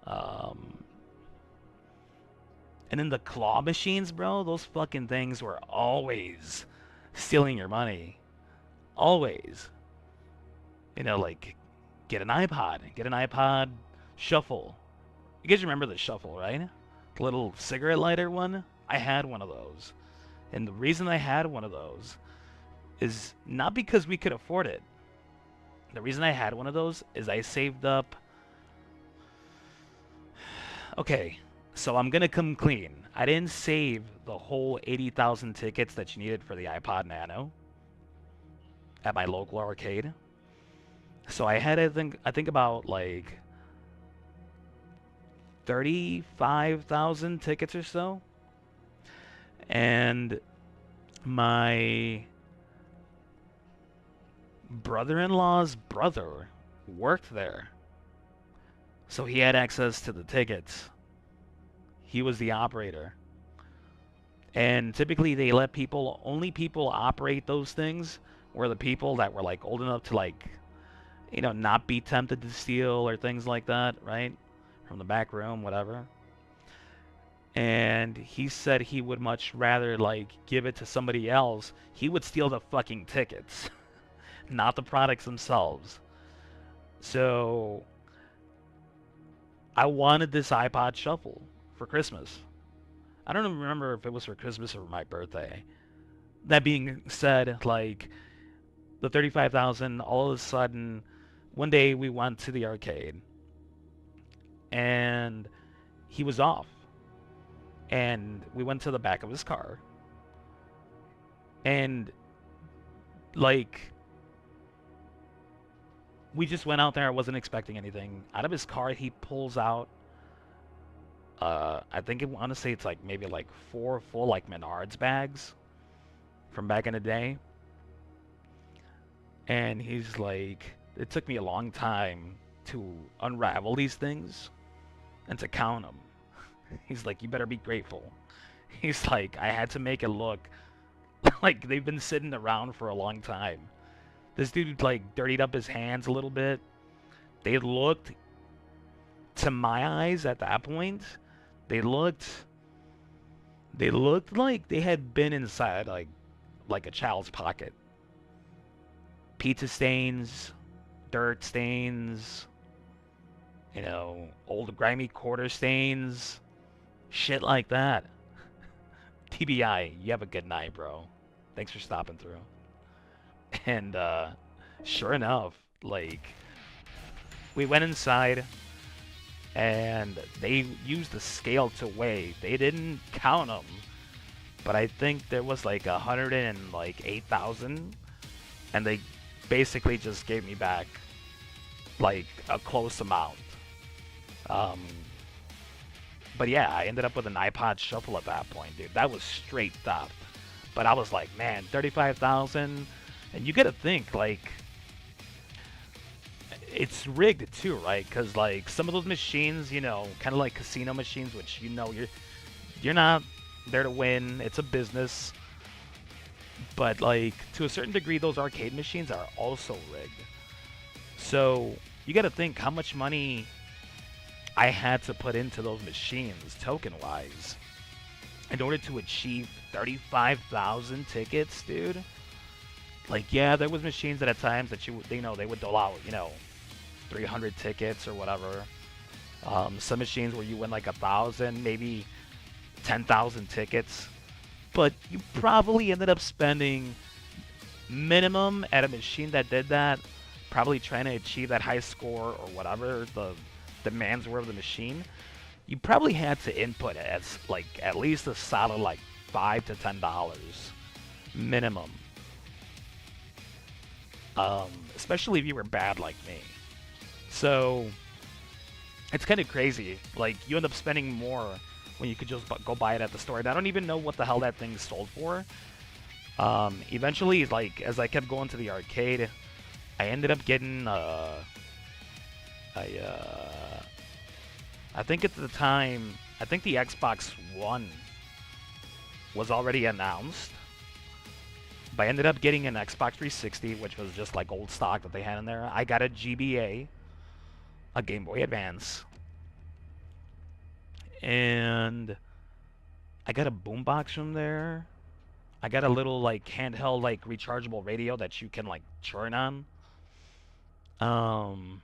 um, and then the claw machines, bro. Those fucking things were always stealing your money, always. You know, like get an iPod shuffle. You guys remember the shuffle, right? The little cigarette lighter one? I had one of those. And the reason I had one of those is not because we could afford it. The reason I had one of those is I saved up. Okay, so I'm gonna come clean. I didn't save the whole 80,000 tickets that you needed for the iPod Nano at my local arcade. So I had I think about like 35,000 tickets or so. And my brother-in-law's brother worked there. So he had access to the tickets. He was the operator. And typically they let only people operate those things were the people that were like old enough to like, not be tempted to steal or things like that, right? From the back room, whatever. And he said he would much rather like give it to somebody else. He would steal the fucking tickets, not the products themselves. So I wanted this iPod Shuffle for Christmas. I don't even remember if it was for Christmas or my birthday. That being said, like the 35,000, all of a sudden, one day we went to the arcade and he was off. And we went to the back of his car. And like we just went out there. I wasn't expecting anything. Out of his car, he pulls out I want to say it's like maybe like 4 full like Menards bags from back in the day. And he's like, it took me a long time to unravel these things and to count them. He's like, you better be grateful. He's like, I had to make it look like they've been sitting around for a long time. This dude like dirtied up his hands a little bit. They looked, to my eyes at that point, they looked like they had been inside like a child's pocket. Pizza stains, dirt stains, old grimy quarter stains, shit like that. TBI, you have a good night, bro. Thanks for stopping through. And sure enough, like we went inside and they used the scale to weigh. They didn't count them, but I think there was like 108,000, and they basically just gave me back like a close amount. But yeah, I ended up with an iPod Shuffle at that point, dude. That was straight theft. But I was like, man, 35,000, and you gotta think like it's rigged too, right? Because like some of those machines, kind of like casino machines, which you're not there to win. It's a business. But like to a certain degree, those arcade machines are also rigged. So you got to think how much money I had to put into those machines, token-wise, in order to achieve 35,000 tickets, dude. Like, yeah, there was machines that at times that they would dole out, 300 tickets or whatever. Some machines where you win like 1,000, maybe 10,000 tickets. But you probably ended up spending minimum at a machine that did that, probably trying to achieve that high score or whatever the demands were of the machine. You probably had to input it as like at least a solid like $5 to $10 minimum. Especially if you were bad like me. So it's kind of crazy. Like you end up spending more when you could just go buy it at the store. And I don't even know what the hell that thing sold for. Eventually, like, as I kept going to the arcade, I ended up getting, I think at the time, I think the Xbox One was already announced. But I ended up getting an Xbox 360, which was just like old stock that they had in there. I got a GBA, a Game Boy Advance, and I got a boombox from there. I got a little like handheld like rechargeable radio that you can like churn on. Um,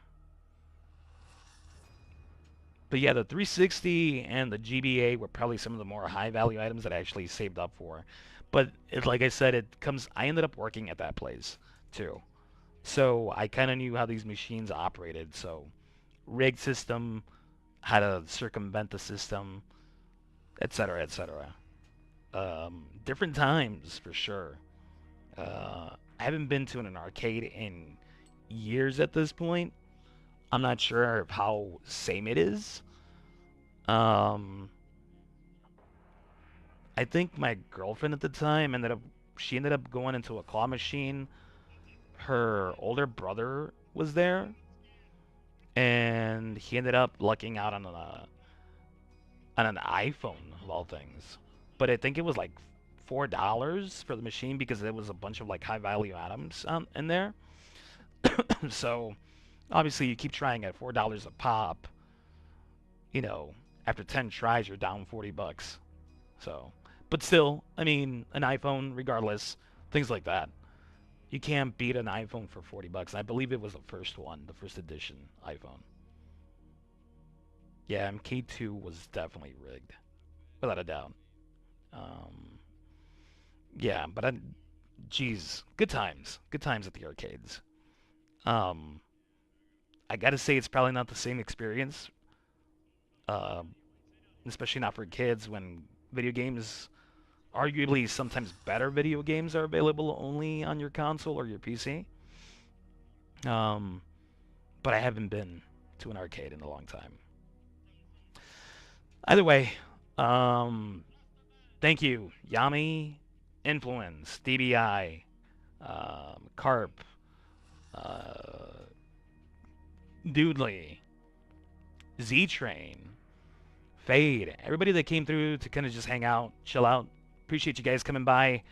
but yeah, the 360 and the GBA were probably some of the more high value items that I actually saved up for. But like I said, it comes. I ended up working at that place too, so I kind of knew how these machines operated. So rig system, how to circumvent the system, etc., etc. Different times for sure. I haven't been to an arcade in years at this point. I'm not sure of how same it is. Um, I think my girlfriend at the time she ended up going into a claw machine. Her older brother was there, and he ended up lucking out on an iPhone of all things. But I think it was like $4 for the machine because there was a bunch of like high value items in there. So obviously you keep trying at $4 a pop. You know, after 10 tries you're down 40 bucks. So, but still, I mean, an iPhone, regardless, things like that. You can't beat an iPhone for 40 bucks. I believe it was the first one, the first edition iPhone. Yeah, MK2 was definitely rigged, without a doubt. Um, yeah, but geez, good times at the arcades. Um, I gotta say it's probably not the same experience, uh, especially not for kids when video games, arguably sometimes better video games are available only on your console or your PC. Um, but I haven't been to an arcade in a long time. Either way, um, thank you, Yami, Influence, DBI, Carp, uh, Doodly, Z Train, Fade, everybody that came through to kind of just hang out, chill out. Appreciate you guys coming by.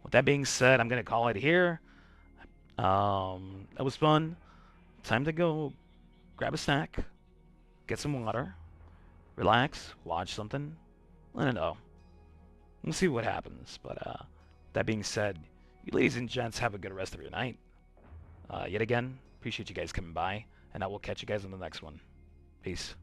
With that being said, I'm gonna call it here. That was fun. Time to go grab a snack, get some water, relax, watch something. I don't know. We'll see what happens. But that being said, you ladies and gents have a good rest of your night. Yet again, appreciate you guys coming by, and I will catch you guys on the next one. Peace.